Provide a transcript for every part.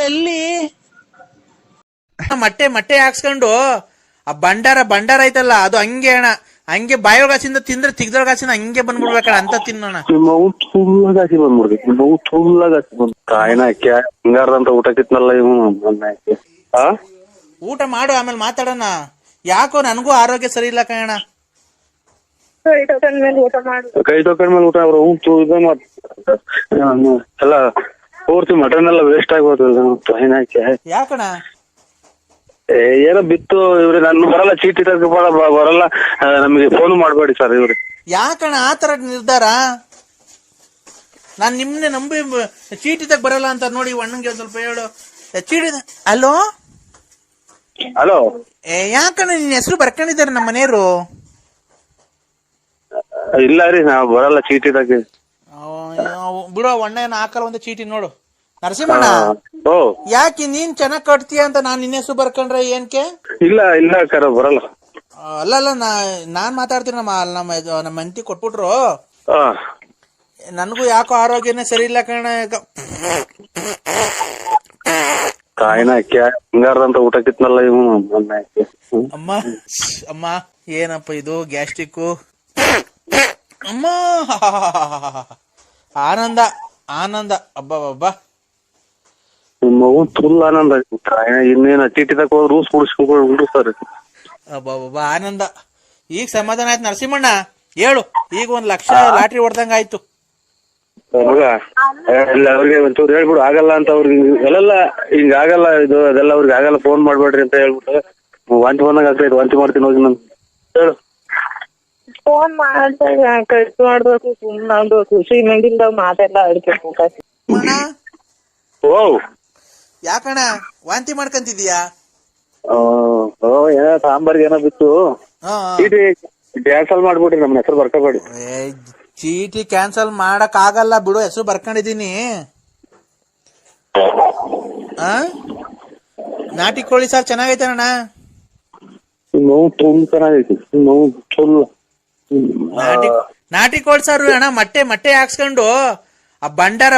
ಎಲ್ಲಿ ಮೊಟ್ಟೆ ಮೊಟ್ಟೆ ಹಾಕ್ಸ್ಕೊಂಡು ಆ ಬಂಡಾರ ಐತಲ್ಲ ಅದು ಹಂಗೆ ಅಣ್ಣ, ಹಂಗೆ ಬಾಯೋಗಾಸಿಂದ ತಿಂದ್ರೆ ತಿಗ್ದೊಳಗಾಸಿಂದ ಹಂಗೆ ಬಂದ್ಬಿಡ್ಬೇಕಣ್ಣ ಅಂತ ತಿನ್ನೋಣ. ಫುಲ್ಲಾಗಾಸಿ ಬಂದ್ಬಿಡ್ಬೇಕು, ನಿಮ್ಮವು ಫುಲ್ಲಾಗಾಸಿ ಬಂದ್ ಕಾಯಿನ ಹಿಂಗಾರ್ದಂತ ಊಟ ಕಿತ್ನಲ್ಲ ಇವ್ ಊಟ ಮಾಡು ಆಮೇಲೆ ಮಾತಾಡೋಣ. ಯಾಕೋ ನನಗೂ ಆರೋಗ್ಯ ಸರಿ ಇಲ್ಲ ಕಣ. ಕೈ ತೊಕೊಂಡ್ ಮೇಲೆ ಊಟ ಅವ್ರು ಎಲ್ಲ ಪೂರ್ತಿ ಮಟನ್ ಎಲ್ಲ ವೇಸ್ಟ್ ಆಗ್ಬೋದು. ಯಾಕಣ ಏನೋ ಬಿತ್ತು ಇವ್ರಿ, ನಾನು ಬರಲ್ಲ ಚೀಟಿ ಬರಲ್ಲ, ನಮಗೆ ಫೋನ್ ಮಾಡ್ಬೇಡಿ ಸರ್ ಇವ್ರಿ. ಯಾಕಣ ಆತರ ನಿರ್ಧಾರ? ನಾನ್ ನಿಮ್ನೆ ನಂಬಿ ಚೀಟಿ ತಗ ಬರಲ್ಲ ಅಂತ ನೋಡಿ ಅಣ್ಣಂಗೆ ಒಂದ್ ಸ್ವಲ್ಪ ಹೇಳು. ಚೀಟಿ ಹಲೋ ಹಲೋ ಯಾಕಣ್ಣ ನಿನ್ ಹೆಸರು ಬರ್ಕೊಂಡಿದ್ದಾರೆ ನಮ್ಮ ಮನೆಯವರು? ಇಲ್ಲ ರೀ, ನಾವ್ ಬರಲ್ಲ ಚೀಟಿ ತಗ. ಬಿಡೋ ಅಣ್ಣ ಏನ ಹಾಕಲ್ಲ ಒಂದು ಚೀಟಿ ನೋಡು. ನರಸಿಂಹಣ್ಣ ಯಾಕೆ ನೀನ್ ಚೆನ್ನಾಗ್ ಕಟ್ತೀಯ ಅಂತ ನಾನ್ ನಿನ್ನ ಹೆಸರು ಬರ್ಕೊಂಡ್ರೆ ಏನ್ಕೆ? ಇಲ್ಲ ಇಲ್ಲ ಕರ ಬರಲ್ಲ. ಅಲ್ಲ ನಾನ್ ಮಾತಾಡ್ತೀನಿ. ನಮ್ಮ ಹೆಂಡತಿ ಕೊಟ್ಬಿಟ್ರು, ನನಗೂ ಯಾಕೋ ಆರೋಗ್ಯನೇ ಸರಿ ಇಲ್ಲ ಕಣ. ಕಾಯಿನ ಹಿಂಗಾರ್ದಂತ ಊಟ ಕಿತ್ನಲ್ಲ ಇವ್ ಅಮ್ಮ ಅಮ್ಮ ಏನಪ್ಪ ಇದು ಗ್ಯಾಸ್ಟ್ರಿಕ್ ಅಮ್ಮ. ಆನಂದ ಆನಂದ ಅಬ್ಬಾ ನಿಮ್ಮವು ಫುಲ್ ಆನಂದ. ಇನ್ನೇನ ಚೀಟಿ ತಕ ಹೋದ್ ರೂಲ್ಸ್ ಕುಡಿಸ್ತಾರೆ. ಅಬ್ಬಾ ಆನಂದ. ಈಗ ಸಮಾಧಾನ ಆಯ್ತು ನರಸಿಂಹಣ್ಣ. ಹೇಳು, ಈಗ 1 ಲಕ್ಷ ಲಾಟ್ರಿ ಹೊಡ್ದಂಗ ಆಯ್ತು. ಮಗ ಇಲ್ಲ ಅವ್ರಿಗೆ ಒಂಚೂರು ಹೇಳ್ಬಿಡು, ಆಗಲ್ಲ ಅಂತ ಅವ್ರಿಗೆ ಎಲ್ಲ ಹಿಂಗ ಆಗಲ್ಲ ಇದು ಅದೆಲ್ಲ ಅವ್ರಿಗೆ ಆಗಲ್ಲ, ಫೋನ್ ಮಾಡ್ಬೇಡ್ರಿ ಅಂತ ಹೇಳ್ಬಿಟ್ಟು. ವಾಂತಿ ಬಂದಂಗ ಆಗ್ತೈತೆ, ವಾಂತಿ ಮಾಡ್ತೀನಿ ಹೋಗಿ ನಾನು ಹೇಳು. ಫೋನ್ ಮಾಡ್ಬೇಕು, ಸುಮ್ಮನೆ ಖುಷಿ ಮಂಡಿಂದ ಮಾತೆಲ್ಲ ಆಡ್ಬೇಕು. ಓ ಯಾಕಣ್ಣ ವಾಂತಿ ಮಾಡ್ಕಂತಿದೀಯಾ? ಏನೋ ಸಾಂಬಾರ್ಗೆ ಏನೋ ಬಿತ್ತು, ಚೀಟಿ ಕ್ಯಾನ್ಸಲ್ ಮಾಡ್ಬಿಟ್ರಿ, ನಮ್ಮ ಹೆಸರು ಬರ್ಕೋಬೇಡಿ. ಚೀಟಿ ಕ್ಯಾನ್ಸಲ್ ಮಾಡಕ್ ಆಗಲ್ಲ ಬಿಡು, ಹೆಸರು ಬರ್ಕೊಂಡಿದೀನಿ. ನಾಟಿ ಕೋಳಿ ಸಾರ್ ಚೆನ್ನಾಗೈತೆ ಅಣ್ಣ. ನೋವು ತುಂಬ ಚೆನ್ನಾಗೈತಿ, ನೋವು ಫುಲ್ ನಾಟಿ ಕೋಳಿ ಸಾರು ಅಣ್ಣ. ಮೊಟ್ಟೆ ಹಾಕ್ಸ್ಕೊಂಡು ಆ ಬಂಡಾರ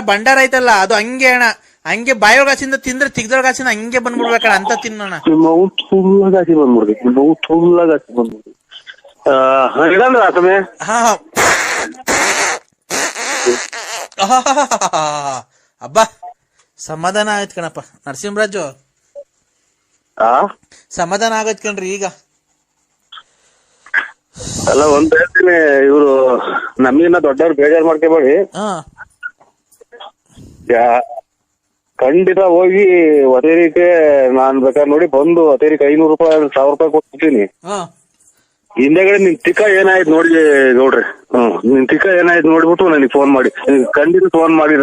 ಐತಲ್ಲ ಅದು ಹಂಗೆ ಅಣ್ಣ, ಹಂಗೆ ಬಾಯೋಗಾಸಿಂದ ತಿಂದ್ರೆ ತಿಗ್ದೊಳಗಾಸಿಂದ ಹಂಗೆ ಬಂದ್ಬಿಡ್ಬೇಕಣ್ಣ ಅಂತ ತಿನ್ನೋಣ. ನಿಮ್ಮವು ಫುಲ್ಲಾಗಾಸಿ ಬಂದ್ಬಿಡ್ಬೇಕು, ನಿಮ್ಮವು ಫುಲ್ಲಾಗಾಸಿ ಬಂದ್ಬಿಡ್ಬೇಕು. ಇಡಲ್ರ ಆತಮೆ. ಅಬ್ಬಾ ಸಮಾಧಾನ ಆಯ್ತು ಕಣಪ್ಪ ನರಸಿಂಹರಾಜು, ಸಮಾಧಾನ ಆಗೈತ್ ಕಣ್ರಿ ಈಗ. ಅಲ್ಲ ಒಂದ್ ಹೇಳ್ತೀನಿ, ಇವ್ರು ನಮಗಿನ್ನ ದೊಡ್ಡವ್ರು ಬೇಜಾರ್ ಮಾಡ್ಕೋಬೇಡಿ. ಖಂಡಿತ ಹೋಗಿ ಹೊತೇರಿಕೆ ನಾನ್ ಬೇಕಾದ್ರೆ ನೋಡಿ ಬಂದು ಹೊತೇರಿಕೆ 500 ರೂಪಾಯಿ 1000 ರೂಪಾಯಿ ಕೊಡ್ತೀನಿ. ಹಿಂದೆಗಡೆ ನಿನ್ ತಿಕ್ಕ ಏನಾಯ್ತು ನೋಡಿ ಗೌಡ್ರಿ. ನಿನ್ ತಿಕ್ಕ ಏನಾಯ್ತು ನೋಡ್ಬಿಟ್ಟು ನನಗೆ ಫೋನ್ ಮಾಡಿ, ಖಂಡಿತ ಫೋನ್ ಮಾಡಿ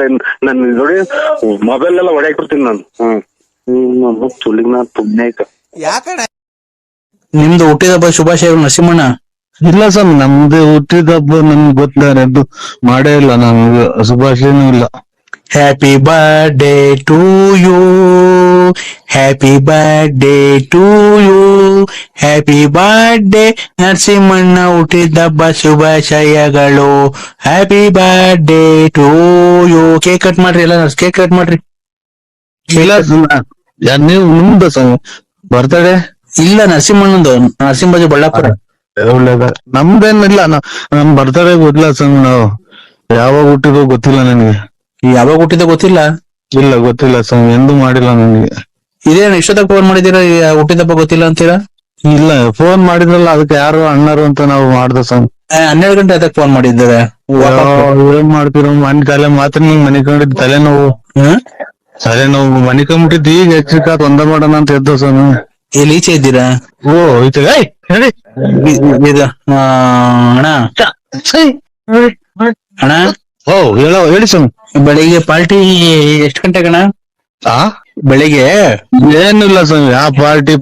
ನನ್ ನೋಡಿ ಮೊಬೈಲ್ ಎಲ್ಲ ಹೊಡೆಯಾಕ್ಬಿಡ್ತೀನಿ ನಾನು. ತುಳಿಗ್ ನಾ ಪುಣ್ಯಕ. ಯಾಕಣ್ಣ ನಿಮ್ದು ಹುಟ್ಟಿದಬ್ಬ ಶುಭಾಶಯಗಳು ನರಸಿಂಹಣ್ಣ. ಇಲ್ಲ ಸ್ವಾಮಿ, ನಮ್ದು ಹುಟ್ಟಿದಬ್ಬ ನಮ್ಗೆ ಗೊತ್ತಿದ್ದಾರೆ, ಅದು ಮಾಡೇ ಇಲ್ಲ, ನಮ್ಗೆ ಶುಭಾಶಯನೂ ಇಲ್ಲ. Happy birthday to you, happy birthday to you, happy birthday ನರಸಿಂಹಣ್ಣ ಹುಟ್ಟಿದಬ್ಬ ಶುಭಾಶಯಗಳು, happy birthday to you. Cake cut ಮಾಡ್ರಿ, ಎಲ್ಲ ಕೇಕ್ ಕಟ್ ಮಾಡ್ರಿ. ಇಲ್ಲ ನೀವು ನಿಮ್ದು ಸ್ವಾಮಿ ಬರ್ತಡೇ? ಇಲ್ಲ ನರಸಿಂಹಣ್ಣಂದು, ನರಸಿಂಹರಾಜು ಬಳ್ಳಾಪುರ. ಒಳ್ಳೇದ. ನಮ್ದೇನಿಲ್ಲ, ನಮ್ ಬರ್ತಡೇ ಗೊತ್ತಿಲ್ಲ ಸ್ವಾಮಿ, ನಾವು ಯಾವಾಗ ಹುಟ್ಟಿದೋ ಗೊತ್ತಿಲ್ಲ ನನಗೆ. ಯಾವಾಗ ಹುಟ್ಟಿದ ಗೊತ್ತಿಲ್ಲ? ಇಲ್ಲ ಗೊತ್ತಿಲ್ಲ ಸ್ವಾಮಿ, ಎಂದೂ ಮಾಡಿಲ್ಲ ನನಗೆ. ಇದೇನು ಇಷ್ಟೊತ್ತಕ್ಕೆ ಫೋನ್ ಮಾಡಿದೀರಾ, ಹುಟ್ಟಿದಬ್ಬ ಗೊತ್ತಿಲ್ಲ ಅಂತೀರಾ? ಇಲ್ಲ, ಫೋನ್ ಮಾಡಿದ್ರಲ್ಲ ಅದಕ್ಕೆ ಯಾರು ಅಣ್ಣರು ಅಂತ ನಾವು ಮಾಡ್ದ ಸ್ವಾಮಿ. 12 ಗಂಟೆ ಅದಕ್ಕೆ ಫೋನ್ ಮಾಡಿದ್ದಾರೆ. ಏನ್ ಮಾಡ್ತೀರ, ತಲೆ ಮಾತ್ರ ನಿಂಗ್ ಮನಿಕೊಂಡಿದ್ ತಲೆನೋವು ಮನಿಕೊಂಡ್ಬಿಟ್ಟಿದ್, ಈಗ ಹೆಚ್ಚಿಕಾತ್ ಒಂದ ಮಾಡೋಣ ಅಂತ ಎದ್ದ ಸ್ವಾಮಿ. ಎಲ್ಲಿ ಈಚೆ ಇದ್ದೀರಾ? ಓ ಈಚೆ ಹೇಳಿ ಅಣ್ಣ ಅಣ್ಣ. ಓ ಹೇಳಿ ಸ್ವಾಮಿ. ಬೆಳಿಗ್ಗೆ ಪಾರ್ಟಿ ಎಷ್ಟು ಗಂಟೆಗಣ? ಬೆಳಿಗ್ಗೆ ಏನಿಲ್ಲ ಸ್ವಾಮಿ, ಯಾವ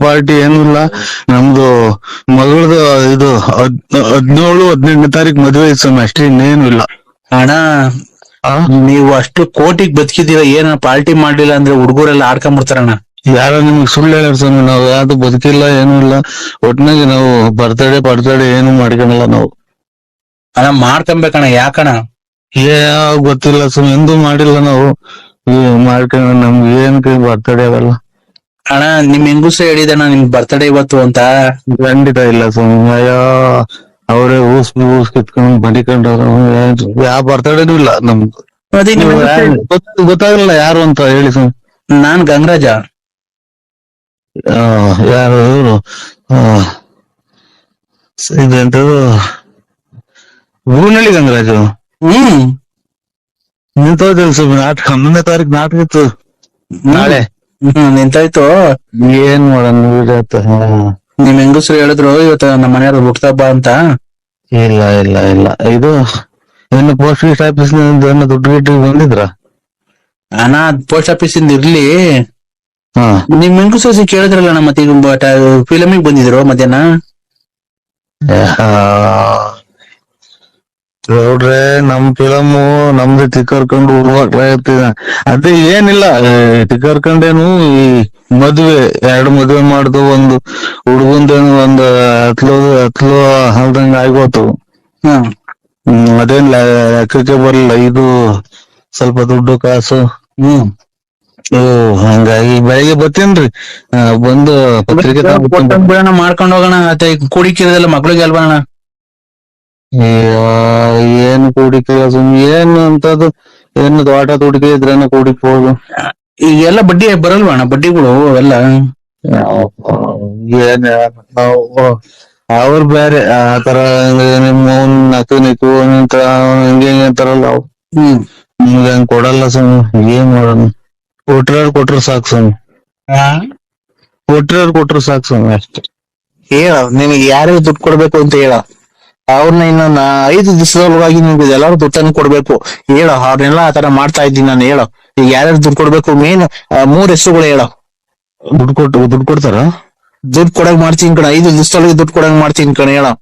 ಪಾರ್ಟಿ ಏನಿಲ್ಲ. ನಮ್ದು ಮಗಳದು ಇದು 17-18ನೇ ತಾರೀಕು ಮದುವೆ ಐತೆ ಸ್ವಾಮಿ, ಅಷ್ಟೇ, ಇನ್ನೇನು ಇಲ್ಲ. ಅಣ್ಣ ನೀವು ಅಷ್ಟು ಕೋಟಿಗೆ ಬದುಕಿದೀರ, ಏನ ಪಾರ್ಟಿ ಮಾಡ್ಲಿಲ್ಲ ಅಂದ್ರೆ ಹುಡುಗರೆಲ್ಲ ಆಡ್ಕೊಂಡ್ಬಿಡ್ತಾರಣ್ಣ. ಯಾರೋ ನಿಮ್ಗೆ ಸುಳ್ಳು ಹೇಳ್ಯಾರ ಸ್ವಾಮಿ, ನಾವು ಯಾವ್ದು ಬದುಕಿಲ್ಲ, ಏನೂ ಇಲ್ಲ. ಒಟ್ನಾಗಿ ನಾವು ಬರ್ತಡೇ ಏನು ಮಾಡ್ಕೊಳಲ್ಲ ನಾವು. ಅಣ್ಣ ಮಾಡ್ಕೊಬೇಕಣ್ಣ. ಯಾಕಣ್ಣ? ಯಾವ ಗೊತ್ತಿಲ್ಲ ಸ್ವಾಮಿ, ಎಂದೂ ಮಾಡಿಲ್ಲ ನಾವು. ಮಾಡ್ಕೊಂಡು ನಮ್ಗೆ ಏನ್ ಬರ್ತಡೇ ಅವೆಲ್ಲ ಅಣ್ಣ ನಿಮ್ ಹೆಂಗುಸ ಹೇಳಿದಣ್ಣ ನಿಮ್ ಬರ್ತಡೇ ಇವತ್ತು ಅಂತ. ಖಂಡಿತ ಇಲ್ಲ ಸ್ವಾಮಿ. ಅಯ್ಯೋ ಅವರೇ ಊಸ್ ಕಿತ್ಕೊಂಡು ಮಡಿಕೊಂಡವ್ರು. ಯಾವ ಬರ್ತಡೇನೂ ಇಲ್ಲ ನಮ್ದು. ಅದೇ ನಿಮ್ ನೀವು ಹೆಂಗುಸ ಗೊತ್ತಾಗಲ್ಲ ಯಾರು ಅಂತ ಹೇಳಿ ಸ್ವಾಮಿ. ನಾನ್ ಗಂಗರಾಜ. ಯಾರು ಇವ್ರು? ಇದೆಂತದು ಹೂನಳ್ಳಿ ಗಂಗರಾಜು. ನಿಂತೋದಿಲ್ಲ ಸ್ವಾಮಿ. ನಾಟಕ 11ನೇ ತಾರೀಕು ನಾಟಕ ಇತ್ತು ನಾಳೆ. ನಿಂತಾಯ್ತು. ಏನ್ ಮಾಡೋಣ ನಿಮ್ ಹೆಂಗಸ್ರು ಹೇಳಿದ್ರು ಇವತ್ತು ನಮ್ಮ ಮನೆಯವ್ರು ಹುಟ್ಟದ ಹಬ್ಬ ಅಂತ. ಇಲ್ಲ ಇಲ್ಲ ಇಲ್ಲ ಇದು ಇನ್ನು ಪೋಸ್ಟ್ ಆಫೀಸ್ ದುಡ್ಡು ಗಿಟ್ಟು ಬಂದಿದ್ರ? ಅಣ್ಣ ಪೋಸ್ಟ್ ಆಫೀಸ್ ಇಂದ ಇರ್ಲಿ. ಹಾ ನಿಮ್ ಹೆಂಗಸ್ರು ಕೇಳಿದ್ರಲ್ಲ ನಮ್ಮ ಮತ್ತೆ ಈಗ ಫಿಲಮಿಗೆ ಬಂದಿದ್ರು ಮಧ್ಯಾಹ್ನ. ನೋಡ್ರೆ ನಮ್ ಫಿಲಮು ನಮ್ದು ಟಿಕ್ಕರ್ಕೊಂಡು ಇರ್ತಿದ. ಅದೇ ಏನಿಲ್ಲ, ಟಿಕ್ಕರ್ಕೊಂಡೇನು ಈ ಮದ್ವೆ 2 ಮದ್ವೆ ಮಾಡ್ದು. ಒಂದು ಹುಡುಗಂದೇನು ಒಂದು ಹತ್ಲು ಹಲ್ದಂಗ ಆಗೋತು. ಅದೇನ್ ಲೆಕ್ಕಕ್ಕೆ ಬರಲ್ಲ. ಇದು ಸ್ವಲ್ಪ ದುಡ್ಡು ಕಾಸು. ಹಂಗಾಗಿ ಬೆಳಿಗ್ಗೆ ಬರ್ತೀನ್ರಿ. ಬಂದು ಪತ್ರಿಕೆ ಬಿಡೋಣ ಮಾಡ್ಕೊಂಡು ಹೋಗೋಣ. ಮತ್ತೆ ಕೂಡಿಕ್ಕಿರೋದೆಲ್ಲ ಮಕ್ಳಿಗೆ ಅಲ್ವಾ ಅಣ್ಣ? ಏನು ಕೂಡಿಕೆ ಏನು ಅಂತದ್ದು ಏನು ತೋಟ ತುಡಿಕೆ ಇದ್ರೇನ ಕೂಡಿಕ್ಬೋದು. ಈಗೆಲ್ಲ ಬಡ್ಡಿ ಬರಲ್ವಾ ಅಣ್ಣ? ಬಡ್ಡಿಗಳು ಎಲ್ಲ ಏನ್ ಅವ್ರು ಬೇರೆ ಆತರ ನಿಮ್ಮ ನಕು ನಿಕ್ಕು ಹಿಂಗೆ ಅಂತಾರಲ್ಲ ಅವ್ ನಿಮ್ಗೆ ಹಂಗ್ ಕೊಡಲ್ಲ ಸ್ವಾಮಿ. ಏನ್ ಮಾಡೋಣ? ಕೊಟ್ರ ಸಾಕು ಸ್ವಾಮಿ. ಕೊಟ್ರ ಸಾಕು ಸ್ವಾಮಿ ಅಷ್ಟೇ. ಹೇಳ ನಿನಗೆ ಯಾರ್ಯಾರು ದುಡ್ಡು ಕೊಡ್ಬೇಕು ಅಂತ ಹೇಳ. ಅವ್ರನ್ನ ಇನ್ನು 5 ದಿವಸದೊಳಗಾಗಿ ನಿಮ್ಗೆ ಎಲ್ಲಾರು ದುಡ್ಡನ್ನು ಕೊಡ್ಬೇಕು ಹೇಳ. ಅವ್ರನ್ನೆಲ್ಲ ಆತರ ಮಾಡ್ತಾ ಇದ್ದೀನಿ ನಾನು. ಹೇಳೋ ಈಗ ಯಾರ್ಯಾರು ದುಡ್ಡು ಕೊಡ್ಬೇಕು. ಮೇನ್ 3 ಹೆಸರುಗಳು ಹೇಳೋ. ದುಡ್ಡು ಕೊಡ್ತಾರ? ದುಡ್ಡು ಕೊಡಂಗ್ ಮಾಡ್ತೀನಿ ಕಣ. 5 ದಿವಸದೊಳಗೆ ದುಡ್ಡು ಕೊಡಂಗ್ ಮಾಡ್ತೀನಿ ಕಣ. ಹೇಳೋ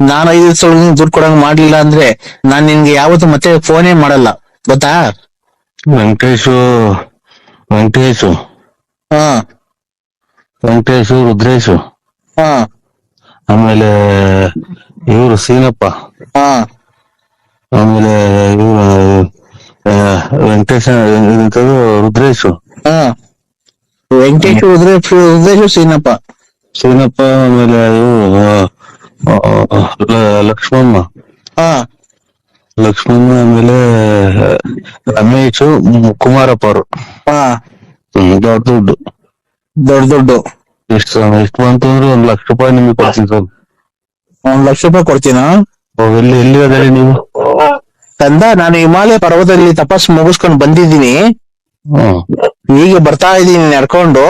ನಾನು 5 ದಿವಸದೊಳಗೆ ದುಡ್ಡು ಕೊಡಂಗ್ ಮಾಡ್ಲಿಲ್ಲ ಅಂದ್ರೆ ನಾನ್ ನಿನ್ಗೆ ಯಾವತ್ತು ಮತ್ತೆ ಫೋನೇ ಮಾಡಲ್ಲ, ಗೊತ್ತಾ? ವೆಂಕಟೇಶು ಹಾ ರುದ್ರೇಶು, ಹಾ ಆಮೇಲೆ ಇವ್ರು ಸೀನಪ್ಪ, ಹಾ ಆಮೇಲೆ ಇವ್ರು ವೆಂಕಟೇಶ ರುದ್ರೇಶು, ಹಾ ವೆಂಕಟೇಶ್ ರುದ್ರೇಶ್ ಸೀನಪ್ಪ, ಆಮೇಲೆ ಇವ್ರು ಲಕ್ಷ್ಮಮ್ಮ, ಆಮೇಲೆ ರಮೇಶು, ಕುಮಾರಪ್ಪ ಅವರು. ದೊಡ್ಡ ಎಷ್ಟು ಬಂತು ಅಂದ್ರೆ 1 ಲಕ್ಷ ರೂಪಾಯಿ ನಿಮ್ಗೆ ಕೊಡ್ತೀನಿ ಸರ್. 1 ಲಕ್ಷ ರೂಪಾಯಿ ಕೊಡ್ತೀನಾ? ಎಲ್ಲಿ ಅದೇ ನೀವು ತಂದ? ನಾನು ಹಿಮಾಲಯ ಪರ್ವತದಲ್ಲಿ ತಪಸ್ ಮುಗಿಸ್ಕೊಂಡು ಬಂದಿದ್ದೀನಿ. ಈಗ ಬರ್ತಾ ಇದ್ದೀನಿ ನಡ್ಕೊಂಡು.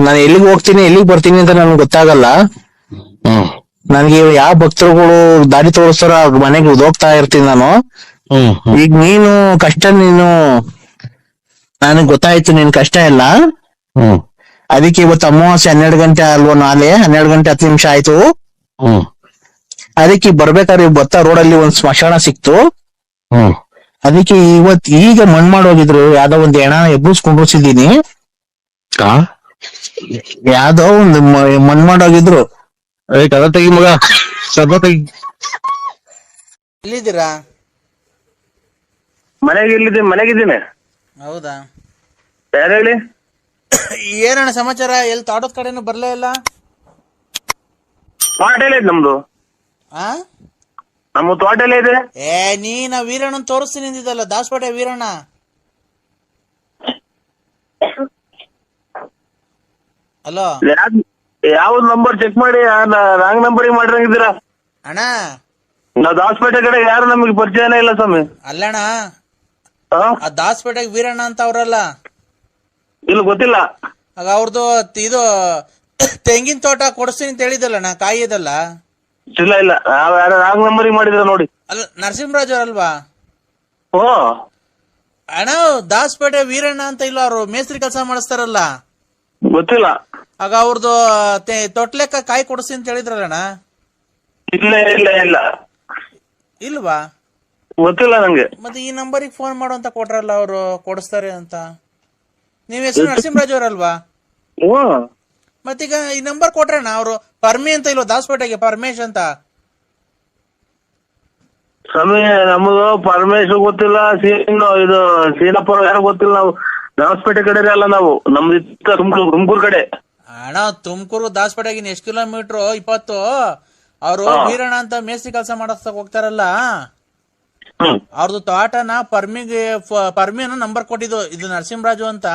ನಾನು ಎಲ್ಲಿಗೆ ಹೋಗ್ತೀನಿ ಎಲ್ಲಿಗೆ ಬರ್ತೀನಿ ಅಂತ ನನ್ಗೆ ಗೊತ್ತಾಗಲ್ಲ. ನನ್ಗೆ ಯಾವ ಭಕ್ತರುಗಳು ದಾರಿ ತೋರಿಸ್ತಾರೋ ಅವ್ರ ಮನೆಗೆ ಹೋಗ್ತಾ ಇರ್ತೀನಿ ನಾನು. ಈಗ ನೀನು ಕಷ್ಟ, ನನಗ್ ಗೊತ್ತಾಯ್ತು ನಿನ್ ಕಷ್ಟ ಎಲ್ಲ. ಅದಕ್ಕೆ ಇವತ್ತು ಅಮಾವಾಸ್ಯೆ 12 ಗಂಟೆ ಅಲ್ವಾ? ನಾಳೆ 12 ಗಂಟೆ 10 ನಿಮಿಷ ಆಯ್ತು. ಅದಕ್ಕೆ ಬರ್ಬೇಕಾದ್ರೆ ಬತ್ತ ರೋಡಲ್ಲಿ ಒಂದ್ ಸ್ಮಶಾನ ಸಿಕ್ತು. ಅದಕ್ಕೆ ಈಗ ಮಣ್ ಮಾಡೋಗಿದ್ರು. ಯಾವ್ದೋ ಒಂದ್ ಹೆಣ ಎಬ್ಬಿಸ್ಕೊಂಡಿದ್ದೀನಿ. ಯಾವ್ದೋ ಒಂದು ಮಣ್ ಮಾಡೋಗಿದ್ರು. ಕದ ತೆಗಿ ಮಗ, ಸದ ತೆಗಿ. ಎಲ್ಲಿದ್ದೀರಾ? ಮನೆಗಿದ್ದೀನಿ. ಹೌದಾ? ಯಾರು ಹೇಳಿ? ಏನಣ್ಣ ಸಮಾಚಾರ? ಎಲ್ಲಿ ತಾಡೋದ್ ಕಡೆನೂ ಬರ್ಲೇ ಇಲ್ಲ. ತೋಟ ಎಲ್ಲ ಇದೆ ನಮ್ದು. ನಮ್ಮ ತೋಟ ಎಲ್ಲ ಇದೆ. ನೀನ ವೀರಣ್ಣನ್ ತೋರಿಸ್ತೀನಿ ಅಂದಿದ್ದಲ್ಲ, ದಾಸಪೇಟೆ ವೀರಣ್ಣ. ಹಲೋ, ಯಾವ್ದು ನಂಬರ್ ಚೆಕ್ ಮಾಡಿ ರಾಂಗ್ ನಂಬರಿಗೆ ಮಾಡಿರಂಗಿದ್ದೀರಾ ಅಣ್ಣ? ನಾವ್ ದಾಸಪೇಟೆ ಕಡೆ ಯಾರು ನಮಗೆ ಪರಿಚಯನೇ ಇಲ್ಲ ಸ್ವಾಮಿ. ಅಲ್ಲಣ್ಣ, ಆ ದಾಸಪೇಟೆಗೆ ವೀರಣ್ಣ ಅಂತ ಅವ್ರಲ್ಲ? ಇಲ್ಲ, ಗೊತ್ತಿಲ್ಲ. ಆಗ ಅವ್ರದ್ದು ಇದು ತೆಂಗಿನ ತೋಟ ಕೊಡಿಸ್ತೀನಿ ಅಂತ ಹೇಳಿದಲ್ಲಣ್ಣ, ಕಾಯಿ ಇದಲ್ಲ? ಇಲ್ಲ ಯಾರು ರಾಂಗ್ ನಂಬರಿಗೆ ಮಾಡಿದ್ರ ನೋಡಿ. ಅಲ್ಲ, ನರಸಿಂಹರಾಜ್ ಅವ್ರಲ್ವಾ? ಓ ಅಣ್ಣ, ದಾಸಪೇಟೆ ವೀರಣ್ಣ ಅಂತ ಇಲ್ಲ, ಅವ್ರು ಮೇಸ್ತ್ರಿ ಕೆಲಸ ಮಾಡಿಸ್ತಾರಲ್ಲ? ಗೊತ್ತಿಲ್ಲ. ಆಗ ಅವ್ರದ್ದು ತೊಟ್ಲೆಕ್ಕ ಕಾಯಿ ಕೊಡಿಸ್ತೀನಿ ಅಂತ ಹೇಳಿದ್ರಲ್ಲಣ್ಣ? ಇಲ್ಲ ಇಲ್ವಾ? ಗೊತ್ತಿಲ್ಲ ನಂಗೆ. ಮತ್ತೆ ಈ ನಂಬರಿಗೆ ಫೋನ್ ಮಾಡು ಅಂತ ಕೊಟ್ರಲ್ಲ ಅವರು, ಕೊಡಿಸ್ತಾರೆ ಅಂತ. ನೀವ್ ಹೆಸರು ನರಸಿಂಹರಾಜ್ ಅವರಲ್ವಾ? ಮತ್ತೀಗ ಈ ನಂಬರ್ ಕೊಟ್ರಣ್ಣ ಅವರು. ಪರ್ಮಿ ಅಂತ ಇಲ್ವಾ ದಾಸಪೇಟೆಗೆ? ಪರಮೇಶ್ ಅಂತ. ಸ್ವಾಮಿ ನಮ್ದು ಪರಮೇಶ್ವರ್ ಗೊತ್ತಿಲ್ಲ, ಇದು ಸೀನಪ್ಪರ ಯಾರು ಗೊತ್ತಿಲ್ಲ. ನಾವು ದಾಸಪೇಟೆ ಕಡೆ ಅಲ್ಲ, ನಾವು ನಮ್ದು ತುಮಕೂರು ಕಡೆ. ಅಣ್ಣ ತುಮಕೂರು ದಾಸಪೇಟೆಗಿನ ಎಷ್ಟು ಕಿಲೋಮೀಟರ್? 20. ಅವರು ವೀರಣ್ಣ ಅಂತ ಮೇಸ್ತ್ರಿ ಕೆಲಸ ಮಾಡಕ್ ಹೋಗ್ತಾರಲ್ಲ, ಅವ್ರದ್ದು ತೋಟನ ಪರ್ಮಿನ ನಂಬರ್ ಕೊಟ್ಟಿದ್ದು, ಇದು ನರಸಿಂಹರಾಜು ಅಂತ.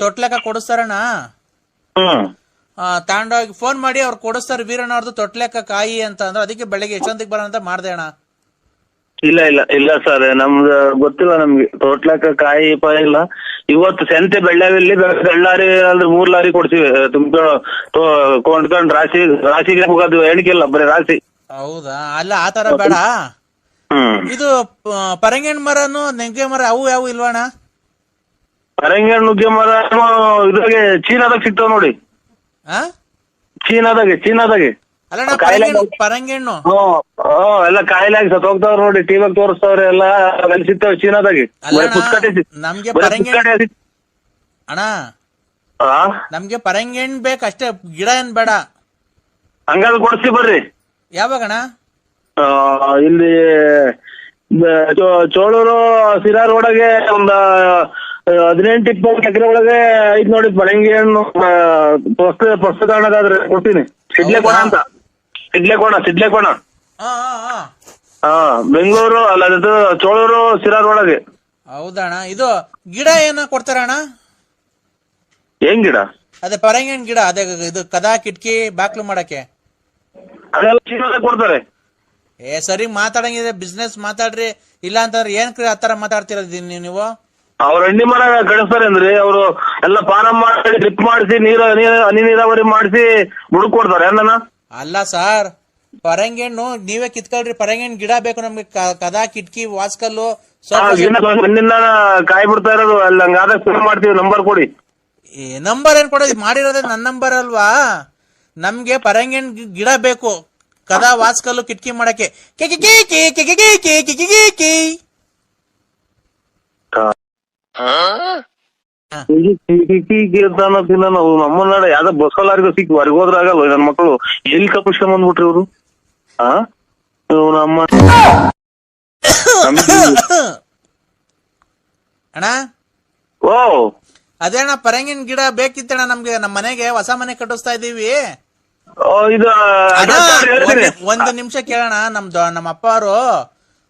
ತೊಟ್ಲೆಕ್ಕ ಕೊಡಿಸ್ತಾರಣ್ಣ, ತಗೊಂಡೋಗಿ ಫೋನ್ ಮಾಡಿ ಅವ್ರು ಕೊಡಿಸ್ತಾರೆ. ವೀರಣ್ಣ ಅವ್ರದ್ದು ತೊಟ್ಲೆಕ್ಕ ಕಾಯಿ ಅಂತ ಅಂದ್ರೆ, ಅದಕ್ಕೆ ಬೆಳಗ್ಗೆ ಎಷ್ಟೊಂದಿಗೆ ಬರೋಣ ಅಂತ ಮಾಡ್ದೆ ಅಣ್ಣ. ಇಲ್ಲ ಸರ್, ನಮ್ದು ಗೊತ್ತಿಲ್ಲ ನಮ್ಗೆ. ತೋಟ್ಲಕ್ಕ ಕಾಯಿ ಪಾಯಿ ಇಲ್ಲ. ಇವತ್ತು ಸಂತೆ ಬೆಳ್ಳಾವಿಲ್ಲಿ 2 ಲಾರಿ ಅಂದ್ರೆ 3 ಲಾರಿ ಕೊಡ್ತೀವಿ. ಕೊಂಡ್ಕೊಂಡು ರಾಶಿಗೆ ಹೋಗೋದು ಎಣಿಕಿಲ್ಲ, ಬರೀ ರಾಶಿ. ಹೌದಾ? ಅಲ್ಲ ಆತರ ಬೇಡ. ಇದು ಪರಂಗಿಹಣ್ಣು ಮರನು ನೆಂಗೆ ಮರ ಅವು ಯಾವ ಇಲ್ವಣ್ಣ? ಪರಂಗಿಹಣ್ಣು ನುಗ್ಗೆ ಮರ ಇದ್ರಾಗೆ ಚೀನಾದಾಗ ಸಿಗ್ತಾವ ನೋಡಿ. ಚೀನಾದಾಗೆ ಅಲ್ಲಣ್ಣ ಪರಂಗಿಹಣ್ಣು ಎಲ್ಲ ಕಾಯಿಲಾಗಿ ಸತ್ ಹೋಗ್ತಾವ್ರ ನೋಡಿ, ಟಿವಿಯಾಗ ತೋರಿಸ್ತಾವ್ರೆ ಎಲ್ಲ. ಅಲ್ಲಿ ಸಿಗ್ತಾವ ಚೀನಾದಾಗೆ. ನಮ್ಗೆ ಅಣ್ಣ ನಮ್ಗೆ ಪರಂಗಿಹಣ್ಣು ಬೇಕಷ್ಟೇ, ಗಿಡ ಏನ್ ಬೇಡ. ಹಂಗಾದ್ರೆ ಕೊಡ್ಸಿ ಬರ್ರಿ. ಯಾವಾಗಣ್ಣ? ಇಲ್ಲಿ ಚೋಳೂರು ಸಿರಾ ರೋಡಗೆ ಒಂದ 18-20 ಎಕರೆ ಒಳಗೆ ಐತ್ ನೋಡಿ ಪರಂಗಿಹಣ್ಣು. ಪುಸ್ತಕದಾದ್ರೆ ಕೊಡ್ತೀನಿ. ಸಿಡ್ಲೆಕೋಣ ಅಂತ, ಸಿಡ್ಲೆಕೋಣ. ಬೆಂಗಳೂರು ಅಲ್ಲ, ಅದು ಚೋಳೂರು ಸಿರಾ ರೋಡಗೆ. ಹೌದಣ್ಣ. ಇದು ಗಿಡ ಏನ ಕೊಡ್ತಾರಣ್ಣ? ಏನ್ ಗಿಡ? ಅದೇ ಪರಂಗಿಹಣ್ಣು ಗಿಡ, ಅದೇ ಇದು ಕದಾ ಕಿಟಕಿ ಬಾಕ್ಲು ಮಾಡಕ್ಕೆ ಅದೆಲ್ಲ ಚೀನಾದಾಗ ಕೊಡ್ತಾರೆ. ಸರಿ ಮಾತಾಡಂಗಿದೆ, ಬಿಸ್ನೆಸ್ ಮಾತಾಡ್ರಿ. ಇಲ್ಲ ಅಂತಂದ್ರೆ ಏನ್ ಆತರ ಮಾತಾಡ್ತಿರೋದ್ ನೀವು? ಅವ್ರ ಹಣ್ಣಿ ಮರ ಕಳಿಸ್ತಾರೆ ಅಂದ್ರೆ ಅವರು ಎಲ್ಲ ಫಾರಂ ಮಾಡಿ ಡ್ರಿಪ್ ಮಾಡಿಸಿ ಹನಿ ನೀರಾವರಿ ಮಾಡಿಸಿ ಬುಡಕ್ ಕೊಡ್ತಾರೆ. ಅನ್ನ ಅಲ್ಲ ಸರ್, ಪರಂಗಿಹಣ್ಣು ನೀವೇ ಕಿತ್ಕೊಳ್ರಿ. ಪರಂಗಿಹಣ್ಣು ಗಿಡ ಬೇಕು ನಮ್ಗೆ, ಕದಾ ಕಿಟಕಿ ವಾಸ್ಕಲ್ಲು ಮಣ್ಣಿಂದ ಕಾಯಿ ಬಿಡ್ತಾ ಇರೋದು. ಅಲ್ಲಿ ಹಂಗಾದ್ರೆ ಫೋನ್ ಮಾಡ್ತೀವಿ, ನಂಬರ್ ಕೊಡಿ. ನಂಬರ್ ಏನ್ ಕೊಡೋದು? ಮಾಡಿರೋದೇ ನನ್ನ ನಂಬರ್ ಅಲ್ವಾ? ನಮ್ಗೆ ಪರಂಗಿಹಣ್ಣು ಗಿಡ ಬೇಕು, ಕದಾ ವಾಸ್ಕಲ್ಲು ಕಿಟಕಿ ಮಾಡಕ್ಕೆ. ನಾವು ನಮ್ಮನ್ನ ಯಾವ್ದೋ ಬಸ್ಸಲಾರಿಗೂ ಸಿಕ್ಕಿ ಹೊರಗೆ ಹೋದ್ರಾಗಲ್ವ ನನ್ನ ಮಕ್ಕಳು. ಎಲ್ಲಿ ಕಪ್ಪಿಸ್ಕೊಂಡ್ ಬಂದ್ಬಿಟ್ರಿ ಇವ್ರು? ನಮ್ಮ ಅಣ್ಣ ಓ ಅದೇ ಅಣ್ಣ, ಪರಂಗಿನ ಗಿಡ ಬೇಕಿತ್ತಣ್ಣ ನಮ್ಗೆ. ನಮ್ಮ ಮನೆಗೆ ಹೊಸ ಮನೆ ಕಟ್ಟಿಸ್ತಾ ಇದೀವಿ. ಇದು ಒಂದು ನಿಮಿಷ ಕೇಳೋಣ. ನಮ್ಮ ಅಪ್ಪ ಅವರು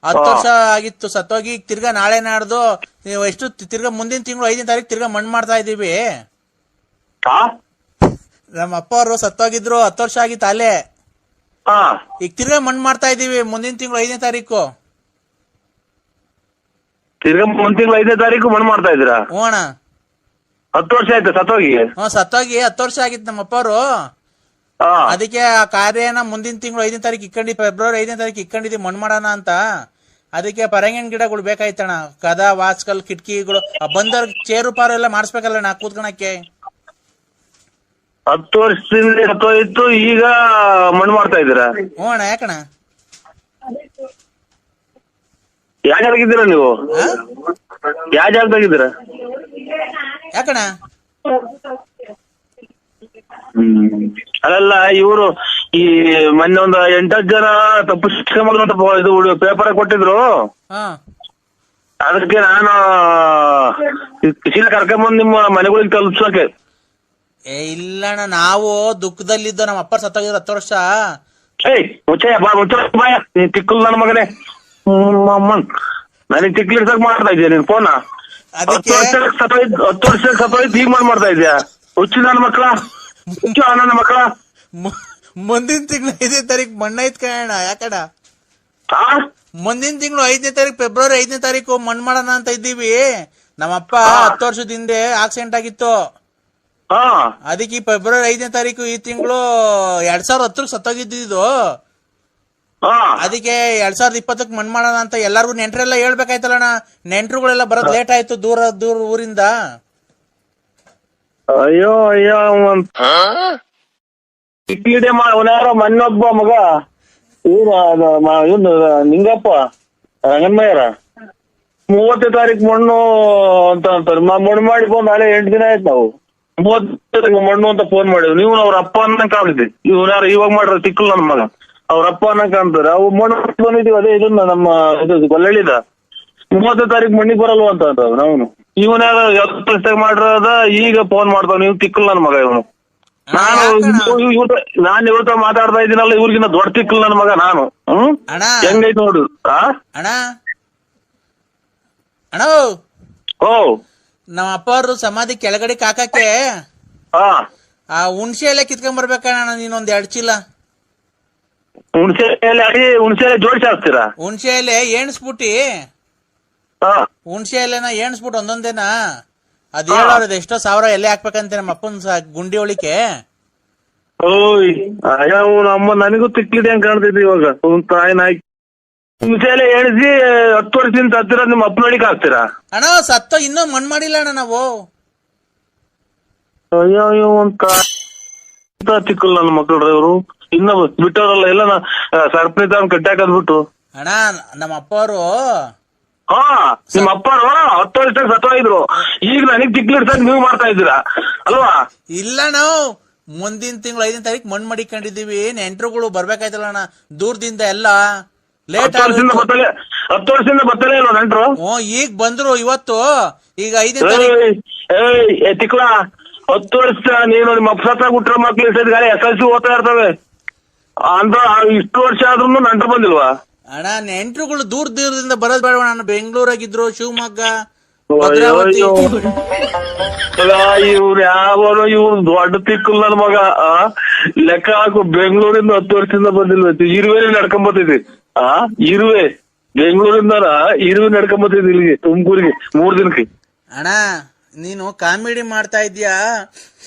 10 ವರ್ಷ ಆಗಿತ್ತು ಸತ್ತೋಗಿ. ತಿರ್ಗಾ ನಾಳೆ ನಾಡ್ದು ಎಷ್ಟು ತಿರ್ಗಾ ಮುಂದಿನ ತಿಂಗಳು 5ನೇ ತಾರೀಕು ತಿರ್ಗಾ ಮಣ್ಣು ಮಾಡ್ತಾ ಇದೀವಿ. ನಮ್ಮ ಅಪ್ಪ ಅವರು ಸತ್ತೋಗಿದ್ರು, 10 ವರ್ಷ ಆಗಿತ್ತು ಅಲ್ಲೇ. ಈಗ ತಿರ್ಗಾ ಮಣ್ಣು ಮಾಡ್ತಾ ಇದೀವಿ ಮುಂದಿನ ತಿಂಗಳು 5ನೇ ತಾರೀಕು. ತಿರ್ಗಾ ಮುಂದಿನ ತಿಂಗಳು 5ನೇ ತಾರೀಕು ಮಣ್ಣು ಮಾಡ್ತಾ ಇದ್ದೀರಾ? ಹ್ಞೂ ಅಣ್ಣ. 10 ವರ್ಷ ಆಯ್ತು ಸತ್ತೋಗಿ? ಸತ್ತೋಗಿ 10 ವರ್ಷ ಆಗಿತ್ತು ನಮ್ಮ ಅಪ್ಪವರು. ಅದಕ್ಕೆ ಆ ಕಾರ್ಯನ ಮುಂದಿನ ತಿಂಗಳು 5ನೇ ತಾರೀಕು ಇಕ್ಕೊಂಡಿದ್ವಿ, ಫೆಬ್ರವರಿ 5ನೇ ತಾರೀಕು ಇಕ್ಕೊಂಡಿದ್ವಿ ಮಣ್ಣು ಮಾಡೋಣ ಅಂತ. ಅದಕ್ಕೆ ಪರಂಗಿಹಣ್ಣು ಗಿಡಗಳು ಬೇಕಾಯ್ತಣ್ಣ, ಕದಾ ವಾಸ್ಕಲ್ ಕಿಟಕಿಗಳು. ಬಂದವ್ರಿಗೆ ಚೇರು ಪಾರು ಎಲ್ಲ ಮಾಡಿಸ್ಬೇಕಲ್ಲ ನಾ ಕೂತ್ಕೊಳಕ್ಕೆ. 10 ವರ್ಷದಿಂದ ಸತ್ತೋಯ್ತು, ಈಗ ಮಣ್ಣು ಮಾಡ್ತಾ ಇದ್ದೀರಾ? ಹ್ಞೂ ಅಣ್ಣ. ಯಾಕಣ್ಣ? ಯಾವ ಜಾಗದಾಗಿದ್ದೀರಾ ನೀವು? ಯಾವ ಜಾಗದಾಗಿದ್ದೀರಾ? ಯಾಕಣ್ಣ? ಅಲ್ಲ, ಇವರು ಈ ಮೊನ್ನೆ ಒಂದು 8-10 ಜನ ತಪ್ಪಿಸ್ಕೊಂಬಂತ ಇದು ಪೇಪರ್ ಕೊಟ್ಟಿದ್ರು. ಅದಕ್ಕೆ ನಾನು ಕರ್ಕೊಂಬಂದ್ ನಿಮ್ಮ ಮನೆಗಳಿಗೆ ತಲುಪ್ಸಕ್ಕೆ. ಇಲ್ಲಣ್ಣ, ನಾವು ದುಃಖದಲ್ಲಿದ್ದು ನಮ್ಮ ಅಪ್ಪ ಸತ್ತೋಗಿದ್ರು 10 ವರ್ಷ. ಮುಚ್ಚಯ್ಯ ನೀನ್ ತಿಕ್ಕಲ್ ನನ್ನ ಮಗನೇ. ನನಗೆ ತಿಕ್ಲಿರ್ಸಕ್ ಮಾಡ್ತಾ ಇದೀಯ ನೀನ್ ಫೋನ? 10 ವರ್ಷ ಸತ್ತೋಯ್ತು, ಈಗ ಮಾಡ್ತಾ ಇದ್ಯಾ? ಹುಚ್ಚು ನನ್ನ ಮಕ್ಕಳ, ನನ್ನ ಮಕ್ಕಳ. ಮುಂದಿನ ತಿಂಗಳು 5ನೇ ತಾರೀಕು ಮಣ್ಣು ಐತ್ ಕಣ. ಯಾಕಡ? ಮುಂದಿನ ತಿಂಗಳು 5ನೇ ತಾರೀಕು, ಫೆಬ್ರವರಿ 5ನೇ ತಾರೀಕು ಮಣ್ಣು ಮಾಡೋಣ ಅಂತ ಇದ್ದೀವಿ. ನಮ್ಮಪ್ಪ 10 ವರ್ಷದ ಹಿಂದೆ ಆಕ್ಸಿಡೆಂಟ್ ಆಗಿತ್ತು. ಅದಕ್ಕೆ ಫೆಬ್ರವರಿ 5ನೇ ತಾರೀಕು ಈ ತಿಂಗಳು 2010 ಸತ್ತೋಗಿದ್ದು. ಅದಕ್ಕೆ 2020 ಮಣ್ಣು ಮಾಡೋಣ ಅಂತ ಎಲ್ಲಾರ್ಗು ನೆಂಟ್ರೆಲ್ಲ ಹೇಳ್ಬೇಕಾಯ್ತಲ್ಲಣ್ಣ. ನೆಂಟ್ರುಗಳೆಲ್ಲ ಬರೋದ್ ಲೇಟ್ ಆಯ್ತು, ದೂರ ಊರಿಂದ. ಅಯ್ಯೋ ಅವನ್ಯಾರೋ ಮೊನ್ನೊಬ್ಬ ಮಗ ಇವನು ನಿಂಗಪ್ಪ ರಂಗನ್ಮಯ್ಯರ 30ನೇ ತಾರೀಕು ಮಣ್ಣು ಅಂತ ಅಂತಾರೆ. ಮಣ್ಣು ಮಾಡಿ ಬಂದ್ ನಾಳೆ 8 ದಿನ ಆಯ್ತು. ನಾವು 30ನೇ ತಾರೀಕು ಮಣ್ಣು ಅಂತ ಫೋನ್ ಮಾಡಿದ್ವಿ. ನೀವು ಅವ್ರ ಅಪ್ಪ ಅನ್ನಂಗ್ ಕಾಣಿದ್ವಿ. ಇವ್ರು ಯಾರು ಇವಾಗ ಮಾಡ್ರ ತಿಕ್ಕಲ್ ನನ್ನ ಮಗ. ಅವ್ರಪ್ಪ ಅನ್ನಕ ಅಂತಾರೆ. ಅವು ಮಣ್ಣು ಬಂದಿದೀವಿ, ಅದೇ ಇದನ್ನ ನಮ್ಮ ಇದು ಗೊಲ್ಲಳ್ಳಿದ 30 ತಾರೀಕು ಮಣ್ಣಿಗೆ ಬರಲ್ವ ಅಂತ ನಾವು ಇವನ ಮಾಡಿರೋದ ಈಗ ಫೋನ್ ಮಾಡ್ತಾವ. ನೀವು ತಿಕ್ಕಲ್ ನನ್ ಮಗ ಇವನು. ನಾನು ಇವ್ರ ಮಾತಾಡ್ತಾ ಇದ್ದೀನಲ್ಲ, ಇವ್ರಿಗಿನ್ನ ದೊಡ್ಡ ತಿಕ್ಕಲ್ ನನ್ ಮಗ ನಾನು. ಹೆಂಗೈತ್ ನೋಡು. ಅಣ್ಣ ಅಣ್ಣ ಓ ನಮ್ಮ ಅಪ್ಪ ಅವ್ರು ಸಮಾಧಿ ಕೆಳಗಡೆ ಕಾಕಕ್ಕೆ ಆ ಹುಣ್ಸೆ ಎಲೆ ಕಿತ್ಕೊಂಡ್ ಬರ್ಬೇಕಣ್ಣ ನೀನೊಂದ್ 2 ಚೀಲ. ಹುಣ್ಸೆ ಎಲೆ ಜೋಡಿಸಿ ಹಾಕ್ತೀರಾ? ಹುಣ್ಸೆ ಎಲೆ ಎಣ್ಸ್ಬಿಟ್ಟಿ, ಹುಣ್ಸೆ ಎಲೆನ ಎಣ್ಸ್ಬಿಟ್ಟು ಒಂದೊಂದೇನ ಅದ್ ಹೇಳೋದ್ ಎಷ್ಟೋ 1000 ಎಲೆ ಹಾಕ್ಬೇಕಂತೆ ನಮ್ಮ ಅಪ್ಪನ್ ಗುಂಡಿ ಒಳಿಕೆ. ಓಯ್ ಅಮ್ಮ ನನಗೂ ತಿಕ್ಲಿದೆ ಅಂತ ಕಾಣ್ತಿದ್ವಿ ಇವಾಗ. ತಾಯಿ ನಾಯಿ ಹುಣ್ಸೆ ಎಲೆ ಎಣಿಸಿ 10 ವರ್ಷದಿಂದ ಹತ್ತಿರ ನಿಮ್ಮ ಅಪ್ಪನೊಳಿಗೆ ಹಾಕ್ತೀರಾ? ಅಣ್ಣ ಸತ್ತ ಇನ್ನೂ ಮಣ್ ಮಾಡಿಲ್ಲ ಅಣ್ಣ ನಾವು. ಅಯ್ಯೋ ಅಂತ ತಿಕ್ಕಲ್ ನನ್ನ ಮಕ್ಕಳ್ರಿ ಇವರು. ಇನ್ನ ಬಿಟ್ಟವ್ರಲ್ಲ ಎಲ್ಲ ಸರ್ಪಣಿ ತಗೊಂಡ್ ಕಟ್ಟಾಕದ್ಬಿಟ್ಟು. ಅಣ್ಣ ನಮ್ಮ ಅಪ್ಪ ಅವರು ನಿಮ್ಮ ಅಪ್ಪರು 10 ವರ್ಷಕ್ಕೆ ಸತ್ತೋಗಿದ್ರು. ಈಗ ನನಗ್ ತಿಕ್ಲಿಡ್ಸಕ್ ನೀವು ಮಾಡ್ತಾ ಇದ್ದೀರಾ ಅಲ್ವಾ? ಇಲ್ಲ, ನಾವು ಮುಂದಿನ ತಿಂಗಳು 5ನೇ ತಾರೀಕು ಮಣ್ ಮಾಡಿಕೊಂಡಿದೀವಿ. ನೆಂಟ್ರುಗಳು ಬರ್ಬೇಕಾಯ್ತಲ್ಲ ಅಣ್ಣ ದೂರದಿಂದ ಎಲ್ಲ. ಲೇಟ್ 10 ವರ್ಷದಿಂದ ಬತ್ತಲೇ ಇಲ್ವ ನೆಂಟ್ರು? ಈಗ ಬಂದ್ರು ಇವತ್ತು. ಈಗ 5ನೇ ತಾರೀಕು ತಿಕ್ಲ 10 ವರ್ಷ ನೀನು ನಿಮ್ಮ ಅಪ್ಪ ಸತ್ತ ಹುಟ್ಟಿರೋ ಮಕ್ಳು ಗಾಳಿ SLC ಓದ್ತಾ ಇರ್ತವೆ ಅಂತ. ಇಷ್ಟು ವರ್ಷ ಆದ್ರೂ ನೆಂಟ್ರು ಬಂದಿಲ್ವಾ? ಅಣ್ಣ ನೆಂಟ್ರುಗಳು ದೂರದಿಂದ ಬರೋದ್ ಬೇಡ. ನಾನು ಬೆಂಗಳೂರಾಗಿದ್ರು, ಶಿವಮೊಗ್ಗ, ಭದ್ರಾವತಿ. ಇವ್ರು ಯಾವನು ಇವ್ರು ದೊಡ್ಡ ತಿಕ್ಕಲ್ ನನ್ ಮಗ. ಲೆಕ್ಕ ಹಾಕು, ಬೆಂಗಳೂರಿಂದ 10 ವರ್ಷದಿಂದ ಬಂದಿಲ್ವ? ಇರುವೆ ನಡ್ಕೊಂಬತ್ತಿದ್ವಿ. ಇರುವೆ ಬೆಂಗಳೂರಿಂದ ಇರುವೆ ನಡ್ಕೊಂಬತ್ತಿದ್ವಿ ಇಲ್ಲಿಗೆ ತುಮಕೂರಿಗೆ 3 ದಿನಕ್ಕೆ. ಅಣ್ಣ ನೀನು ಕಾಮಿಡಿ ಮಾಡ್ತಾ ಇದ್ಯಾ?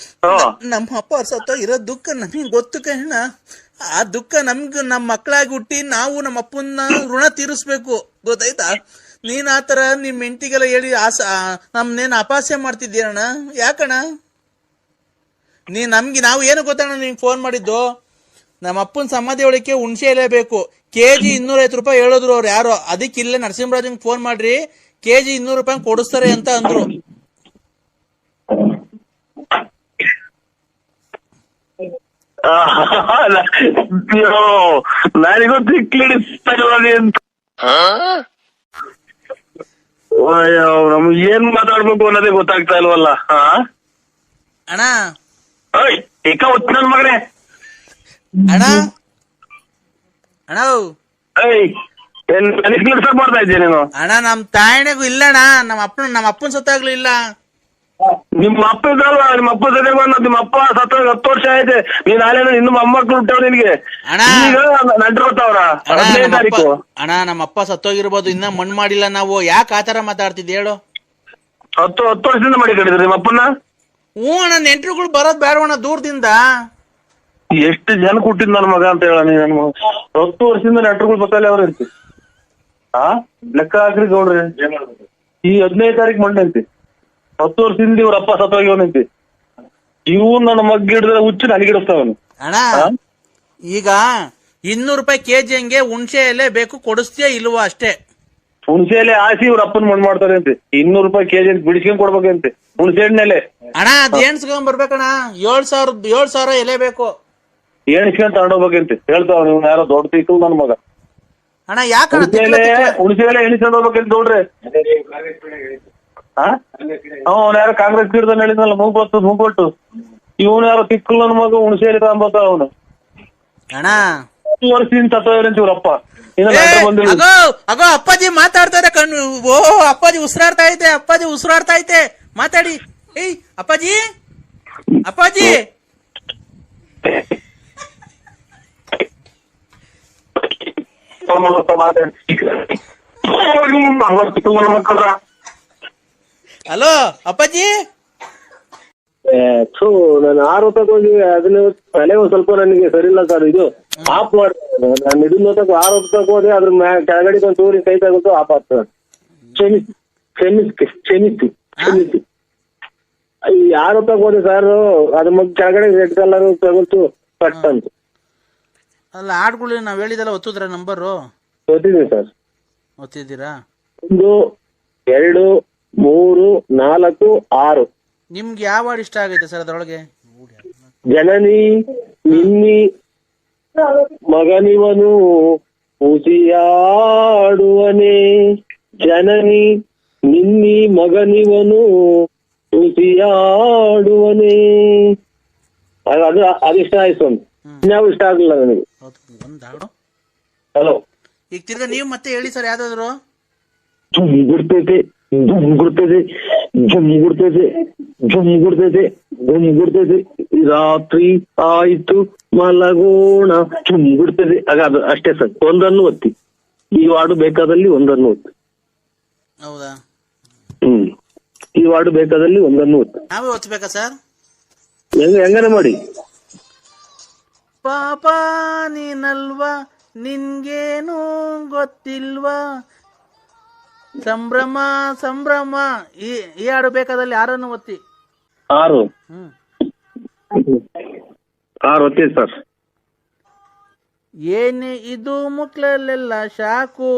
ನಮ್ಮ ಅಪ್ಪ ಸತ್ತ ಇರೋ ದುಃಖ ನಮಗ್ ಗೊತ್ತು ಕಣ್ಣ. ಆ ದುಃಖ ನಮ್ಗ ನಮ್ಮ ಮಕ್ಕಳಾಗಿ ಹುಟ್ಟಿ ನಾವು ನಮ್ಮ ಅಪ್ಪನ ಋಣ ತೀರಿಸ್ಬೇಕು, ಗೊತ್ತಾಯ್ತಾ? ನೀನ್ ಆತರ ನಿಮ್ ಹೆಂಡತಿಗೆಲ್ಲ ಹೇಳಿ ನಮ್ನೇನ್ ಅಪಹಾಸ್ಯ ಮಾಡ್ತಿದ್ದೀರಣ್ಣ. ಯಾಕಣ್ಣ ನಾವು ಏನು ಗೊತ್ತಣ್ಣ ನಿಂಗೆ ಫೋನ್ ಮಾಡಿದ್ದು? ನಮ್ಮ ಅಪ್ಪನ ಸಮಾಧಿ ಒಳಕ್ಕೆ ಹುಣ್ಸೆ ಎಲೆ ಬೇಕು. KG 250 ರೂಪಾಯಿ ಹೇಳಿದ್ರು ಅವ್ರು ಯಾರೋ. ಅದಕ್ಕೆ ಇಲ್ಲೇ ನರಸಿಂಹರಾಜಂಗ್ ಫೋನ್ ಮಾಡ್ರಿ, KG 200 ರೂಪಾಯಿ ಕೊಡಿಸ್ತಾರೆ ಅಂತ ಅಂದ್ರು. ನನಗೂ ತಿಕ್ಲಿಡಿಸ್ತಾರೆ ಅಂತ. ನಮ್ಗೆ ಏನ್ ಮಾತಾಡ್ಬೇಕು ಅನ್ನೋದೇ ಗೊತ್ತಾಗ್ತಾ ಇಲ್ವಲ್ಲ. ಅಣ್ಣ ಏಕ ಹೊತ್ತು ನನ್ ಮಗನೇ. ಅಣ್ಣ ಅಣ್ಣ ನನಗ್ ಮಾಡ್ತಾ ಇದ್ದೆ ನೀನು. ಅಣ್ಣ ನಮ್ ತಾಯಣೆಗೂ ಇಲ್ಲಣ್ಣ, ನಮ್ಮ ಅಪ್ಪನ ಸತ್ತಾಗ್ಲೂ ಇಲ್ಲ. ನಿಮ್ಮ ಅಪ್ಪ ಇದ್ರಲ್ವಾ? ನಿಮ್ಮ ಅಪ್ಪ ಜೊತೆಗೆ ನಿಮ್ಮ ಅಪ್ಪ ಸತ್ತ 10 ವರ್ಷ ಆಯ್ತು. ನೀನ್ ನಾಳೆ ಇನ್ನು ಮೊಮ್ಮಕ್ಳು ಹುಟ್ಟವ್ ನಿನ್ಗೆ. ಈಗ ನೆಂಟ್ರು ಬರ್ತಾವ್ರ 15ನೇ ತಾರೀಕು. ಅಣ್ಣ ನಮ್ಮ ಅಪ್ಪ ಸತ್ತೋಗಿರ್ಬೋದು, ಇನ್ನ ಮಣ್ಣು ಮಾಡಿಲ್ಲ ನಾವು. ಯಾಕೆ ಆತರ ಮಾತಾಡ್ತಿದ್ದೆ ಹೇಳು? 10 ವರ್ಷದಿಂದ ಮಾಡಿ ಕಡಿದ್ರಿ ನಿಮ್ಮ ಅಪ್ಪನ? ಅಣ್ಣ ನೆಂಟ್ರುಗಳು ಬರೋದ್ ಬೇಡವಣ್ಣ ದೂರದಿಂದ. ಎಷ್ಟು ಜನ ಹುಟ್ಟಿದ್ ನನ್ ಮಗ ಅಂತ ಹೇಳ ನೀನ್. 10 ವರ್ಷದಿಂದ ನೆಂಟ್ರುಗಳು ಬತ್ತಲ್ಲಿ ಅವ್ರ ಇರ್ತಿ. ಲೆಕ್ಕ ಹಾಕ್ರಿ ಗೌಡ್ರಿ. ಈ 15ನೇ ತಾರೀಕು ಮಣ್ಣು ಐತಿ. 10 ವರ್ಷದಿಂದ ಇವ್ರ ಅಪ್ಪ ಸತ್ತೋಗಿವನಂತಿ. ಇವ್ ನನ್ನ ಮಗ್ ಹಿಡಿದ್ರೆ ಹುಚ್ಚು ನನಗಿಡಿಸ್ತಾವನು. ಅಣ್ಣ ಈಗ 200 ರೂಪಾಯಿ KG ಹಂಗೆ ಹುಣ್ಸೆ ಎಲೆ ಬೇಕು, ಕೊಡಿಸ್ತೀಯ ಇಲ್ವಾ ಅಷ್ಟೇ? ಹುಣ್ಸೆ ಎಲೆ ಹಾಸಿ ಇವ್ರ ಅಪ್ಪನ್ ಮಣ್ಣು ಮಾಡ್ತಾರೆ ಅಂತೆ. 200 ರೂಪಾಯಿ KG ಬಿಡಿಸ್ಕೊಂಡ್ ಕೊಡ್ಬೇಕಂತೆ ಹುಣ್ಸೆ ಹಣ್ಣೆಲೆ. ಅಣ್ಣ ಅದ್ ಎಣ್ಸ್ಕೊಂಡ್ ಬರ್ಬೇಕಣ್ಣ. 7,000 ಎಲೆ ಬೇಕು. ಎಣಿಸ್ಕೊಂಡ್ ತಗೊಂಡೋಗ್ಬೇಕಂತೆ ಹೇಳ್ತಾವ. ನೀವು ಯಾರೋ ದೊಡ್ಡ ತಿಕ್ಕು ನನ್ ಮಗ. ಅಣ್ಣ ಯಾಕಣ್ಣ ಹುಣ್ಸೆ ಎಲೆ ಎಣಿಸ್ಕೊಂಡ್ ಹೋಗ್ಬೇಕಂತ ನೋಡ್ರಿ. ಅವ್ನ ಯಾರೋ ಕಾಂಗ್ರೆಸ್ ಗಿಡದಲ್ಲಿ ಹೇಳಿದ್ನಲ್ಲ ಮೂಗೊಟ್ಟು. ಇವನು ಯಾರೋ ತಿಕ್ಕಲ್ ನನ್ ಮಗ ಹುಣ್ಸೆ ಎಲೆ ತಗೊಂಬತ್ತ ಅವನು. ಅಣ್ಣ 10 ವರ್ಷದಿಂದ ಸತ್ತೋಗ್ರಂತ ಇವ್ರಪ್ಪ. ಅಗೋ ಅಪ್ಪಾಜಿ ಮಾತಾಡ್ತಾರೆ ಕಣ್ಣು. ಅಪ್ಪಾಜಿ ಉಸಿರಾಡ್ತಾ ಐತೆ ಮಾತಾಡಿ. ಏಯ್ ಅಪ್ಪಾಜಿ ಹಲೋ ಅಪ್ಪಾಜಿ. ನಾನು 6 ಹೊತ್ತಕ್ಕೆ ಅದನ್ನ ತಲೆ ಒಂದ್ ಸ್ವಲ್ಪ ನನಗೆ ಸರಿ ಇಲ್ಲ ಸರ್. ಇದು ಆಫ್ ಮಾಡ್ತಾರೆ. ನಾನು ಇದನ್ನ ಹೊತ್ತಕ್ಕೆ 6 ಹೊತ್ತಕ್ಕೆ ಹೋದೆ. ಅದ್ರ ಕೆಳಗಡೆ ಒಂದು ಚೂರಿ ಕೈ ತಗೊಂಡು ಆಫ್ ಆಗ್ತದೆ. ಕ್ಷಮಿಸಿ 6 ಹೊತ್ತಕ್ಕೆ ಹೋದೆ ಸರ್. ಅದ್ರ ಮಗ್ ಕೆಳಗಡೆ ರೆಡ್ ಕಲರ್ ತಗೊಂಡು ಕಟ್ ಅಂತ. ಅಲ್ಲ ಆಡ್ಗಳು ನಾವ್ ಹೇಳಿದಲ್ಲ ಒತ್ತಿದ್ರ ನಂಬರು? ಗೊತ್ತಿದೆ ಸರ್. ಒತ್ತಿದ್ದೀರಾ? 1 2 3 4 6. ನಿಮ್ಗೆ ಯಾವ ಹಾಡು ಇಷ್ಟ ಆಗೈತೆ ಸರ್ ಅದ್ರೊಳಗೆ? ಜನನಿ ನಿನ್ನಿ ಮಗನಿವನು ಉಸಿಯಾಡುವನೇ ಜನನಿ ನಿನ್ನಿ ಮಗನಿವನು ಉಸಿಯಾಡುವನೇ. ಅದಿಷ್ಟ ಆಯ್ತು ಒಂದು. ಇನ್ಯಾವ ಇಷ್ಟ ಆಗ್ಲಿಲ್ಲ ನನಗೆ. ಒಂದ್ ಹಾಡು ಹಲೋ, ಈಗ ತಿರ್ಗಾ ನೀವು ಮತ್ತೆ ಹೇಳಿ ಸರ್ ಯಾವ್ದಾದ್ರು. ಗುಡ್ತೈತೆ ಗುಡ್ತೈತೆ ಗುಡ್ತೈತೆ ಗುಡ್ತೈತೆ ಗುಡ್ತೈತೆ ರಾತ್ರಿ ಆಯ್ತು ಮಲಗೋಣ ಗುಡ್ತೈತೆ. ಆಗ ಅದು ಅಷ್ಟೇ ಸರ್. ಒಂದನ್ನು ಒತ್ತಿ, ಈ ವಾರ್ಡು ಬೇಕಾದಲ್ಲಿ ಒಂದನ್ನು ಒತ್ತಿ. ಹೌದಾ? ಈ ವಾರ್ಡು ಬೇಕಾದಲ್ಲಿ ಒಂದನ್ನು ಒತ್ತಿ. ನಾವೇ ಒತ್ತಬೇಕಾ ಸರ್? ಹೆಂಗನೆ ಮಾಡಿ. ಪಾಪ ನೀನಲ್ವಾ ನಿನ್ಗೇನು ಗೊತ್ತಿಲ್ವಾ ಸಂಭ್ರಮ ಸಂಭ್ರಮ. ಈ ಹಾಡು ಬೇಕಾದಲ್ಲಿ ಯಾರನ್ನು ಒತ್ತಿ. 6 ಒತ್ತಿ ಸರ್. ಏನೇ ಇದು ಮುಕ್ಳಲ್ಲೆಲ್ಲ ಶಾಕು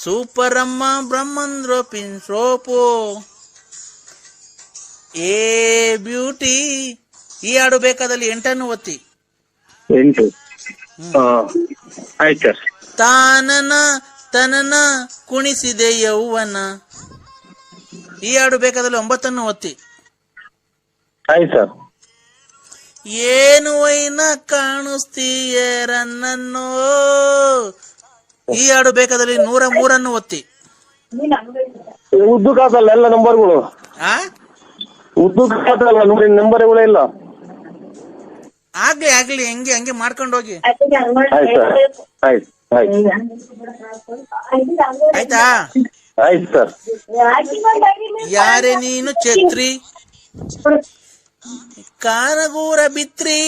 ಸೂಪರ್ ಅಮ್ಮ ಬ್ರಹ್ಮಂದ್ರ ಪಿನ್ ಸೋಪು ಏ ಬ್ಯೂಟಿ. ಈ ಹಾಡು ಬೇಕಾದಲ್ಲಿ 8 ಒತ್ತಿ. 8 ಆಯ್ತು ಸರ್. ತಾನನ ತನನ ಕುಣಿಸಿದೆ ಯೌವನ. ಈ ಹಾಡು ಬೇಕಾದಲ್ಲಿ 9 ಒತ್ತಿ. ಆಯ್ತು ಸರ್. ಏನು ವೈನ ಕಾಣಿಸ್ತೀಯ ರನ್ನನ್ನೋ. ಈ ಹಾಡು ಬೇಕಾದಲ್ಲಿ 103 ಒತ್ತಿ. ಉದ್ದು ಕಾತಲ್ಲ ಎಲ್ಲ ನಂಬರ್ಗಳು. ಉದ್ದು ಕಾತಲ್ಲ ನೋಡಿ, ನಂಬರ್ಗಳೇ ಇಲ್ಲ. ಆಗ್ಲಿ ಆಗ್ಲಿ, ಹಂಗೆ ಮಾಡ್ಕೊಂಡು ಹೋಗಿ. ಆಯ್ತು ಸರ್. ಆಯ್ತು ಆಯ್ತು ಆಯ್ತಾ? ಆಯ್ತು ಸರ್. ಯಾರೇ ನೀನು ಛತ್ರಿ ಕಾನಗೂರ ಬಿತ್ರಿ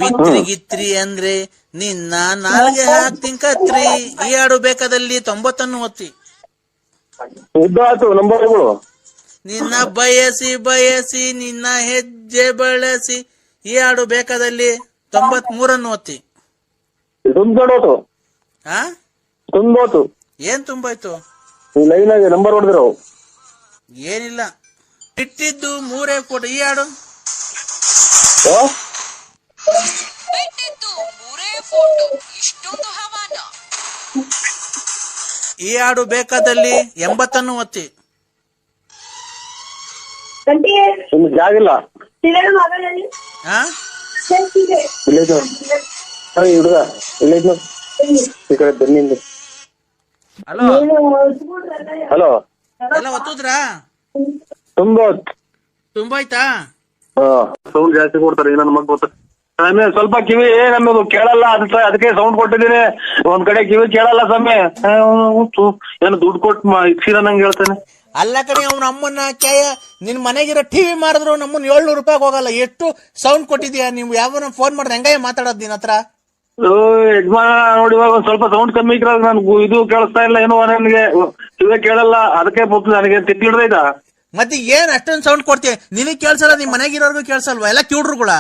ಬಿತ್ರಿ ಗಿತ್ರಿ ಅಂದ್ರೆ ನಿನ್ನ ನಾಲ್ಗೆ ಹಾಕ್ತೀನಿ ಕತ್ರಿ. ಈ ಹಾಡು ಬೇಕಾದಲ್ಲಿ 90 ಒತ್ತಿ. ಉದ್ದು ಆಯ್ತು ನಂಬರ್ಗಳು. ನಿನ್ನ ಬಯಸಿ ಬಯಸಿ ನಿನ್ನ ಹೆಜ್ಜೆ ಬಳಸಿ. ಈ ಹಾಡು ಬೇಕಾದಲ್ಲಿ 93 ಒತ್ತಿ. ತುಂಬೋತು ತುಂಬೋತು. ಏನ್ ತುಂಬಾಯ್ತು? ಲೈನ್ ಆಗಿ ನಂಬರ್ ಹೊಡೆದಿರೋ ಏನಿಲ್ಲ, ಇಟ್ಟಿದ್ದು 3 ಫೋಟೋ. ಈ ಹಾಡು ಈ ಹಾಡು ಬೇಕಾದಲ್ಲಿ 80 ಒತ್ತಿ. ನಿಮ್ಗೆ ಜಾಗಿಲ್ಲ. ಹುಡುಗ ಇಲ್ಲ ಈ ಕಡೆ ಬೆನ್ನಿಂದ. ಹಲೋ ಹಲೋ, ಎಲ್ಲ ಒತ್ತುದ್ರಾ? ತುಂಬಾಯ್ತಾ? ಸೌಂಡ್ ಜಾಸ್ತಿ ಕೊಡ್ತಾರೆ, ನನ್ನ ಮಗ್ ಗೊತ್ತ. ಸ್ವಲ್ಪ ಕಿವಿ ನಮ್ಮದು ಕೇಳಲ್ಲ, ಅದಕ್ಕೆ ಸೌಂಡ್ ಕೊಟ್ಟಿದ್ದೀನಿ. ಒಂದ್ ಕಡೆ ಕಿವಿ ಕೇಳಲ್ಲ ಸಮಯ. ಏನು ದುಡ್ಡು ಕೊಟ್ಟು ಇಕ್ಸಿರ ನಂಗೆ ಹೇಳ್ತಾನೆ. ಅಲ್ಲ ಕಡೆ ಅವ್ನ ಅಮ್ಮನ್ನ ಕ್ಯಾಯ ನಿನ್ ಮನೆಗಿರೋ ಟಿವಿ ಮಾರಿದ್ರು ನಮ್ಮನ್ನ 700 ರೂಪಾಯಿ ಹೋಗಲ್ಲ. ಎಷ್ಟು ಸೌಂಡ್ ಕೊಟ್ಟಿದ್ಯಾ ನೀವು? ಯಾವ ಫೋನ್ ಮಾಡಿದ್ರೆ ಹೆಂಗಾಯ ಮಾತಾಡೋದ್ ನಿನ್ ಹತ್ರ? ಯಜಮಾನ ನೋಡಿ, ಇವಾಗ ಒಂದ್ ಸ್ವಲ್ಪ ಸೌಂಡ್ ಕಮ್ಮಿ ಇಕ್ರ ನನ್ಗೆ ಇದು ಕೇಳಿಸ್ತಾ ಇಲ್ಲ ಏನೋ, ನನಗೆ ಕಿವಿ ಕೇಳಲ್ಲ. ಅದಕ್ಕೆ ನನಗೆ ತಿಕ್ಕಿಡ್ದೈತ. ಮತ್ತೆ ಏನ್ ಅಷ್ಟೊಂದು ಸೌಂಡ್ ಕೊಡ್ತೀಯ? ನಿನಗ್ ಕೇಳ್ಸಲ್ಲ, ನಿಮ್ ಮನೆಗಿರೋರ್ಗು ಕೇಳ್ಸಲ್ವಾ? ಎಲ್ಲ ಕಿವ್ಡ್ರುಗಳ.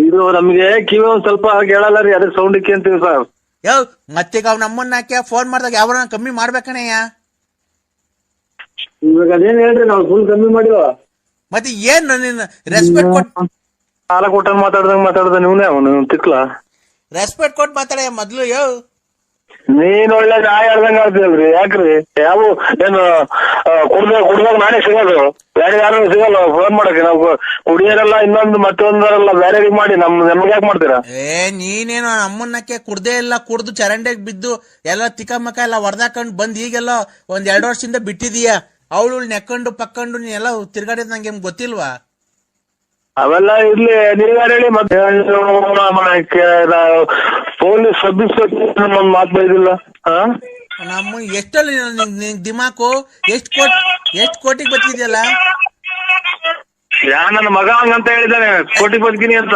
ಇದು ನಮ್ಗೆ ಕಿವಿ ಒಂದ್ ಸ್ವಲ್ಪ ಕೇಳಲ್ಲ ರೀ, ಅದಕ್ಕೆ ಸೌಂಡ್ ಇಕ್ಕಿ ಅಂತೀವಿ ಸರ್. ಯಾವ ಮತ್ತೀಗ ಅವ್ನ ಅಮ್ಮನ್ನ ಹಾಕ್ಯ ಫೋನ್ ಮಾಡಿದಾಗ ಯಾವ ಕಮ್ಮಿ ಮಾಡ್ಬೇಕಣಯ್ಯ? ಇವಾಗ ಅದೇನ್ ಹೇಳ್ರಿ, ನಾವು ಫುಲ್ ಕಮ್ಮಿ ಮಾಡಿವ. ಮತ್ತೆ ಏನ್ ನೀನ್ ರೆಸ್ಪೆಕ್ಟ್ ಕೊಟ್ಟು ಸಾಲ ಕೊಟ್ಟ ಮಾತಾಡ್ದ ನೀವನೇ ಅವನು ತಿಕ್ಲ. ರೆಸ್ಪೆಕ್ಟ್ ಕೊಟ್ಟು ಮಾತಾಡ ಮೊದ್ಲು. ಯೋ ನೀನ್ ಒಳ್ಳೆ ನಾಯಿ ಹೇಳ್ದಂಗ ಆಡ್ತೀವಲ್ರಿ. ಯಾಕ್ರಿ? ಯಾವ ಏನು ಕುಡ್ದಾಗ ನಾನೇ ಸಿಗೋದು, ಬೇರೆ ಯಾರು ಸಿಗಲ್ಲ ಫೋನ್ ಮಾಡಕ್ಕೆ. ನಾವು ಕುಡಿಯೋರೆಲ್ಲ ಇನ್ನೊಂದು ಮತ್ತೊಂದರೆಲ್ಲ ಬೇರೆ ಮಾಡಿ ನಮ್ಗೆ ಯಾಕೆ ಮಾಡ್ತೀರಾ? ನೀನೇನು ಅಮ್ಮನ್ನಕ್ಕೆ ಕುಡ್ದೇ ಇಲ್ಲ, ಕುಡ್ದು ಚರಂಡೆಗ್ ಬಿದ್ದು ಎಲ್ಲ ತಿಕ್ಕಮಕ್ಕ ಎಲ್ಲ ಹೊಡೆದಾಕೊಂಡು ಬಂದ್ ಈಗೆಲ್ಲ ಒಂದ್ 2 ವರ್ಷದಿಂದ ಬಿಟ್ಟಿದೀಯ. ಅವಳು ನೆಕ್ಕೊಂಡು ಪಕ್ಕೊಂಡು ನೀನೆಲ್ಲ ತಿರ್ಗಾಡಿದ್ ನಂಗೆ ಗೊತ್ತಿಲ್ವಾ? ಅವೆಲ್ಲ ಇರ್ಲಿ, ನೀವ್ಯಾರು ಹೇಳಿ. ಮತ್ತೆ ಪೊಲೀಸ್ ಸಬ್ ಇನ್ಸ್ಪೆಕ್ಟರ್ ಒಂದ್ ಮಾತು ಬೈದಿಲ್ಲ. ನಮ್ಮ ಎಷ್ಟಲ್ಲಿ ದಿಮಾಕು ಎಷ್ಟ್ ಕೋಟಿಗೆ ಬತ್ತಿದ್ಯಲ್ಲ. ನನ್ನ ಮಗ ಹಂಗಂತ ಹೇಳಿದಾನೆ, ಕೋಟಿ ಬದುಕಿನಿ ಅಂತ.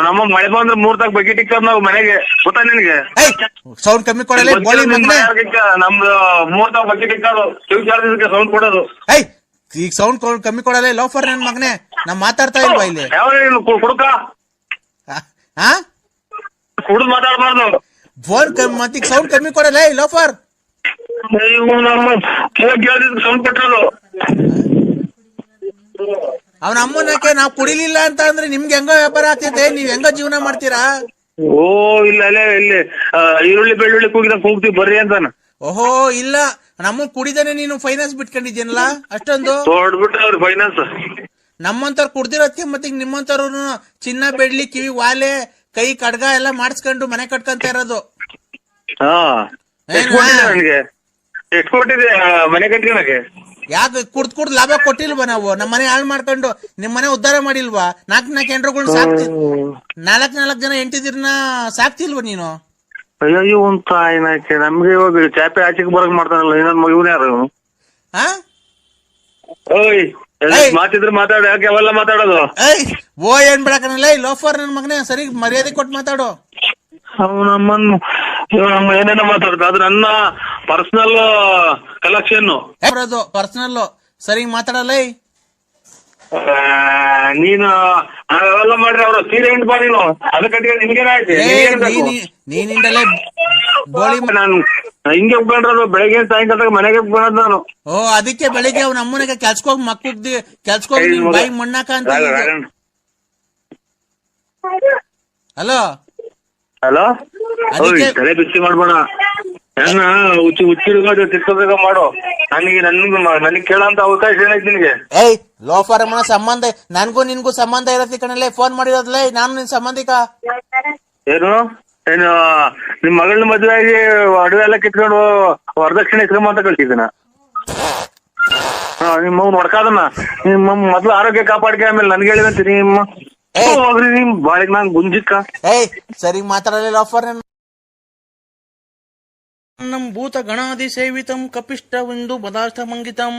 ನಮ್ಮ ಮಳೆ ಬಂದ್ರೆ 3 ತಾಕ ಬಕೆಟ್ ಇಕ್ಕದ್ ನಾವು ಮನೆಗೆ, ಗೊತ್ತಾ ನಿನ್ಗೆ? ಸೌಂಡ್ ಕಮ್ಮಿ ಕೊಡಲ್ಲ ನಮ್ದು 3 ತಾಕ ಬಕೆಟ್ ಇಕ್ಕೋದು, ಕಿವಿ ಚಾರ್ಜ್ ಸೌಂಡ್ ಕೊಡೋದು. ಈಗ ಸೌಂಡ್ ಕಮ್ಮಿ ಕೊಡಲ್ಲ ಲೋಫರ್ ನನ್ ಮಗನೇ. ನಾ ಮಾತಾಡ್ತಾ ಇಲ್ವಾ ಇಲ್ಲಿ? ಕುಡುಕ ಕುಡಿದು ಮಾತಾಡ್ಬಾರ್ದು. ಫೋನ್ ಮತ್ತೀಗ ಸೌಂಡ್ ಕಮ್ಮಿ ಕೊಡಲ್ಲ ಲೋಫರ್. ನಮ್ಮ ಕಿವಿ ಕೇಳಿದ್ ಸೌಂಡ್ ಕೊಟ್ಟರು. ಅವನ ಅಮ್ಮನಕ್ಕೆ ನಾವ್ ಕುಡಿಲಿಲ್ಲ ಅಂತ ಅಂದ್ರೆ ನಿಮ್ಗೆ ಹೆಂಗ ವ್ಯಾಪಾರ ಆಗ್ತೈತೆ, ನೀವ್ ಹೆಂಗ ಜೀವನ ಮಾಡ್ತೀರಾ? ಓ ಇಲ್ಲ ಅಲ್ಲೇ ಇಲ್ಲಿ ಈರುಳ್ಳಿ ಬೆಳ್ಳುಳ್ಳಿ ಕೂಗ್ತೀವಿ ಬರ್ರಿ ಅಂತಾನ. ಓಹೋ ಇಲ್ಲ, ನಮ್ಮ ಕುಡಿದೇನೆ ನೀನು ಫೈನಾನ್ಸ್ ಬಿಟ್ಕೊಂಡಿದ್ಯನಲ್ಲ ಅಷ್ಟೊಂದು ತೊಡ್ಬಿಟ್ರೆ ಅವ್ರ ಫೈನಾನ್ಸ್. ನಮ್ಮಂತವ್ರು ಕುಡ್ದಿರೋದಕ್ಕೆ ಮತ್ತೆ ನಿಮ್ಮಂತವ್ರು ಚಿನ್ನ ಬೆಳ್ಳಿ ಕಿವಿ ವಾಲೆ ಕೈ ಕಡ್ಗ ಎಲ್ಲ ಮಾಡಿಸ್ಕೊಂಡು ಮನೆ ಕಟ್ಕೊಂತ ಇರೋದು. ಹಾ ಎಷ್ಟು ಕೊಟ್ಟಿದೆ ನನಗೆ, ಎಷ್ಟು ಕೊಟ್ಟಿದೆ ಮನೆ ಕಟ್ಕೊಳಕ್ಕೆ? ಯಾಕೆ ಕುಡ್ದ್ ಲಾಭ ಕೊಟ್ಟಿಲ್ವಾ ನಾವು? ನಮ್ಮ ಮನೆ ಹಾಳು ಮಾಡ್ಕೊಂಡು ನಿಮ್ ಮನೆ ಉದ್ಧಾರ ಮಾಡಿಲ್ವಾ? ನಾಲ್ಕು ಹೆಂಡ್ರುಗಳ್ನ ಸಾಕ್ತಿ, ನಾಲ್ಕು ಜನ ಹೆಂಡತಿದಿರ್ನ ಸಾಕ್ತಿಲ್ವಾ ನೀನು? ಅಯ್ಯೋ ಒಂದ್ ತಾಯಿನಾಕೆ ನಮ್ಗೆ ಇವಾಗ ಚಾಪೆ ಆಚೆಗೆ ಬರಕ್ ಮಾಡ್ತಾನಲ್ಲ ಇನ್ನೊಂದ್ ಇವನ್ ಯಾರು? ಹಾ ಓಯ್ ಮಾತಿದ್ರೆ ಮಾತಾಡ, ಯಾಕೆ ಅವೆಲ್ಲ ಮಾತಾಡೋದು? ಓ ಏನ್ ಬಿಡಕನಲ್ಲ ಲೋಫರ್ ನನ್ ಮಗನೇ, ಸರಿ ಮರ್ಯಾದೆ ಕೊಟ್ಟು ಮಾತಾಡು. ನಮ್ಮನ್ನು ಏನೇನೋ ಮಾತಾಡ್ತ, ಅದು ನನ್ನ ಪರ್ಸನಲ್ ಕಲೆಕ್ಷನ್. ಪರ್ಸನಲ್ ಸರಿ ಮಾತಾಡಲ್ಲ. ನೀನು ಅವೆಲ್ಲ ಮಾಡ್ರಿ, ಅವ್ರ ಸೀರೆ ಹಿಂಡ್ ಬಾ ನೀನು, ಅದಕ್ಕೆ ನಿಮ್ಗೇನಾಯ್ತು? ನೀನಿಂದಲೇ ಗೋಳಿ ನಾನು ಹಿಂಗೆ ಉಪ್ಕೊಂಡ್ರದು ಬೆಳಗ್ಗೆ ಸಾಯಂಕಾಲ ಮನೆಗೆ ಉಪ್ಕೊಂಡ್ ನಾನು. ಓ ಅದಕ್ಕೆ ಬೆಳಿಗ್ಗೆ ಅವ್ನ ಅಮ್ಮನಿಗೆ ಕೆಲ್ಸಕೋಗಿ ಮಕ್ಕಳು ಕೆಲ್ಸಕೋಗಿ ಬಾಯಿ ಮಣ್ಣಾಕ ಅಂತ. ಹಲೋ ಹಲೋ, ತಲೆ ಬಿಸಿ ಮಾಡ್ಬೋಣ, ಹೆಂಗ ಹುಚ್ಚಿಡ್ಕೊಂಡು ತಿರ್ಕೋಬೇಕ ಮಾಡು. ನನಗೆ ಕೇಳೋಂತ ಅವಕಾಶ ಏನೈತಿ ನಿನಗೆ? ಏಯ್ ಲೋಫರ್ ಅಮ್ಮನ ಸಂಬಂಧ ನನ್ಗೂ ನಿನ್ಗೂ ಸಂಬಂಧ ಇರತ್ತೆ ಕಣಲ್ಲೇ, ಫೋನ್ ಮಾಡಿರೋದ್ಲೇ ನಾನು ನಿನ್ ಸಂಬಂಧಿಕ. ಏನು ನಿಮ್ ಮಗಳನ್ನ ಮದುವೆ ಆಗಿ ಅಡುಗೆ ಎಲ್ಲ ಕಿತ್ಕೊಂಡು ವರದಕ್ಷಿಣೆ ಇಸ್ಕೊಂಬ ಅಂತ ಕಳ್ಸಿದ್ದೀನ. ನಿಮ್ಮ ನೋಡ್ಕಾದನ್ನ ನಿಮ್ಮ ಮೊದ್ಲು ಆರೋಗ್ಯ ಕಾಪಾಡ್ಕೆ, ಆಮೇಲೆ ನನ್ಗೆ ಹೇಳಿದಂತೆ ನಿಮ್ಮ ಹೋಗ್ರಿ ನಿಮ್ ಬಾಳಿಗೆ ನಾನ್ ಗುಂಜಿಕ್ಕ. ಏಯ್ ಸರಿ ಮಾತಾಡಲ್ಲ ಲೋಫರ್. ನಮ್ ಭೂತ ಗಣಾದಿ ಸೇವಿತಂ ಕಪಿಷ್ಟವೆಂದು ಪದಾರ್ಥ ಮಂಗಿತಂ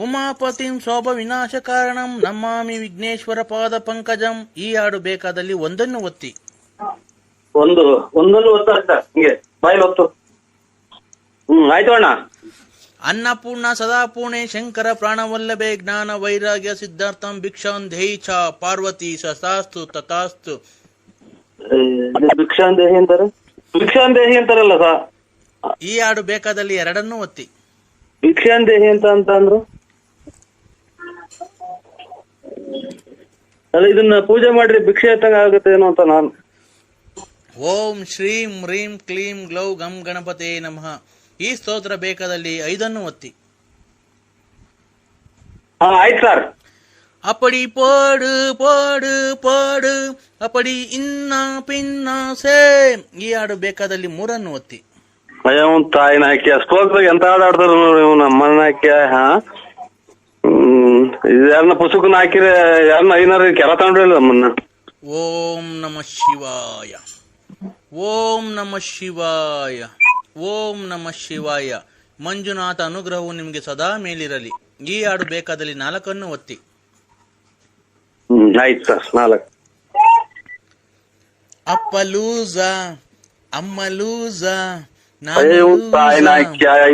ಉಮಾಪತಿಂ ಶೋಭ ವಿನಾಶ ಕಾರಣಂ ನಮಾಮಿ ವಿಘ್ನೇಶ್ವರ ಪಾದ ಪಂಕಜಂ. ಈ ಹಾಡು ಬೇಕಾದಲ್ಲಿ ಒಂದನ್ನು ಒತ್ತಿ. ಒಂದೊಂದು ಒತ್ತ ಹಿಂಗೆ ಬಾಯಿಲ್ ಹೊತ್ತು. ಆಯ್ತು ಅಣ್ಣ. ಅನ್ನಪೂರ್ಣ ಸದಾಪೂರ್ಣೆ ಶಂಕರ ಪ್ರಾಣವಲ್ಲಭೆ ಜ್ಞಾನ ವೈರಾಗ್ಯ ಸಿದ್ಧಾರ್ಥಂ ಭಿಕ್ಷಾನ್ ದೇಹಿ ಚ ಪಾರ್ವತಿ ಸತಾಸ್ತು ತಥಾಸ್ತು. ಭಿಕ್ಷಾನ್ ದೇಹಿ ಅಂತಾರೆ, ಭಿಕ್ಷಾನ್ ದೇಹಿ ಅಂತಾರಲ್ಲ ಸಾ. ಈ ಹಾಡು ಬೇಕಾದಲ್ಲಿ ಎರಡನ್ನೂ ಒತ್ತಿ. ಭಿಕ್ಷಾನ್ ದೇಹಿ ಅಂತ ಅಂದ್ರು ಅಲ್ಲ, ಇದನ್ನ ಪೂಜೆ ಮಾಡ್ರಿ ಭಿಕ್ಷೆ ಎತ್ತಂಗ ಆಗುತ್ತೆ ಏನೋ ಅಂತ ನಾನು. ಓಂ ಶ್ರೀಂ ಹ್ರೀಂ ಕ್ಲೀಂ ಗ್ಲೌ ಗಂ ಗಣಪತೆ ನಮಃ. ಈ ಸ್ತೋತ್ರ ಬೇಕಾದಲ್ಲಿ 5 ಒತ್ತಿ. ಆಯ್ತು ಸರ್. ಅಪಡಿ ಪೋಡು ಪೋಡು ಪೋಡು ಅಪಡಿ ಇನ್ನ ಪಿನ್ನ ಸೇ. ಈ ಹಾಡು ಬೇಕಾದಲ್ಲಿ 3 ಒತ್ತಿ. ಅಯ್ಯ ಒಂದ್ ತಾಯಿನ ಹಾಕಿ ಸ್ತೋತ್ರ ಎಂತ ಹಾಡಾಡ್ತಾರ ನಮ್ಮನ್ನ ಹಾಕಿ. ಯಾರನ್ನ ಪುಸ್ತಕನ ಹಾಕಿರ ಯಾರನ್ನ ಐನಾರ ಕೆರ ತಗೊಂಡ್ರಲ್ಲ ನಮ್ಮನ್ನ. ಓಂ ನಮಃ ಶಿವಾಯ, ಓಂ ನಮಃ ಶಿವಾಯ, ಓಂ ನಮಃ ಶಿವಾಯ. ಮಂಜುನಾಥ ಅನುಗ್ರಹವು ನಿಮಗೆ ಸದಾ ಮೇಲಿರಲಿ. ಈ ಹಾಡು ಬೇಕಾದಲ್ಲಿ 4 ಒತ್ತಿ. ಆಯ್ತು ಸರ್. 4 ಅಪ್ಪ ಲೂಸ ಅಮ್ಮ ಲೂಸ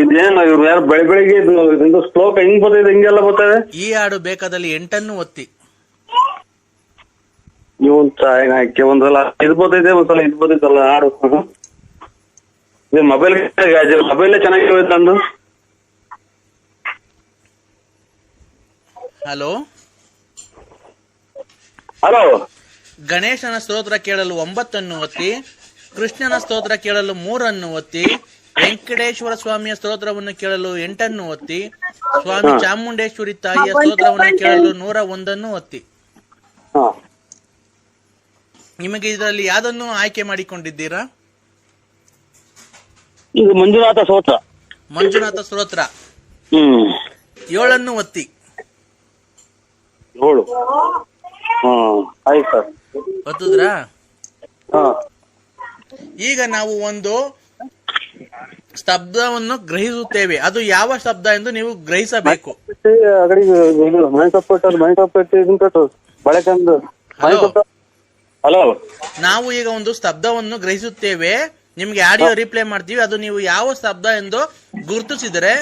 ಇದೇನು ಇವ್ರು ಯಾರು ಬೆಳಿಗ್ಗೆ ಶ್ಲೋಕ ಹಿಂಗ್ ಬರ್ತದೆ, ಹಿಂಗೆಲ್ಲ ಬರ್ತದೆ. ಈ ಹಾಡು ಬೇಕಾದಲ್ಲಿ 8 ಒತ್ತಿ. ಇವನ್ ತಾಯಿನ ಹಾಕಿ ಒಂದ್ಸಲ ಇದು ಬರ್ತೈತೆ, ಒಂದ್ಸಲ ಇದು ಬರ್ತೈತಲ್ಲ ಹಾಡು. ಮೊಬೈಲ್ ಚೆನ್ನಾಗಿರುತ್ತೆ ನಂದು. Hello hello. ಗಣೇಶನ ಸ್ತೋತ್ರ ಕೇಳಲು 9 ಒತ್ತಿ. ಕೃಷ್ಣನ ಸ್ತೋತ್ರ ಕೇಳಲು 3 ಒತ್ತಿ. ವೆಂಕಟೇಶ್ವರ ಸ್ವಾಮಿಯ ಸ್ತೋತ್ರವನ್ನು ಕೇಳಲು 8 ಒತ್ತಿ. ಸ್ವಾಮಿ ಚಾಮುಂಡೇಶ್ವರಿ ತಾಯಿಯ ಸ್ತೋತ್ರವನ್ನು ಕೇಳಲು 101 ಒತ್ತಿ. ನಿಮಗೆ ಇದರಲ್ಲಿ ಯಾವ್ದನ್ನು ಆಯ್ಕೆ ಮಾಡಿಕೊಂಡಿದ್ದೀರಾ? ಇದು ಮಂಜುನಾಥ ಸ್ತೋತ್ರ. ಮಂಜುನಾಥ ಸ್ತೋತ್ರ 7 ಒತ್ತಿ. 7. ಆಯ್ತು ಸರ್. ಒತ್ತುದ್ರಾ? ಈಗ ನಾವು ಒಂದು ಶಬ್ದವನ್ನು ಗ್ರಹಿಸುತ್ತೇವೆ. ಅದು ಯಾವ ಶಬ್ದ ಎಂದು ನೀವು ಗ್ರಹಿಸಬೇಕು. ಹಲೋ, ನಾವು ಈಗ ಒಂದು ಶಬ್ದವನ್ನು ಗ್ರಹಿಸುತ್ತೇವೆ, ನಿಮ್ಗೆ ಆಡಿಯೋ ರಿಪ್ಲೈ ಮಾಡ್ತೀವಿ. ಅದು ನೀವು ಯಾವ ಶಬ್ದ ಎಂದು ಗುರುತಿಸಿದರೆ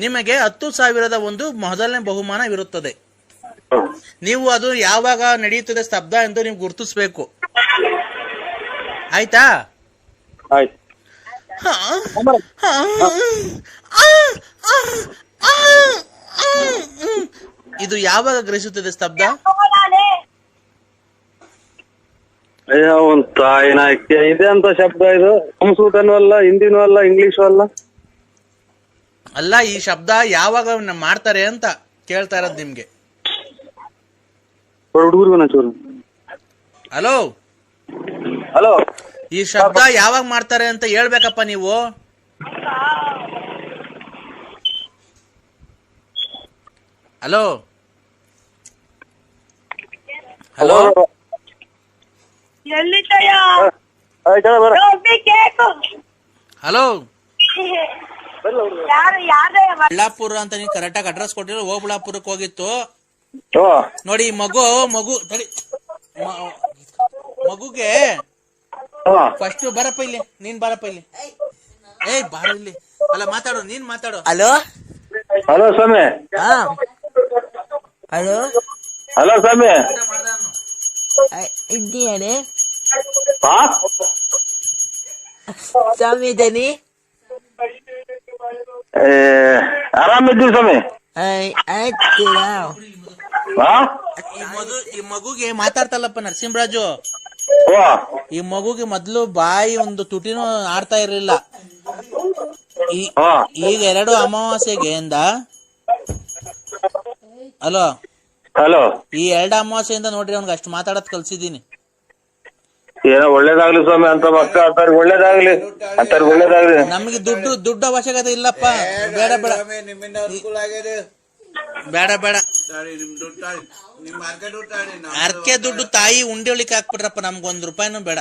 ನಿಮಗೆ 10,000ದ ಒಂದು ಮೊದಲನೇ ಬಹುಮಾನವಿರುತ್ತದೆ. ನೀವು ಅದು ಯಾವಾಗ ನಡೆಯುತ್ತದೆ ಶಬ್ದ ಎಂದು ನೀವು ಗುರುತಿಸಬೇಕು. ಆಯ್ತಾ? ಆಯ್ತು. ಇದು ಯಾವಾಗ ಗ್ರಹಿಸುತ್ತದೆ ಸ್ತಬ್ಧ? ಅಯ್ಯೋ ಒಂದ್ ತಾಯಿನ ಇದೆ ಅಂತ ಶಬ್ದ ಇದು. ಸಂಸ್ಕೃತನೂ ಅಲ್ಲ, ಹಿಂದಿನೂ ಅಲ್ಲ, ಇಂಗ್ಲಿಷು ಅಲ್ಲ. ಅಲ್ಲ, ಈ ಶಬ್ದ ಯಾವಾಗ ಮಾಡ್ತಾರೆ ಅಂತ ಕೇಳ್ತಾ ಇರೋದು ನಿಮ್ಗೆ. ಹುಡುಗರಿಗೂ ಚೂರು. ಹಲೋ, ಹಲೋ, ಈ ಶಬ್ದ ಯಾವಾಗ ಮಾಡ್ತಾರೆ ಅಂತ ಹೇಳ್ಬೇಕಪ್ಪ ನೀವು. ಹಲೋ ಹಲೋ ಹಲೋ, ಬಳ್ಳಾಪುರ ಅಂತ ನೀವು ಕರೆಕ್ಟಾಗಿ ಅಡ್ರೆಸ್ ಕೊಟ್ಟಿರೋ ಓಬಳ್ಳಾಪುರಕ್ಕೆ ಹೋಗಿತ್ತು ನೋಡಿ. ಮಗುಗೆ ಫಸ್ಟ್ ಬರಪ್ಪ ಇಲ್ಲಿ, ನೀನ್ ಬರಪ್ಪ ಇಲ್ಲಿ. ಏಯ್ ಬಾರ ಇಲ್ಲಿ. ಅಲ್ಲ ಮಾತಾಡು, ನೀನ್ ಮಾತಾಡು. ಹಲೋ ಹಲೋ ಸ್ವಾಮಿ. ಹಲೋ ಹಲೋ ಸ್ವಾಮಿ. ಇದ್ದೀಯಾನೆ ಹಾ ಸ್ವಾಮಿ ಇದ್ದಾನೆ. ಆರಾಮಿದ್ದೀವಿ ಸ್ವಾಮಿ. ಆಯ್ತು ಹಾ ಈ ಮಗುಗೆ ಮಾತಾಡ್ತಲ್ಲಪ್ಪ ನರಸಿಂಹರಾಜು. ಓ ಈ ಮಗುಗೆ ಮೊದ್ಲು ಬಾಯಿ ಒಂದು ತುಟಿನೂ ಆಡ್ತಾ ಇರ್ಲಿಲ್ಲ. ಈಗ 2 ಅಮಾವಾಸ್ಯೆಗೆ ಇಂದ ಹಲೋ ಹಲೋ, ಈ 2 ಅಮಾವಾಸ್ಯೆಯಿಂದ ನೋಡ್ರಿ ಅವ್ನಿಗೆ ಅಷ್ಟು ಮಾತಾಡೋದ್ ಕಲ್ಸಿದೀನಿ. ಏನೋ ಒಳ್ಳೇದಾಗ್ಲಿ ಸ್ವಾಮಿ, ಅಂತ ಮಕ್ಕಳು ಅಂತಾರ ಒಳ್ಳೇದಾಗ್ಲಿ, ಅಂತಾರ ಒಳ್ಳೇದಾಗ್ಲಿ. ನಮ್ಗೆ ದುಡ್ಡು ಅವಶ್ಯಕತೆ ಇಲ್ಲಪ್ಪ. ಬೇಡ ಬೇಡ ಬೇಡ ಬೇಡ, ಅರ್ಕೆ ದುಡ್ಡು ತಾಯಿ ಉಂಡೆ ಒಳಿಕ್ ಹಾಕ್ಬಿಟ್ರಪ್ಪ. ನಮ್ಗೆ 1 ರೂಪಾಯಿನೂ ಬೇಡ.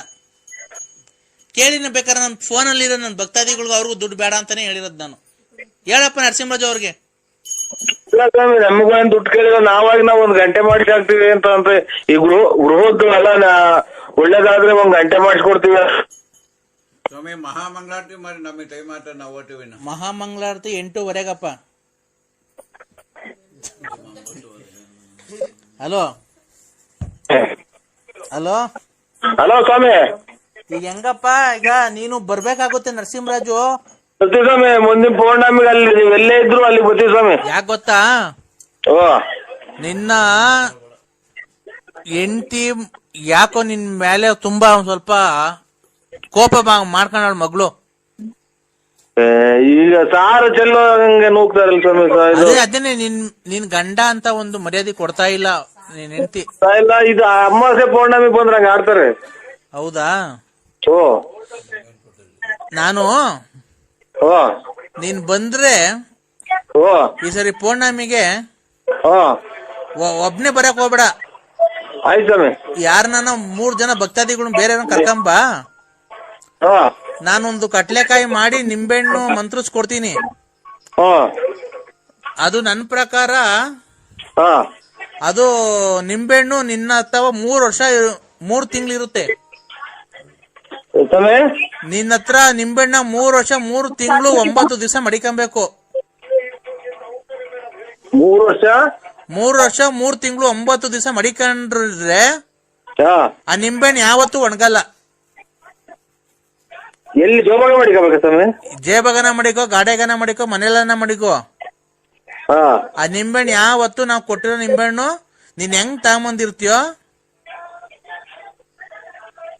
ಕೇಳಿನ ಬೇಕಾದ್ರೆ ನನ್ ಫೋನಲ್ಲಿ ಇರೋ ನನ್ ಭಕ್ತಾದಿಗಳಿಗೂ ಅವ್ರಿಗೂ ದುಡ್ಡು ಬೇಡ ಅಂತಾನೆ ಹೇಳಿರೋದು ನಾನು. ಹೇಳಪ್ಪ ನರಸಿಂಹರಾಜು ಅವ್ರಿಗೆ. ಸ್ವಾಮಿ, ನಮಗೇನ್ ದುಡ್ಡು ಕೇಳಿಲ್ಲ, ನಾವಾಗಿ ನಾವ್ 1 ಗಂಟೆ ಮಾಡಿಸಿ ಹಾಕ್ತಿವಿ ಅಂತ ಅಂದ್ರೆ ಈ ಗೃಹದ್ದು ಎಲ್ಲ ಒಳ್ಳೇದಾದ್ರೆ 1 ಗಂಟೆ ಮಾಡಿಸ್ಕೊಡ್ತೀವಿ ಸ್ವಾಮಿ. ಮಹಾಮಂಗಳಾರತಿ ಮಾಡಿ ನಮಗೆ ಟೈಮ್ ಆಟ ನಾವು ಓಟಿವಿ. ಮಹಾಮಂಗಳಾರತಿ 8:15ಗಪ್ಪ. ಹಲೋ ಹಲೋ ಹಲೋ ಸ್ವಾಮಿ. ಈಗ ಹೆಂಗಪ್ಪ, ಈಗ ನೀನು ಬರ್ಬೇಕಾಗುತ್ತೆ ನರಸಿಂಹರಾಜು. ಬರ್ತೀವಿ ಸ್ವಾಮಿ, ಮುಂದಿನ ಪೌರ್ಣಮಿಗೆ ಅಲ್ಲಿ ನೀವ್ ಎಲ್ಲೇ ಇದ್ರು ಅಲ್ಲಿ ಬರ್ತೀವಿ ಸ್ವಾಮಿ. ಯಾಕೆ ಗೊತ್ತಾ, ಓ ನಿನ್ನ ಹೆಂಡತಿ ಯಾಕೋ ನಿನ್ ಮೇಲೆ ತುಂಬಾ ಸ್ವಲ್ಪ ಕೋಪ ಮಾಡ್ಕೊಂಡ ಮಗಳು. ಈಗ ಸಾರು ಚೆಲ್ಲೋ ಹಂಗೆ ನೂಗ್ತಾರಲ್ಲ ಸ್ವಾಮಿ. ಅದೇನೆ ನಿನ್ ಗಂಡ ಅಂತ ಒಂದು ಮರ್ಯಾದೆ ಕೊಡ್ತಾ ಇಲ್ಲ ನಿನ್ ಹೆಂಡತಿ. ಇಲ್ಲ, ಇದು ಅಮಾವಾಸ್ಯೆ ಪೌರ್ಣಮಿ ಬಂದ್ರೆ ಹಂಗ ಆಡ್ತಾರೆ. ಹೌದಾ? ಓ ನಾನು ಓ ನೀನ್ ಬಂದ್ರೆ ಓ ಈ ಸರಿ ಪೌರ್ಣಮಿಗೆ ಓ ಒಬ್ನೇ ಬರಕ್ ಹೋಗ್ಬೇಡ. ಆಯ್ತು ಸ್ವಾಮಿ. ಯಾರನ್ನ 3 ಜನ ಭಕ್ತಾದಿಗಳು ಬೇರೆ ಕರ್ಕೊಂಬ. ನಾನೊಂದು ಕಟ್ಲೆಕಾಯಿ ಮಾಡಿ ನಿಂಬೆಹಣ್ಣು ಮಂತ್ರಿಸ್ಕೊಡ್ತೀನಿ. ಅದು ನನ್ನ ಪ್ರಕಾರ ಅದು ನಿಂಬೆಹಣ್ಣು ನಿನ್ನ ಹತ್ರ 3 ತಿಂಗಳಿರುತ್ತೆ. ನಿನ್ನ ಹತ್ರ ನಿಂಬೆಹಣ್ಣ 3 ವರ್ಷ 3 ತಿಂಗಳು 9 ದಿವಸ ಮಡಿಕೊಬೇಕು. 3 ವರ್ಷ 3 ತಿಂಗಳು 9 ದಿವಸ ಮಡಿಕೊಂಡ್ರೆ ಆ ನಿಂಬೆಹಣ್ಣು ಯಾವತ್ತೂ ಒಣಗಲ್ಲ. ಎಲ್ಲಿ ಜೋಬಾಗ ಮಡಿಕೋಬೇಕ ಸ್ವಾಮಿ? ಜೇಬಗನ ಮಡಿಕೋ, ಗಾಡೆಗನ ಮಡಿಕೋ, ಮನೆಯಲ್ಲನ ಮಡಿಕೋ. ಆ ನಿಂಬೆಹಣ್ಣು ಯಾವತ್ತು ನಾವು ಕೊಟ್ಟಿರೋ ನಿಂಬೆಹಣ್ಣು ನೀನ್ ಹೆಂಗ್ ತಗೊಂಬಂದಿರ್ತೀಯೋ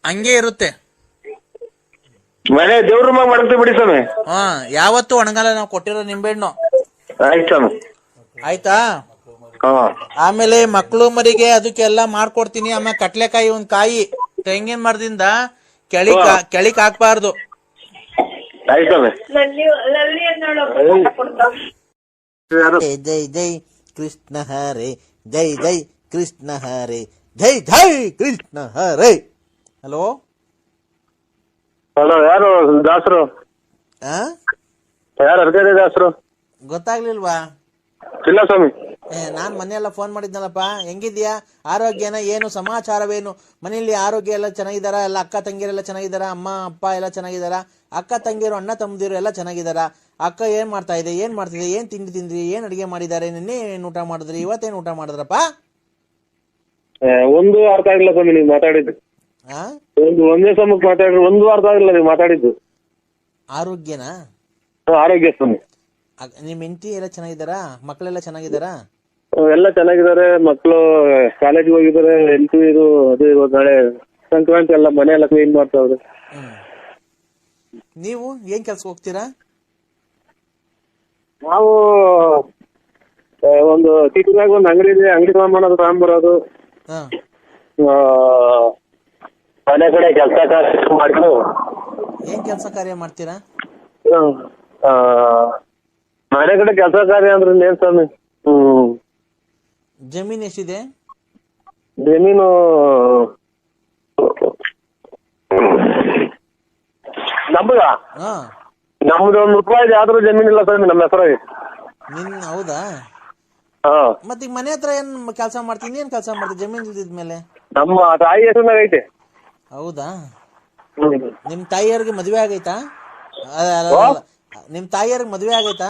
ಹಂಗೆ ಇರುತ್ತೆ. ಮನೆ ದೇವ್ರ ಮಾಡ್ತೀವಿ ಬಿಡಿ ಸ್ವಾಮಿ. ಯಾವತ್ತು ಒಣಗಲ್ಲ ನಾವು ಕೊಟ್ಟಿರೋ ನಿಂಬೆಹಣ್ಣು. ಆಯ್ತು ಸ್ವಾಮಿ. ಆಯ್ತಾ? ಆಮೇಲೆ ಮಕ್ಕಳು ಮರಿಗೆ ಅದಕ್ಕೆಲ್ಲ ಮಾಡ್ಕೊಡ್ತೀನಿ. ಆಮೇಲೆ ಕಟ್ಲೆಕಾಯಿ 1 ಕಾಯಿ ತೆಂಗಿನ ಮರದಿಂದ ಕೆಳಿಕ್ ಹಾಕ್ಬಾರ್ದು. ಜೈ ಜೈ ಕೃಷ್ಣ ಹರೇ, ಜೈ ಜೈ ಕೃಷ್ಣ ಹರೇ, ಜೈ ಜೈ ಕೃಷ್ಣ ಹರೇ. ಹಲೋ ಹಲೋ, ಯಾರು ದಾಸರು? ಯಾರು ಅರ್ಗದೆ ದಾಸರು? ಗೊತ್ತಾಗ್ಲಿಲ್ವಾ? ಇಲ್ಲ ಸ್ವಾಮಿ. ನಾನ್ ಮನೆಯೆಲ್ಲ ಫೋನ್ ಮಾಡಿದ್ನಲ್ಲಪ್ಪ. ಹೆಂಗಿದ್ಯಾ? ಆರೋಗ್ಯನ ಏನು ಸಮಾಚಾರವೇನು? ಮನೆಯಲ್ಲಿ ಆರೋಗ್ಯ ಎಲ್ಲ ಚೆನ್ನಾಗಿದಾರ? ಎಲ್ಲ ಅಕ್ಕ ತಂಗಿಯರೆಲ್ಲ ಚೆನ್ನಾಗಿದಾರ? ಅಮ್ಮ ಅಪ್ಪ ಎಲ್ಲ ಚೆನ್ನಾಗಿದಾರ? ಅಕ್ಕ ತಂಗಿಯರು ಅಣ್ಣ ತಮ್ಮದಿರು ಎಲ್ಲ ಚೆನ್ನಾಗಿದಾರ? ಅಕ್ಕ ಏನ್ ಮಾಡ್ತಾ ಇದೆ, ಏನ್ ಮಾಡ್ತಿದೆ, ಏನ್ ತಿಂಡಿ ತಿಂದ್ರಿ, ಏನ್ ಅಡಿಗೆ ಮಾಡಿದಾರೆ, ನಿನ್ನೆ ಏನ್ ಊಟ ಮಾಡಿದ್ರಿ, ಇವತ್ತೇನ್ ಊಟ ಮಾಡಿದ್ರಪ್ಪ? ಒಂದು ಅರ್ಥ ಆಗಿಲ್ಲ ಸ್ವಾಮಿ ನೀವು ಮಾತಾಡಿದ್ದು. ಒಂದೇ ಸಮಕ್ಕೆ ಮಾತಾಡ್ರಿ, ಒಂದು ಅರ್ಥ ಆಗಿಲ್ಲ ನೀವು ಮಾತಾಡಿದ್ದು. ಆರೋಗ್ಯನಾ? ಆರೋಗ್ಯ ಸ್ವಾಮಿ. ನಿಮ್ ಹೆಂಡತಿ ಎಲ್ಲ ಚೆನ್ನಾಗಿದಾರಾ? ಮಕ್ಕಳೆಲ್ಲ ಚೆನ್ನಾಗಿದಾರಾ? ಎಲ್ಲ ಚೆನ್ನಾಗಿದ್ದಾರೆ. ಮಕ್ಳು ಕಾಲೇಜ್ ಹೋಗಿದ್ದಾರೆ. ಹೆಂಡತಿ ಇದು ಅದು ಇವಾಗ ನಾಳೆ ಸಂಕ್ರಾಂತಿ ಎಲ್ಲ ಮನೆ ಎಲ್ಲ ಕ್ಲೀನ್ ಮಾಡ್ತಾವ್ರೆ. ನೀವು ಏನ್ ಕೆಲ್ಸಕ್ಕೆ ಹೋಗ್ತೀರಾ? ನಾವು ಒಂದು ಸಿಟಿನಾಗ ಒಂದು ಅಂಗಡಿ ಇದೆ, ಅಂಗಡಿ ಮಾಡೋದು ತಗೊಂಡ್ಬರೋದು, ಹಾ. ಮನೆ ಕಡೆ ಕೆಲಸ ಮಾಡ್ಕೊಂಡು ಏನ್ ಕೆಲಸ ಕಾರ್ಯ ಮಾಡ್ತೀರಾ? ಮನೆ ಕಡೆ ಕೆಲಸ ಕಾರ್ಯ ಅಂದ್ರೆ ಏನ್ ಸ್ವಾಮಿ? ಜಮೀನ್ ಎಷ್ಟಿದೆ? ಜಮೀನು ನಮ್ದ ಹಾ. ನಮ್ದು ₹1 ಯಾವ್ದು ಜಮೀನ್ ಇಲ್ಲ ಸ್ವಾಮಿ ನಮ್ಮ ಹೆಸರಾಗಿ. ಹೌದಾ? ಹಾ. ಮತ್ತೀಗ ಮನೆ ಹತ್ರ ಏನ್ ಕೆಲಸ ಮಾಡ್ತೀನಿ? ಏನ್ ಕೆಲಸ ಮಾಡ್ತೀನಿ ಜಮೀನ್ ಇಲ್ದಿದ್ಮೇಲೆ? ನಮ್ಮ ತಾಯಿ ಹೆಸರಿನಾಗ ಐತೆ. ಹೌದಾ? ನಿಮ್ ತಾಯಿಯವ್ರಿಗೆ ಮದ್ವೆ ಆಗೈತಾ? ನಿಮ್ ತಾಯಿಯವ್ರಿಗೆ ಮದ್ವೆ ಆಗೈತಾ?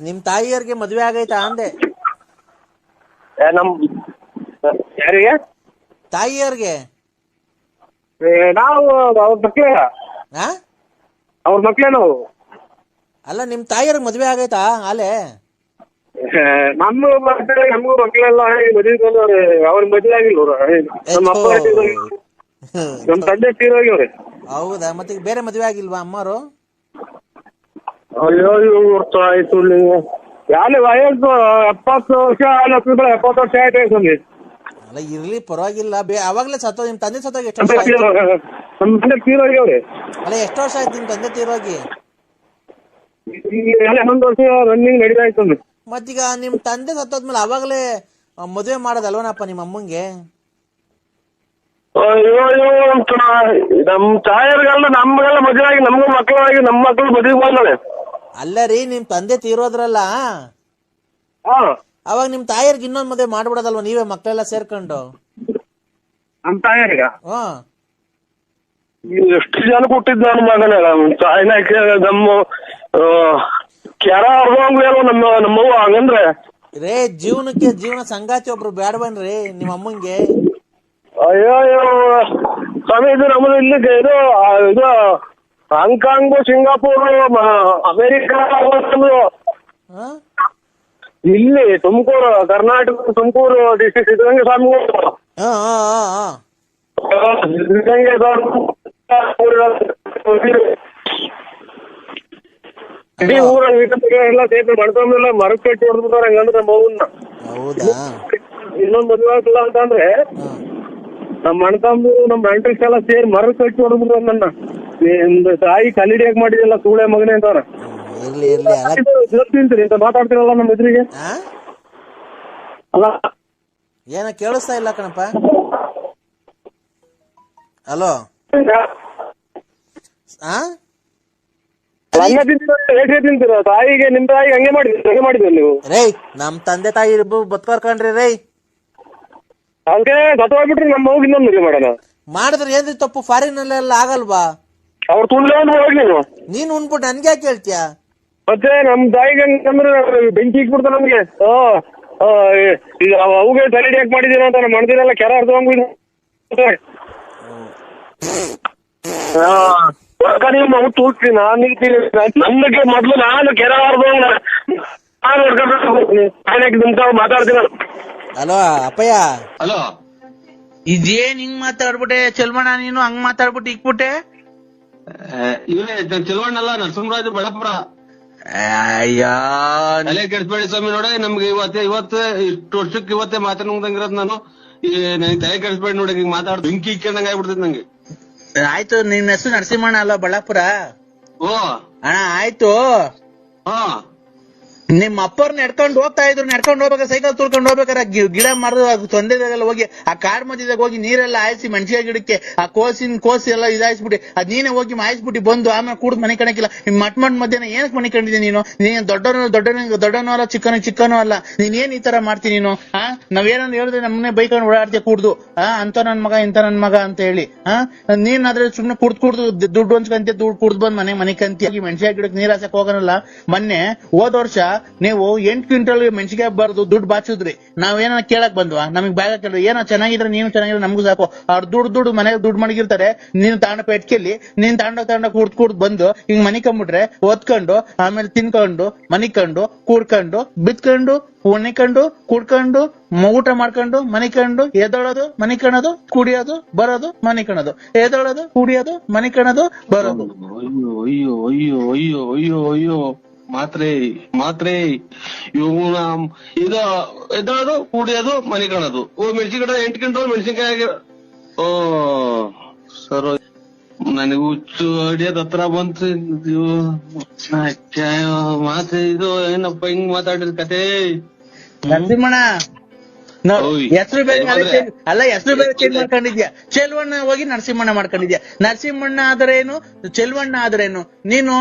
ನಿಮ್ ತಾಯಿಯವ್ರಿಗೆ ಮದ್ವೆ ಆಗೈತಾ ಅಂದೆ. ನಮ್ ಯಾರಿಗೆ? ತಾಯಿಯವ್ರಿಗೆ. ನಾವು ಅವ್ರ ಮಕ್ಳೇ. ಅವ್ರ ಮಕ್ಳೇ ನಾವು. ಅಲ್ಲ ನಿಮ್ ತಾಯಿಯವ್ರಿಗೆ ಮದ್ವೆ ಆಗೈತಾ ಆಲೆ? ನಮಗೂ ಮಕ್ಳೆಲ್ಲ ಮದುವೆ ಅವ್ರ ಮದ್ವೆ ಆಗಿಲ್ಲ. ನಮ್ಮ ಅಪ್ಪ ನಮ್ ತಂದೆ ತೀರೋಗ್ಯವ್ರಿ. ಹೌದಾ? ಮತ್ತೆ ಬೇರೆ ಮದ್ವೆ ಆಗಿಲ್ವಾ ಅಮ್ಮರು? ಅಯ್ಯೋ ವರ್ಷ ಆಯ್ತು. ಯಾಲೆ ವಯಸ್ಸು 70 ವರ್ಷ 70 ವರ್ಷ ಆಯ್ತು. ಅಲ್ಲ ಇರ್ಲಿ ಪರವಾಗಿಲ್ಲ. ಅವಾಗ್ಲೇ ಸತ್ತೋ ನಿಮ್ ತಂದೆ ಸತ್ತೋಗಿ ಎಷ್ಟು ವರ್ಷ ಆಯ್ತು? ನಮ್ ತಂದೆ ತೀರೋಗ್ಯವ್ರಿ. ಅಲ್ಲ ಎಷ್ಟು ವರ್ಷ ಆಯ್ತು ನಿಮ್ ತಂದೆ ತೀರೋಗಿ? 11 ವರ್ಷ ರನ್ನಿಂಗ್ ನಡೀತಾ ಇತ್ತು. ಮತ್ತೀಗ ನಿಮ್ ತಂದೆ ಸತ್ತೋದ್ಮೇಲೆ ಅವಾಗ್ಲೇ ಮದ್ವೆ ಮಾಡೋದಲ್ವನಪ್ಪ ನಿಮ್ಮ ಅಮ್ಮಂಗೆ? ಅಯ್ಯೋ ನಮ್ ತಾಯರ್ಗೆಲ್ಲ ನಮ್ಗೆಲ್ಲ ಮದುವೆ ಆಗಿ ನಮ್ಗೂ ಮಕ್ಕಳಾಗಿ ನಮ್ಮ ಮಕ್ಳು ಮದುವೆ ಬಂದವೆ. ಅಲ್ಲ ರೀ ನಿಮ್ ತಂದೆ ತೀರೋದ್ರಲ್ಲ, ಅವಾಗ ನಿಮ್ ತಾಯಿಯರ್ಗೆ ಇನ್ನೊಂದ್ ಮದ್ವೆ ಮಾಡ್ಬಿಡೋದಲ್ವ ನೀವೇ ಮಕ್ಕಳೆಲ್ಲ ಸೇರ್ಕೊಂಡು? ನಮ್ ತಾಯರ್ಗ ಹ್ಮ್. ಎಷ್ಟು ಜನ ಕೊಟ್ಟಿದ್ ನನ್ನ ಮಗನ ತಾಯಿನ ನಮ್ಮ ಕೆರ ಅರ್ಧಂಗ್ಲೇನು ನಮ್ಮವ್ವ ಹಂಗಂದ್ರೆ ರೇ ಜೀವನಕ್ಕೆ ಜೀವನ ಸಂಗಾತಿ ಒಬ್ರು ಬೇಡವನ್ರಿ ನಿಮ್ಮ ಅಮ್ಮಂಗೆ? ಅಯ್ಯೋ ಸ್ವಾಮಿ ಇದು ನಮ್ಮದು ಇಲ್ಲಿ ಇದು ಹಾಂಗ್ಕಾಂಗ್ ಸಿಂಗಾಪುರ್ ಅಮೇರಿಕಾ ಇಲ್ಲಿ ತುಮಕೂರು ಕರ್ನಾಟಕ ತುಮಕೂರು ಡಿಸ್ಟ್ರಿಕ್ಟ್ ಸಿದ್ಧಗಂಗೆ ಸ್ವಾಮಿಗಳು ಇಡೀ ಊರ ಎಲ್ಲ ಸೇರ್ಕೊಂಡು ಮಾಡ್ಕೊಂಡೆಲ್ಲ ಮರಕ್ಕೆ ಕಟ್ಟಿ ಹೊಡೆದ್ಬಿಟ್ಟಾರೆ. ಹಂಗಂದ್ರೆ ನಮ್ಮ ಅವ್ವನ್ನ ಇನ್ನೊಂದ್ ಮದುವೆ ಆಗಿಲ್ಲ ಅಂತಂದ್ರೆ ನಮ್ ಅಣ್ತಂಬು ನಮ್ ನೆಂಟ್ರಿಸ್ ಎಲ್ಲ ಸೇರಿ ಮರಕ್ಕೆ ಕಟ್ಟಿ ಹೊಡೆದ್ಬಿಟ್ರ ನನ್ನ. ನಿಮ್ದು ತಾಯಿ ಕಲ್ಲಿಡಿಯಾಗ ಮಾಡಿದೆಲ್ಲ ಸೂಳೆ ಮಗನೇ ಅಂತಾರ. ತಿಂತೀರಿ ಅಂತ ಮಾತಾಡ್ತಿರಲ್ಲ ನಮ್ಮ ಎದುರಿಗೆ. ಅಲ್ಲ ಏನ ಕೇಳಿಸ್ತಾ ಇಲ್ಲ ಕಣಪ್ಪ. ಹಲೋ ತಿಂತೀರ ತಾಯಿಗೆ ನಿಮ್ ತಾಯಿಗೆ ಹಂಗೆ ಮಾಡಿದ್ರಿ ನೀವು? ರೈ ನಮ್ ತಂದೆ ತಾಯಿ ಬದುಕರ್ಕಂಡ್ರಿ ರೈ. ಹಂಗೆ ಸತ್ತೋಗ್ಬಿಟ್ರಿ ನಮ್ಮ ಮಗು ಇನ್ನೊಂದು ಮದುವೆ ಮಾಡೋಣ ಮಾಡಿದ್ರೆ ಏನ್ರಿ ತಪ್ಪು? ಫಾರಿನ್ ಅಲ್ಲೆಲ್ಲ ಆಗಲ್ವಾ? ಅವ್ರ ತುಳ್ಳೆ ಹೋಗಿ ನೀನ್ ಉಣ್ಬಿಟ್ಟು ನನ್ಗೆ ಯಾಕೆ ಹೇಳ್ತೀಯ? ಮತ್ತೆ ನಮ್ ತಾಯಿಗೆ ಅಂದ್ರೆ ಬೆಂಕಿ ಇಕ್ಬಿಡ್ತ ನಮ್ಗೆ. ಅವುಗೆ ತಲೆಡಿ ಯಾಕೆ ಮಾಡಿದೀರ ಅಂತ ನಮ್ಮ ಮನದಿನೆಲ್ಲ ಕೆರ ಅರ್ಧಂಗ್ ನೀವು ಮಗು ತೂಗ್ತಿ. ನನ್ಗೆ ಮೊದ್ಲು ನಾನು ಕೆರ ಅರ್ಧಂಗ್ ಮಾತಾಡ್ತೀನಿ. ಹಲೋ ಅಪ್ಪಯ್ಯ. ಹಲೋ, ಇದೇನ್ ಹಿಂಗ್ ಮಾತಾಡ್ಬಿಟ್ಟೆ ಚಲ್ಮಣ್ಣ? ನೀನು ಹಂಗ್ ಮಾತಾಡ್ಬಿಟ್ಟು ಇಕ್ಬಿಟ್ಟೆ. ಇವನೇ ಚೆಲುವಣ್ಣಲ್ಲ, ನರಸಿಂಹರಾಜು ಬಳ್ಳಾಪುರ. ಅಯ್ಯೋ ತಲೆ ಕೆಡಿಸ್ಬೇಡಿ ಸ್ವಾಮಿ. ನೋಡಿ ನಮ್ಗೆ ಇವತ್ತು ಇಷ್ಟು ವರ್ಷಕ್ಕೆ ಇವತ್ತೇ ಮಾತಾಡಂಗಿರೋದು ನಾನು. ನನಗೆ ತಲೆ ಕೆಡಿಸ್ಬೇಡಿ ನೋಡಿ. ಹಿಂಗ್ ಮಾತಾಡ್ ಬೆಂಕಿ ಇಕ್ಕಂದಂಗ ಆಗ್ಬಿಡ್ತೈತಿ ನಂಗೆ. ಆಯ್ತು, ನಿನ್ನ ಹೆಸರು ನರಸಿಂಹಣ್ಣ ಅಲ್ವಾ ಬಳ್ಳಾಪುರ? ಓ ಅಣ್ಣ ಆಯ್ತು. ಹಾ, ನಿಮ್ ಅಪ್ಪವ್ರ ನಡ್ಕೊಂಡು ಹೋಗ್ತಾ ಇದ್ರು. ನಡ್ಕೊಂಡು ಹೋಗ್ಬೇಕಾರೆ ಸೈಕಲ್ ತುಳ್ಕೊಂಡು ಹೋಗ್ಬೇಕಾರೆ ಗಿಡ ಮರದ ತೊಂದರೆದಾಗೆಲ್ಲ ಹೋಗಿ ಆ ಕಾಡ್ ಮಧ್ಯದಾಗ ಹೋಗಿ ನೀರೆಲ್ಲ ಹಾಯಿಸಿ ಮೆಣಸಿನ ಗಿಡಕ್ಕೆ ಆ ಕೋಸಿ ಎಲ್ಲ ಇದಾಯಿಸ್ಬಿಟ್ಟು ಅದ್ ನೀನೇ ಹೋಗಿ ಮಾಯಿಸ್ಬಿಟ್ಟು ಬಂದು ಆಮೇಲೆ ಕೂಡ್ ಮನೆ ಕಣಕಿಲ್ಲ. ಮಟ್ ಮಧ್ಯಾಹ್ನ ಏನಕ್ಕೆ ಮನೆ ಕಂಡಿದ್ದೆ ನೀನು? ನೀನ್ ದೊಡ್ಡನೋ ಅಲ್ಲ, ಚಿಕ್ಕನೋ ಅಲ್ಲ. ನೀನ್ ಏನ್ ಈ ತರ ಮಾಡ್ತೀನಿ ನೀನು? ನಾವೇನಂದ್ ಹೇಳಿದ್ರೆ ನಮ್ಮನೆ ಬೈಕೊಂಡು ಓಡಾಡ್ತೀಯ ಕೂಡ್ದು. ಅಂತ ನನ್ ಮಗ ಇಂತ ನನ್ ಮಗ ಅಂತ ಹೇಳಿ ನೀನ್ ಆದ್ರೆ ಸುಮ್ನೆ ಕುಡ್ದು ದುಡ್ಡು ಹೊಂಚ್ಕಂತ ದುಡ್ಡು ಕುಡ್ದು ಬಂದ್ ಮನೆ ಕಂತಿ ಮೆಣಸಿನ ಗಿಡಕ್ಕೆ ನೀರ್ ಹಾಸಕ್ ಹೋಗೋನಲ್ಲ. ಮೊನ್ನೆ ಹೋದ ವರ್ಷ ನೀವು 8 ಕ್ವಿಂಟಲ್ ಮೆಣಸಿನ್ಕಾಯಿ ಬಾರ್ದು ದುಡ್ಡು ಬಾಚಿದ್ರಿ ನಾವೇನ ಕೇಳಕ್ ಬಂದ್ವಾ? ನಮಗ್ ಬ್ಯಾಗ ಕೇಳಿದ್ರೆ ಏನೋ ಚೆನ್ನಾಗಿದ್ರೆ ನೀನು ಚೆನ್ನಾಗಿದ್ರೆ ನಮಗೂ ಸಾಕು. ಅವ್ರು ದುಡ್ಡು ಮನೆಗೆ ದುಡ್ಡು ಮಡಗಿರ್ತಾರೆ, ನೀನು ತಾಂಡ ಪೆಟ್ಕೆಲ್ಲಿ ನೀನ್ ತಾಂಡ ಕುಡ್ದು ಬಂದು ಹಿಂಗ್ ಮನಿಕೊಂಡ್ಬಿಟ್ರೆ ಒತ್ಕೊಂಡು ಆಮೇಲೆ ತಿನ್ಕೊಂಡು ಮನಿಕೊಂಡು ಕೂಡ್ಕೊಂಡು ಬಿತ್ಕೊಂಡು ಉಣಿಕೊಂಡು ಕುಡ್ಕೊಂಡು ಊಟ ಮಾಡ್ಕೊಂಡು ಮನಿಕೊಂಡು ಎದೊಳೋದು ಮನಿಕಣದು ಕುಡಿಯೋದು ಬರೋದು ಮನಿಕಣದು ಎದೊಳೋದು ಕುಡಿಯೋದು ಮನಿಕಣದು ಬರೋದು. ಅಯ್ಯೋ ಅಯ್ಯೋ ಅಯ್ಯೋ ಅಯ್ಯೋ ಅಯ್ಯೋ ಮಾತ್ರೆ ಇವನ ಇದು ಎದ್ದೋದು ಕುಡಿಯೋದು ಮನೆ ಕಾಣೋದು. ಮೆಣಸಿನ್ಕಾಯಿ 8 ಕ್ವಿಂಟಲ್ ಮೆಣಸಿನ್ಕಾಯಿ. ಓ ಸರ್ ನನಗೆ ಹುಚ್ಚು ಹಿಡಿಯೋದ್ ಹತ್ರ ಬಂತು. ಮಾತ್ರೆ ಇದು ಏನಪ್ಪ ಹಿಂಗ್ ಮಾತಾಡಿದ ಕತೆ. ನರಸಿಂಹಣ್ಣ ಹೆಸರು ಬೇರೆ ಹೆಸರು ಬೇರೆ ಚೇಂಜ್ ಮಾಡ್ಕೊಂಡಿದ್ಯಾ. ಚೆಲ್ವಣ್ಣ ಹೋಗಿ ನರಸಿಂಹಣ್ಣ ಮಾಡ್ಕೊಂಡಿದ್ಯಾ. ನರಸಿಂಹಣ್ಣ ಆದ್ರೇನು ಚೆಲ್ವಣ್ಣ ಆದ್ರೇನು ನೀನು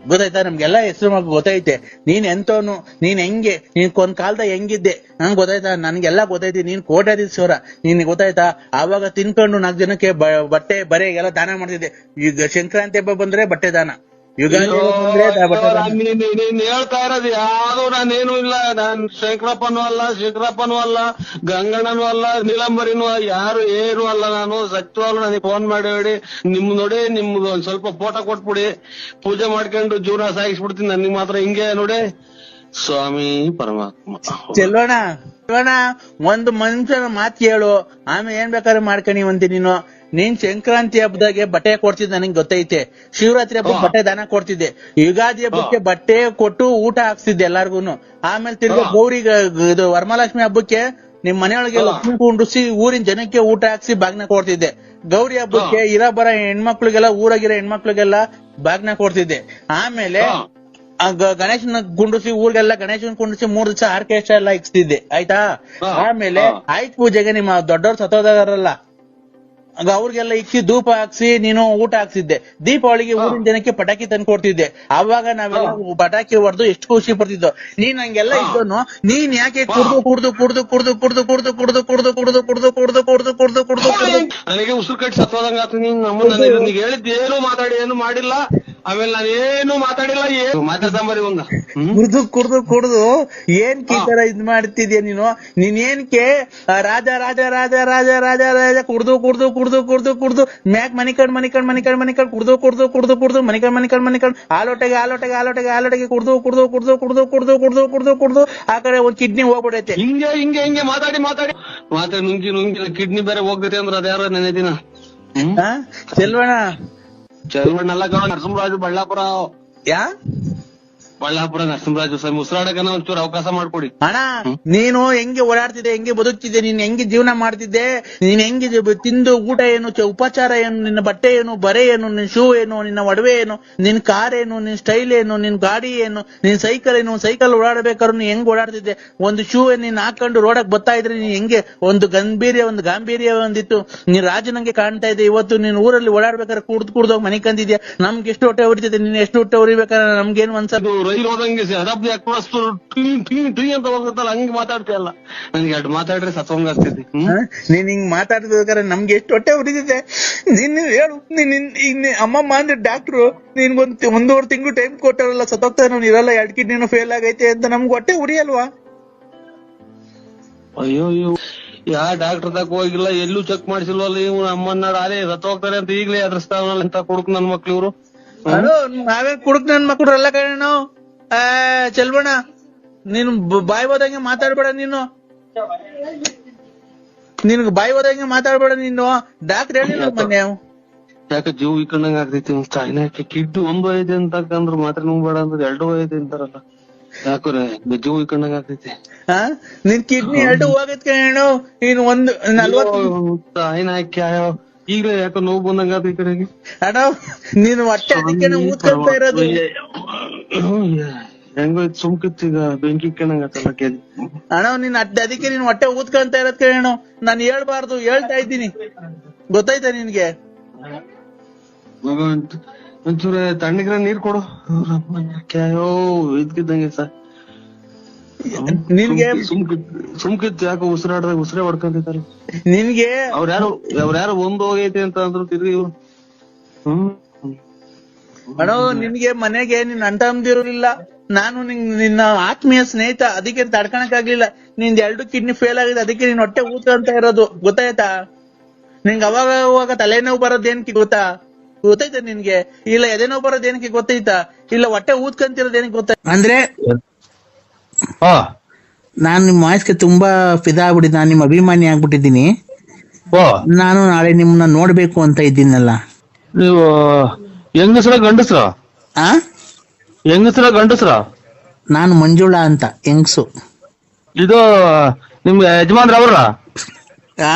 ಗೊತ್ತಾಯ್ತಾ? ನಮ್ಗೆಲ್ಲ ಹೆಸರು ಗೊತ್ತೈತೆ. ನೀನ್ ಎಂತವನು, ನೀನ್ ಹೆಂಗೆ, ನೀನ್ ಒಂದ್ ಕಾಲದಾಗ ಹೆಂಗಿದ್ದೆ ನಂಗ್ ಗೊತ್ತಾಯ್ತಾ? ನನ್ಗೆಲ್ಲಾ ಗೊತ್ತೈತಿ. ನೀನ್ ಕೋಟ್ಯಾಧೀಶ್ವರ, ನೀನ್ ಗೊತ್ತಾಯ್ತಾ? ಆವಾಗ ತಿನ್ಕೊಂಡು 4 ಜನಕ್ಕೆ ಬಟ್ಟೆ ಬರೆ ಎಲ್ಲ ದಾನ ಮಾಡ್ತಿದ್ದೆ. ಈಗ ಸಂಕ್ರಾಂತಿ ಹಬ್ಬ ಬಂದ್ರೆ ಬಟ್ಟೆ ದಾನ, ಯುಗಾದಿ ಬಂದ್ರೆ ಬಟ್ಟೆ ದಾನ. ನೀನ್ ಹೇಳ್ತಾ ಇರೋದು ಯಾವ್ದು ನಾನೇನು ಇಲ್ಲ. ನಾನ್ ಶಂಕರಪ್ಪನೂ ಅಲ್ಲ ಗಂಗಣ್ಣನೂ ಅಲ್ಲ ನೀಲಂಬರಿನೂ ಯಾರು ಏನು ಅಲ್ಲ. ನಾನು ಸತ್ಯವಾಗ್ಲು ನನಗೆ ಫೋನ್ ಮಾಡಿ ಹೇಳಿ ನೋಡಿ ನಿಮ್ದು ಒಂದ್ ಸ್ವಲ್ಪ ಫೋಟೋ ಕೊಟ್ಬಿಡಿ, ಪೂಜೆ ಮಾಡ್ಕೊಂಡು ಜೀವನ ಸಾಗಿಸ್ಬಿಡ್ತೀನಿ. ನನಗೆ ಮಾತ್ರ ಹಿಂಗೆ ನೋಡಿ ಸ್ವಾಮಿ ಪರಮಾತ್ಮ. ಚೆಲ್ವಣ ಒಂದು ಮನುಷ್ಯನ ಮಾತು ಕೇಳು, ಆಮೇಲೆ ಏನ್ ಬೇಕಾದ್ರೆ ಮಾಡ್ಕೊಂಡಿವಂತೆ ನೀನು. ನೀನ್ ಸಂಕ್ರಾಂತಿ ಹಬ್ಬದಾಗೆ ಬಟ್ಟೆ ಕೊಡ್ತಿದ್ದೆ ನನಗೆ ಗೊತ್ತೈತೆ. ಶಿವರಾತ್ರಿ ಹಬ್ಬಕ್ಕೆ ಬಟ್ಟೆ ದಾನ ಕೊಡ್ತಿದ್ದೆ. ಯುಗಾದಿ ಹಬ್ಬಕ್ಕೆ ಬಟ್ಟೆ ಕೊಟ್ಟು ಊಟ ಹಾಕ್ತಿದ್ದೆ ಎಲ್ಲಾರ್ಗುನು. ಆಮೇಲೆ ತಿರ್ಗಿ ಗೌರಿಗೆ ಇದು ವರಮಹಾಲಕ್ಷ್ಮಿ ಹಬ್ಬಕ್ಕೆ ನಿಮ್ ಮನೆಯೊಳಗೆ ಲಕ್ಷ್ಮಿ ಕುಂಡ್ರಿಸಿ ಊರಿನ ಜನಕ್ಕೆ ಊಟ ಹಾಕ್ಸಿ ಬಾಗ್ನ ಕೊಡ್ತಿದ್ದೆ. ಗೌರಿ ಹಬ್ಬಕ್ಕೆ ಬರ ಹೆಣ್ಮಕ್ಳಿಗೆಲ್ಲ ಊರಾಗಿರೋ ಹೆಣ್ಮಕ್ಳಿಗೆಲ್ಲ ಬಾಗ್ನ ಕೊಡ್ತಿದ್ದೆ. ಆಮೇಲೆ ಗಣೇಶನ ಕುಂಡ್ರಿಸಿ ಊರಿಗೆಲ್ಲ ಗಣೇಶನ್ ಕುಂಡ್ರಿಸಿ 3 ದಿವಸ ಆರ್ಕೆಸ್ಟ್ರಾ ಎಲ್ಲ ಇಕ್ಸ್ತಿದ್ದೆ. ಆಯ್ತಾ? ಆಮೇಲೆ ಆಯ್ತು ಪೂಜೆಗೆ ನಿಮ್ಮ ದೊಡ್ಡವ್ರು ಸತ್ತೋದಾರಲ್ಲ ಅವ್ರಿಗೆಲ್ಲ ಇಕ್ಕಿ ಧೂಪ ಹಾಕ್ಸಿ ನೀನು ಊಟ ಹಾಕ್ಸಿದ್ದೆ. ದೀಪಾವಳಿಗೆ ಊರಿನ ಜನಕ್ಕೆ ಪಟಾಕಿ ತಂದು ಕೊಡ್ತಿದ್ದೆ. ಅವಾಗ ನಾವೆಲ್ಲ ಪಟಾಕಿ ಹೊಡೆದು ಎಷ್ಟು ಖುಷಿ ಪಡ್ತಿದ್ದೋ. ನೀನ್ ಹಂಗೆಲ್ಲ ಇದ್ದೋನು ನೀನ್ ಯಾಕೆ ನನಗೆ ಉಸಿರು ಕಟ್ಟಿ ಸತ್ತೋದಂಗ ಆತು. ನೀನ್ ಹೇಳಿದ್ದೇನು ಮಾತಾಡಿ ಏನು ಮಾಡಿಲ್ಲ. ಆಮೇಲೆ ನಾನೇನು ಮಾತಾಡಿಲ್ಲ, ಏನು ಮಾತಾಡ್ತಾಂಬರಿ ಒಂದ ಕುಡ್ದು ಏನ್ ತರ ಇದ್ ಮಾಡ್ತಿದ್ಯಾ ನೀನು. ನೀನ್ ಏನ್ಕೆ ರಾಜ ರಾಜ ರಾಜ ರಾಜ ರಾಜ ರಾಜ ಕುಡ್ದು ಮ್ಯಾಕ್ ಮನಿಕಂಡ್ ಕುಡ್ದು ಮನಿಕಂಡ್ ಆಲೋಟೆಗೆ ಕುಡ್ದು ಆ ಕಡೆ ಒಂದ್ ಕಿಡ್ನಿ ಹೋಗ್ಬಿಡೈತೆ. ಹಿಂಗೆ ಮಾತಾಡಿ ನುಂಗಿ ಕಿಡ್ನಿ ಬೇರೆ ಹೋಗ್ತೈತೆ ಅಂದ್ರೆ ಅದ್ಯಾರ ನೆನೆ ದಿನ. ಚೆಲ್ವಣ್ಣ ಅಲ್ಲ ನರಸಿಂಹರಾಜು ಬಳ್ಳಾಪುರ ನರಸಿಂಹರಾಜು ಸ್ವಾಮಿ ಉಸಿರಾಡಕನ ಒಂಚೂರು ಅವಕಾಶ ಮಾಡ್ಕೊಡಿ. ಅಣ್ಣ ನೀನು ಹೆಂಗೆ ಓಡಾಡ್ತಿದ್ದೆ, ಹೆಂಗೆ ಬದುಕ್ತಿದ್ದೆ, ನೀನ್ ಹೆಂಗೆ ಜೀವನ ಮಾಡ್ತಿದ್ದೆ, ನೀನ್ ಹೆಂಗೆ ತಿಂದು ಊಟ ಏನು, ಉಪಚಾರ ಏನು, ನಿನ್ನ ಬಟ್ಟೆ ಏನು, ಬರೆ ಏನು, ನಿನ್ ಶೂ ಏನು, ನಿನ್ನ ಒಡವೆ ಏನು, ನಿನ್ ಕಾರ್ ಏನು, ನಿನ್ ಸ್ಟೈಲ್ ಏನು, ನಿನ್ ಗಾಡಿ ಏನು, ನಿನ್ ಸೈಕಲ್ ಏನು, ಸೈಕಲ್ ಓಡಾಡ್ಬೇಕಾದ್ರು ನೀನ್ ಹೆಂಗ್ ಓಡಾಡ್ತಿದ್ದೆ. ಒಂದು ಶೂ ನೀನ್ ಹಾಕೊಂಡು ರೋಡಕ್ ಬರ್ತಾ ಇದ್ರೆ ನೀನ್ ಹೆಂಗೆ ಒಂದು ಗಾಂಭೀರ್ಯ ಒಂದಿತ್ತು. ನೀನ್ ರಾಜನಂಗೆ ಕಾಣ್ತಾ ಇದ್ದೆ. ಇವತ್ತು ನೀನ್ ಊರಲ್ಲಿ ಓಡಾಡ್ಬೇಕಾದ್ರೆ ಕುಡ್ದೋಗ್ ಮನೆ ಕಂದಿದ್ಯಾ. ನಮ್ಗೆ ಎಷ್ಟು ಹೊಟ್ಟೆ ಹೊಡಿತಿದ್ದೆ, ನೀನ್ ಎಷ್ಟು ಹೊಟ್ಟೆ ಹೊಡಿಬೇಕಾದ್ರೆ ನಮ್ಗೇನು ಅನ್ಸಲ್ಲ. ರೈಲು ಹೋದಂಗೆ ಅಂತ ಹೋಗುತ್ತಲ್ಲ ಹಂಗೆ ಮಾತಾಡ್ತೀಯಲ್ಲ. ನನ್ಗೆ ಎರಡು ಮಾತಾಡ್ರೆ ಸತ್ವಂಗ ಆಗ್ತೈತಿ. ನೀನ್ ಹಿಂಗ್ ಮಾತಾಡ್ಬೇಕಾದ್ರೆ ನಮ್ಗೆ ಎಷ್ಟು ಹೊಟ್ಟೆ ಹೊಡಿತಿದ್ದೆ. ನೀನ್ ಹೇಳು, ನೀನ್ ಅಮ್ಮಮ್ಮ ಅಂದ್ರೆ ಡಾಕ್ಟ್ರು ನಿನ್ಗೊಂದ್ 1.5 ತಿಂಗಳು ಟೈಮ್ ಕೊಟ್ಟಾರಲ್ಲ, ಸತ್ತೋಗ್ತಾ ನಾನು ಇರಲ್ಲ, 2 ಕಿಡ್ನಿನೂ ಫೇಲ್ ಆಗೈತೆ ಅಂತ ನಮ್ಗೆ ಹೊಟ್ಟೆ ಉರಿಯಲ್ವಾ? ಅಯ್ಯೋ ಯಾ ಡಾಕ್ಟರ್ ತಕ ಹೋಗಿಲ್ಲ, ಎಲ್ಲೂ ಚೆಕ್ ಮಾಡಿಸಿಲ್ವಲ್ಲ. ಇವ್ ಅಮ್ಮನ್ನ ಅದೇ ಸತ್ತೋಗ್ತಾರೆ ಅಂತ ಈಗಲೇ ಅದ್ರಸ್ತಾವಲ್ಲ ಅಂತ ಕೊಡುಕ್ ನನ್ ಮಕ್ಳು ಇವ್ರು. ನಾವೇ ಕುಡುಕ್ ನನ್ ಮಕ್ಳು ಎಲ್ಲ ಕಣ ನಾವು. ಚೆಲ್ವಣ್ಣ ನೀನು ಬಾಯಿ ಹೋದಂಗೆ ಮಾತಾಡ್ಬೇಡ. ನಿನ್ಗೆ ಬಾಯಿ ಹೋದಂಗೆ ಮಾತಾಡ್ಬೇಡ. ನೀನು ಡಾಕ್ಟರ್ ಹೇಳಿಲ್ಲ ಮೊನ್ನೆ. ಯಾಕೆ ಜೀವ ಇಕ್ಕಂಡಂಗ ಆಗ್ತೈತಿ. ಚಾಯ್ನಾಕೆ ಕಿಡ್ನಿ 1 ಐತೆ ಅಂತಂದ್ರ ಮಾತ್ರ ನುಂಗ್ಬೇಡ ಅಂದ್ರೆ 2 ಐತೆ ಅಂತಾರಲ್ಲ. ಯಾಕ್ರೆ ಜೀವ ಇಕ್ಕಂಡಂಗ ಆಗ್ತೈತಿ. ನಿನ್ ಕಿಡ್ನಿ 2 ಹೋಗೈತ್ ಕಣ. ನೀನ್ 40 ಚಾಯ್ನಾಕೆ ಈಗಲೇ ಯಾಕೋ ನೋವು ಬಂದಂಗ ಆತ ಈ ಕಡೆಗೆ. ಅಣ್ಣ ನೀನು ಹೊಟ್ಟೆ ಅದಕ್ಕೆ ಊದ್ಕೊಂತ ಇರೋದು. ಹೆಂಗೋ ಸುಮ್ಕಿತ್ತು ಈಗ ಬೆಂಕಿ ಇಕ್ಕಂಡಂಗ ಆತಲ್ಲ ಕೇಳಿ. ಅಣ್ಣ ನೀನ್ ಅದಕ್ಕೆ ನೀನ್ ಹೊಟ್ಟೆ ಊದ್ಕೊಂತ ಇರೋದ್ ಕೇಳೋಣ. ನಾನು ಹೇಳ್ಬಾರ್ದು, ಹೇಳ್ತಾ ಇದ್ದೀನಿ. ಗೊತ್ತಾಯ್ತಾ ನಿನ್ಗೆ? ಒಂಚೂರು ತಣ್ಣಗಿರ ನೀರ್ ಕೊಡು. ಇದ್ಕಿದ್ದಂಗೆ ಸರ್ ನಿನ್ಗೆ ಸುಮ್ಕಿತ್ತು ಯಾಕೋ ಉಸಿರಾಡ್ದಾಗ ಉಸಿರೇ ಹೊಡ್ಕೊಂತಿದ್ದಾರೆ. ಅಣ್ಣ ನಿನ್ಗೆ ಮನೆಗೆ ನಿನ್ ಅಣ್ಣ ತಮ್ಮದಿರೋರಿಲ್ಲ, ನಾನು ನಿನ್ನ ಆತ್ಮೀಯ ಸ್ನೇಹಿತ, ಅದಕ್ಕೆ ತಡ್ಕಣಕ್ ಆಗ್ಲಿಲ್ಲ. ನಿಂದ್ 2 ಕಿಡ್ನಿ ಫೇಲ್ ಆಗಿದೆ, ಅದಕ್ಕೆ ನೀನ್ ಹೊಟ್ಟೆ ಊದ್ಕೊಂತ ಇರೋದು, ಗೊತ್ತಾಯ್ತಾ? ನಿಂಗೆ ಅವಾಗ ತಲೆನೋವು ಬರೋದೇನಕ್ಕೆ ಗೊತ್ತಾಯ್ತಾ ನಿನ್ಗೆ? ಇಲ್ಲ ಎದೆನೋವು ಬರೋದೇನಕ್ಕೆ ಗೊತ್ತಾಯ್ತಾ? ಇಲ್ಲ ಹೊಟ್ಟೆ ಊದ್ಕೊಂತಿರೋದೇನಕ್ಕೆ ಗೊತ್ತಾಯ್ತಾ? ಅಂದ್ರೆ ನಾನ್ ನಿಮ್ ವಾಯ್ಸ್ಗೆ ತುಂಬಾ ಫಿದಾ ಆಗ್ಬಿಟ್ಟಿದ್ದೆ, ನಾನ್ ನಿಮ್ ಅಭಿಮಾನಿ ಆಗ್ಬಿಟ್ಟಿದ್ದೀನಿ. ನಾನು ನಾಳೆ ನಿಮ್ಮನ್ನ ನೋಡ್ಬೇಕು ಅಂತ ಇದ್ದೀನಲ್ಲ. ನೀವು ಹೆಂಗಸ್ರ ಗಂಡಸ್ರ? ಹೆಂಗಸ್ರ ಗಂಡಸ್ರ? ನಾನು ಮಂಜುಳಾ ಅಂತ, ಹೆಂಗ್ಸು. ಇದು ನಿಮ್ಗೆ ಯಜಮಾನ್ರ ಅವ್ರ?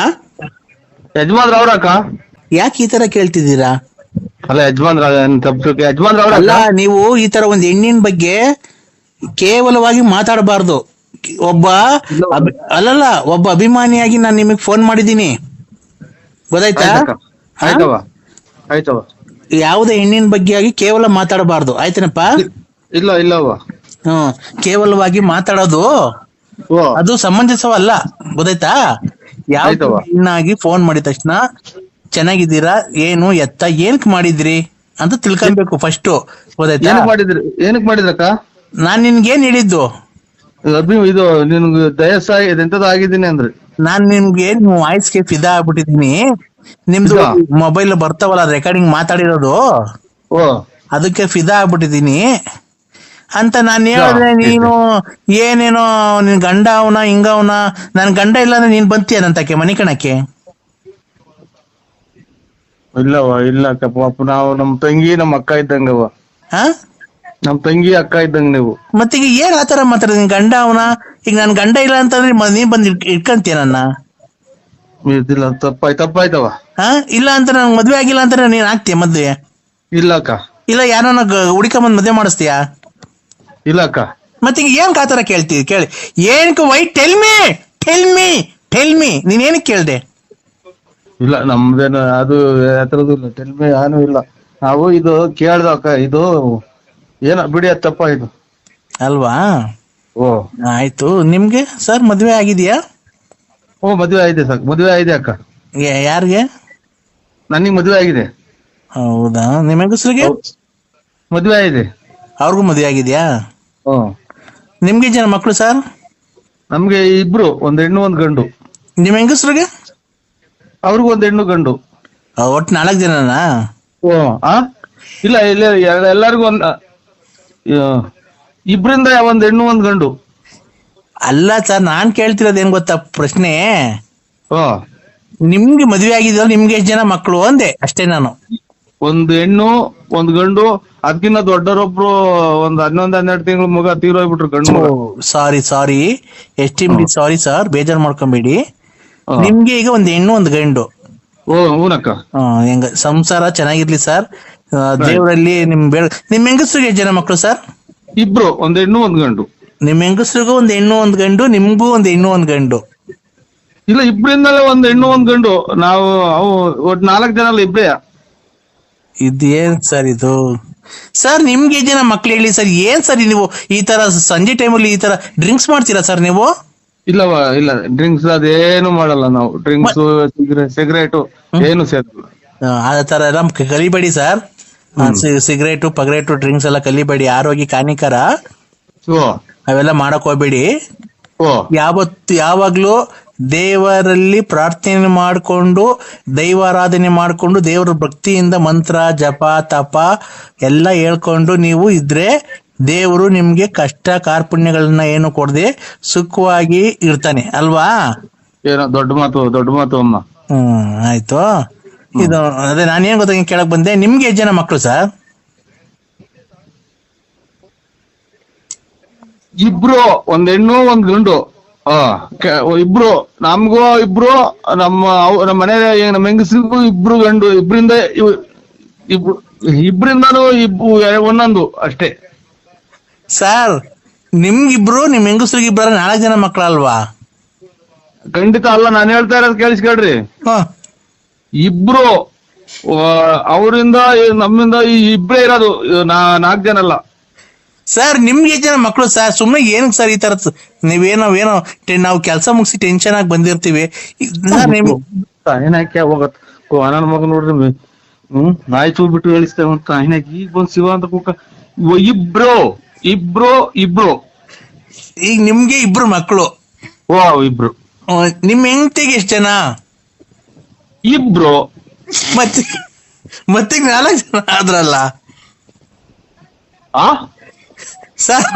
ಯಜಮಾನ್ರ ಅವ್ರ ಅಕ್ಕ? ಯಾಕೆ ಈ ತರ ಕೇಳ್ತಿದ್ದೀರಾ? ಅಲ್ಲ ಯಜಮಾನ್ರ ಯಜಮಾನ್ರ ಅವ್ರ? ಅಲ್ಲ, ನೀವು ಈ ತರ ಒಂದ್ ಹೆಣ್ಣಿನ ಬಗ್ಗೆ ಕೇವಲವಾಗಿ ಮಾತಾಡಬಾರ್ದು. ಒಬ್ಬ ಅಭಿಮಾನಿಯಾಗಿ ನಾನು ನಿಮಗ್ ಫೋನ್ ಮಾಡಿದ್ದೀನಿ, ಗೊತ್ತಾಯ್ತಾ? ಆಯ್ತವ. ಯಾವುದೇ ಹೆಣ್ಣಿನ ಬಗ್ಗೆ ಆಗಿ ಕೇವಲ ಮಾತಾಡಬಾರ್ದು, ಆಯ್ತನಪ್ಪ? ಇಲ್ಲ ಕೇವಲವಾಗಿ ಮಾತಾಡೋದು ಅದು ಸಮಂಜಸವಲ್ಲ, ಗೊತ್ತಾಯ್ತಾ? ಯಾವ ಹೆಣ್ಣಾಗಿ ಫೋನ್ ಮಾಡಿದ ತಕ್ಷಣ ಚೆನ್ನಾಗಿದ್ದೀರಾ, ಏನು ಎತ್ತ, ಏನಕ್ ಮಾಡಿದ್ರಿ ಅಂತ ತಿಳ್ಕೊಬೇಕು ಫಸ್ಟ್, ಗೊತ್ತಾಯ್ತಾ? ಏನಕ್ ಮಾಡಿದ್ರಕ್ಕ? ನಾನ್ ನಿನ್ಗೇನ್ ಹೇಳಿದ್ದು? ಇದು ನಿನ್ಗೆ ಎಂತದ ಆಗಿದ್ದೀನಿ ಅಂದ್ರಿ. ನಾನ್ ನಿಮ್ಗೆ ವಾಯ್ಸ್ಗೆ ಫಿದಾ ಆಗ್ಬಿಟ್ಟಿದೀನಿ. ನಿಮ್ದು ಮೊಬೈಲ್ ಬರ್ತಾವಲ್ಲ ರೆಕಾರ್ಡಿಂಗ್ ಮಾತಾಡಿರೋದು, ಅದಕ್ಕೆ ಫಿದಾ ಆಗ್ಬಿಟ್ಟಿದೀನಿ ಅಂತ ನಾನ್ ಹೇಳಿದ್ರೆ ನೀನು ಏನೇನೋ ನಿನ್ ಗಂಡ ಅವನ ಹಿಂಗವನ. ನನ್ ಗಂಡ ಇಲ್ಲ ಅಂದ್ರೆ ನೀನ್ ಬಂತೀಯ ನಂತಕ್ಕೆ ಮನಿ ಕಣಕ್ಕೆ? ಇಲ್ಲ ಪಾಪ, ನಾವು ನಮ್ ತಂಗಿ ನಮ್ಮ ಅಕ್ಕ ಇದ್ದಂಗವ. ನಮ್ ತಂಗಿ ಅಕ್ಕ ಇದ್ದಂಗ ನೀವು. ಮತ್ತೀಗ ಏನ್ ಆತರ ಮಾತಾಡ? ನಿನ್ ಗಂಡ ಅವನ? ಈಗ ನನ್ ಗಂಡ ಇಲ್ಲ ಅಂತಂದ್ರೆ ನೀನ್ ಬಂದ್ ಇಟ್ಕಂತೀಯ ನನ್ನ? ತಪ್ಪಾಯ್ತವ. ಇಲ್ಲ ಅಂತ ನನ್ ಮದ್ವೆ ಆಗಿಲ್ಲ ಅಂತ ನೀನ್ ಆಗ್ತೀಯ ಮದ್ವೆ? ಇಲ್ಲ ಅಕ್ಕ. ಇಲ್ಲ ಯಾರನ್ನ ಹುಡುಕೊಂಬಂದ್ ಮದ್ವೆ ಮಾಡಿಸ್ತೀಯ? ಇಲ್ಲ ಅಕ್ಕ. ಮತ್ತೀಗ ಏನ್ ಆತರ ಕೇಳ್ತೀವಿ? ಕೇಳಿ ಏನಕ್ಕೆ? ವೈ ಟೆಲ್ ಮೀ ನೀನ್ ಏನಕ್ಕೆ ಕೇಳ್ದೆ? ಇಲ್ಲ ನಮ್ದೇನು ಅದು ಯಾತ್ರದ್ದು ಇಲ್ಲ, ಟೆಲ್ಮಿ ಏನು ಇಲ್ಲ. ನಾವು ಇದು ಕೇಳ್ದ ಅಕ್ಕ, ಇದು ಏನ ಬಿಡಿ, ಅದು ತಪ್ಪಾಯ್ತು ಅಲ್ವಾ? ಆಯ್ತು. ನಿಮ್ಗೆ ಸರ್ ಮದ್ವೆ ಆಗಿದ್ಯಾ? ಮದ್ವೆ ಆಗಿದೆ ಸರ್, ಮದ್ವೆ ಆಗಿದೆ ಅಕ್ಕ. ಯಾರಿಗೆ? ನನಗೆ ಮದ್ವೆ ಆಗಿದೆ. ಹೌದಾ? ನಿಮ್ಮ ಹೆಂಗಸ್ರಿಗೆ ಮದ್ವೆ ಆಗಿದೆ. ಅವ್ರಿಗೂ ಮದ್ವೆ ಆಗಿದ್ಯಾ? ನಿಮ್ಗೆ ಜನ ಮಕ್ಳು ಸರ್? ನಮ್ಗೆ ಇಬ್ರು, ಒಂದ್ ಹೆಣ್ಣು ಒಂದ್ ಗಂಡು. ನಿಮ್ ಹೆಂಗಸ್ರಿಗೆ? ಅವ್ರಿಗೂ ಒಂದ್ ಹೆಣ್ಣು ಗಂಡು. ಒಟ್ಟು 4 ಜನನಾ? ಇಲ್ಲ ಎಲ್ಲರಿಗೂ ಇಬ್ರಿಂದ ಒಂದ್ ಹೆಣ್ಣು ಒಂದ್ ಗಂಡು. ಅಲ್ಲ ಸರ್, ನಾನ್ ಕೇಳ್ತಿರೋದ್ ಏನ್ ಗೊತ್ತಾ ಪ್ರಶ್ನೆ? ನಿಮ್ಗೆ ಮದ್ವೆ ಆಗಿದ್ಯಲ್ಲ, ನಿಮ್ಗೆ ಎಷ್ಟು ಜನ ಮಕ್ಕಳು ಅಂದೆ ಅಷ್ಟೇ ನಾನು. ಒಂದ್ ಹೆಣ್ಣು ಒಂದ್ ಗಂಡು. ಅದಕ್ಕಿಂತ ದೊಡ್ಡರೊಬ್ರು ಒಂದ್ 11-12 ತಿಂಗಳು ಮಗ ತೀರೋಗ್ಬಿಟ್ರು, ಗಂಡು. ಸಾರಿ ಎಸ್ಟಿಮ್ಲಿ ಸಾರಿ ಸರ್, ಬೇಜಾರ್ ಮಾಡ್ಕೊಂಬೇಡಿ. ನಿಮ್ಗೆ ಈಗ ಒಂದ್ ಹೆಣ್ಣು ಒಂದ್ ಗಂಡು. ಹೂನಕ್ಕ. ಹೆಂಗ ಸಂಸಾರ ಚೆನ್ನಾಗಿರ್ಲಿ ಸರ್, ದೇವರಲ್ಲಿ ನಿಮ್ ಹೆಂಗಸ್ರಿಗೆ ಎಷ್ಟು ಜನ ಮಕ್ಕಳು ಸರ್? ಇಬ್ರು, ಒಂದ್ ಹೆಣ್ಣು ಒಂದ್ ಗಂಡು. ನಿಮ್ ಹೆಂಗಸ್ರಿಗೂ ಒಂದ್ ಹೆಣ್ಣು ಒಂದ್ ಗಂಡು, ನಿಮ್ಗೂ ಒಂದ್ ಹೆಣ್ಣು ಒಂದ್ ಗಂಡು? ಇಲ್ಲ, ಇಬ್ರಿಂದಲೇ ಒಂದ್ ಹೆಣ್ಣು ಒಂದ್ ಗಂಡು. ನಾವು ಒಟ್ಟು 4 ಜನ ಅಲ್ಲ, ಇಬ್ರೇ. ಇದೇನ್ ಸರ್ ಇದು? ಸರ್ ನಿಮ್ಗೆ ಜನ ಮಕ್ಳು ಹೇಳಿ ಸರ್. ಏನ್ ಸರ್ ನೀವು ಈ ತರ ಸಂಜೆ ಟೈಮಲ್ಲಿ ಈ ತರ ಡ್ರಿಂಕ್ಸ್ ಮಾಡ್ತೀರಾ ಸರ್ ನೀವು? ಇಲ್ಲ ಡ್ರಿಂಕ್ಸ್ ಅದೇನು ಮಾಡಲ್ಲ ನಾವು. ಡ್ರಿಂಕ್ಸ್ ಸಿಗರೇಟು ಏನು ಸೇರ್ತಿಲ್ಲ. ಆ ತರ ಎಲ್ಲ ಕಲಿಬೇಡಿ ಸರ್. ಸಿಗರೇಟು ಪಗರೇಟು ಡ್ರಿಂಕ್ಸ್ ಎಲ್ಲ ಕಲಿಬೇಡಿ, ಆರೋಗ್ಯಕ್ಕೆ ಹಾನಿಕರ. ಅವೆಲ್ಲ ಮಾಡಕ್ ಹೋಗ್ಬೇಡಿ. ಯಾವಾಗ್ಲೂ ದೇವರಲ್ಲಿ ಪ್ರಾರ್ಥನೆ ಮಾಡಿಕೊಂಡು, ದೈವಾರಾಧನೆ ಮಾಡಿಕೊಂಡು, ದೇವರ ಭಕ್ತಿಯಿಂದ ಮಂತ್ರ ಜಪ ತಪ ಎಲ್ಲ ಹೇಳ್ಕೊಂಡು ನೀವು ಇದ್ರೆ ದೇವರು ನಿಮ್ಗೆ ಕಷ್ಟ ಕಾರ್ಪಣ್ಯಗಳನ್ನ ಏನು ಕೊಡದೆ ಸುಖವಾಗಿ ಇರ್ತಾನೆ ಅಲ್ವಾ? ಏನೋ ದೊಡ್ಡ ಮಾತು ಅಮ್ಮ. ಆಯ್ತು. ಇದು ಅದೇ ನಾನೇನ್ ಗೊತ್ತ ಕೇಳಕ್ ಬಂದೆ, ನಿಮ್ಗೆ ಎಷ್ಟು ಜನ ಮಕ್ಕಳು ಸರ್? ಇಬ್ರು, ಒಂದ್ ಹೆಣ್ಣು ಒಂದ್ ಗಂಡು. ಇಬ್ರು ನಮ್ಗೂ, ಇಬ್ರು ನಮ್ಮ ಮನೆ ನಮ್ಮ ಹೆಂಗಸ್ರಿಗೂ ಇಬ್ರು ಗಂಡು. ಇಬ್ರಿಂದಾನು ಒಂದೊಂದು ಅಷ್ಟೇ ಸರ್. ನಿಮ್ಗಿಬ್ರು ನಿಮ್ ಹೆಂಗಸ್ರಿಗೆ ಇಬ್ಬರ 4 ಜನ ಮಕ್ಕಳಲ್ವಾ? ಖಂಡಿತ ಅಲ್ಲ, ನಾನು ಹೇಳ್ತಾ ಇರೋದು ಕೇಳಿಸ್ಕೊಳ್ರಿ. ಇಬ್ರು ಅವರಿಂದ ನಮ್ಮಿಂದ ಇಬ್ರೇ ಇರೋದು, 4 ಜನ ಅಲ್ಲ ಸರ್. ನಿಮ್ಗೆ ಎಷ್ಟು ಜನ ಮಕ್ಕಳು ಸರ್? ಸುಮ್ನೆ ಏನಕ್ಕೆ ಸರ್ ಈ ತರ ನೀವೇನೋ ನಾವು ಕೆಲಸ ಮುಗಿಸಿ ಟೆನ್ಷನ್ ಆಗಿ ಬಂದಿರ್ತೀವಿ. ಏನಕ್ಕೆ ಹೋಗತ್ ನನ್ನ ಮಗ ನೋಡ್ರಿ, ನಾಯಿ ಚೂ ಬಿಟ್ಟು ಹೇಳಿಸ್ತೇವೆ ಅಂತ ಆಯ್ನಾಗ ಈಗ ಬಂದ್ ಶಿವ ಅಂತ ಕೂಕ ಇಬ್ರು ಇಬ್ರು ಇಬ್ರು ಈಗ ನಿಮ್ಗೆ ಇಬ್ರು ಮಕ್ಕಳು. ಓ ಇಬ್ರು. ನಿಮ್ ಹೆಂಡತಿಗೆ ಎಷ್ಟ್ ಜನ? ಇಬ್ರು. ಮತ್ತೆ ಮತ್ತೆ 4 ಜನ ಆದ್ರಲ್ಲ ಸರ್.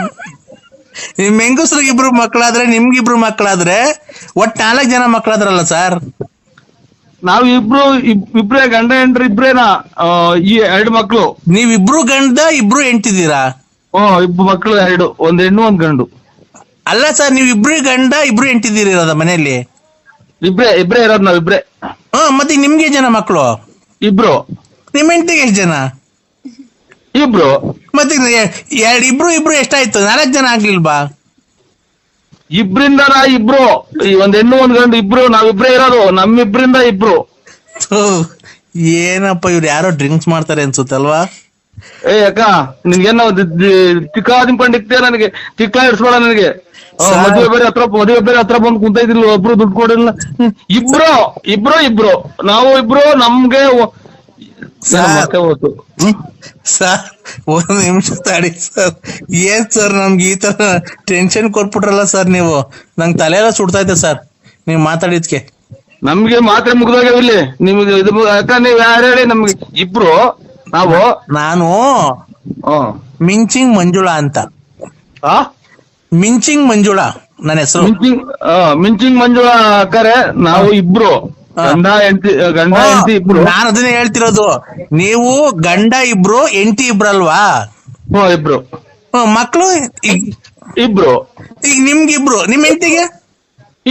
ನಿಮ್ ಹೆಂಗಸ್ರಿಗೆ 2 ಮಕ್ಕಳಾದ್ರೆ ನಿಮ್ಗಿಬ್ರು ಮಕ್ಕಳಾದ್ರೆ ಒಟ್ 4 ಜನ ಮಕ್ಕಳಾದ್ರಲ್ಲ ಸರ್. ನಾವ್ ಇಬ್ರೇ ಗಂಡ ಹೆಂಡ್ರಿ ಇಬ್ರೇನಾ? ಈ 2 ಮಕ್ಳು. ನೀವಿಬ್ರು ಗಂಡ 2 ಹೆಂಡ್ತಿದ್ದೀರಾ? ಇಬ್ರು ಮಕ್ಳು 2, 1 ಹೆಣ್ಣು 1 ಗಂಡು. ಅಲ್ಲ ಸರ್, ನೀವ್ 2 ಗಂಡ 2 ಹೆಂಡ್ತಿದ್ದೀರ ಮನೆಯಲ್ಲಿ? ಇಬ್ರೇ ಇರೋದ್ ನಾವ್ ಇಬ್ರೇ. ಮತ್ತೆ ನಿಮ್ಗೆ ಜನ ಮಕ್ಕಳು? ಇಬ್ರು. ನಿಮ್ ಹೆಂಡತಿಗೆ ಎಷ್ಟ್ ಜನ? ಇಬ್ರು. ಮತ್ತೆ ಇಬ್ರು ಎಷ್ಟಾಯ್ತು? 4 ಜನ ಆಗ್ಲಿಲ್ವಾ? ಇಬ್ರಿಂದ ಇಬ್ರು, 1 ಹೆಣ್ಣು 1 ಗಂಡು ಇಬ್ರು, ನಾವಿಬ್ರೇ ಇರೋದು. ನಮ್ಮಿಬ್ರಿಂದ ಇಬ್ರು. ಏನಪ್ಪ ಇವ್ರು ಯಾರೋ ಡ್ರಿಂಕ್ಸ್ ಮಾಡ್ತಾರೆ ಅನ್ಸುತ್ತಲ್ವಾ? ಅಕ್ಕ ನಿನ್ಗೇನ ಚಿಕ್ಕ ನಿಂಕೊಂಡಿಕ್ತೇ, ನನಗೆ ಚಿಕ್ಕ ಇಡ್ಸ್ಬೇಡ ನನಗೆ. ಮದುವೆ ಬೇರೆ ಹತ್ರ ಬಂದು ಕುಂತ ಇದ್ದಿಲ್ಲ, ಒಬ್ರು ದುಡ್ಡು ಕೊಡಿಲ್ಲ. ಇಬ್ರು ನಾವು ಇಬ್ರು. ನಮ್ಗೆ ಹೋತು ಸರ್ 1 ನಿಮಿಷ ತಡಿ ಸರ್. ಏನ್ ಸರ್ ನಮ್ಗೆ ಈ ತರ ಟೆನ್ಷನ್ ಕೊಟ್ಬಿಟ್ರಲ್ಲ ಸರ್ ನೀವು. ನಂಗೆ ತಲೆ ಎಲ್ಲ ಸುಡ್ತಾ ಇದೆ ಸರ್ ನೀವ್ ಮಾತಾಡಿದ್ಕೆ. ನಮ್ಗೆ ಮಾತ್ರ ಮುಗ್ದೋಗ್ಯಾವಿಲ್ಲಿ. ನಿಮ್ಗೆ ಇದು ಅಕ್ಕ ನೀವ್ ಯಾರು ಹೇಳಿ? ನಮ್ಗೆ ಇಬ್ರು ನಾನು ಮಿಂಚಿಂಗ್ ಮಂಜುಳಾ ಅಂತ. ಮಿಂಚಿಂಗ್ ಮಂಜುಳಾ ನನ್ನ ಹೆಸರು. ಮಿಂಚಿಂಗ್ ಮಂಜುಳಾ ಅಕ್ಕರೆ ನಾವು ಇಬ್ರು ಗಂಡ ಹೆಂಡತಿ ಇಬ್ರು. ನಾನು ಅದನ್ನೇ ಹೇಳ್ತಿರೋದು. ನೀವು ಗಂಡ 2 ಹೆಂಡತಿ 2 ಅಲ್ವಾ? ಇಬ್ರು. ಮಕ್ಳು ಇಬ್ರು. ಈಗ ನಿಮ್ಗಿಬ್ರು, ನಿಮ್ ಹೆಂಡತಿಗೆ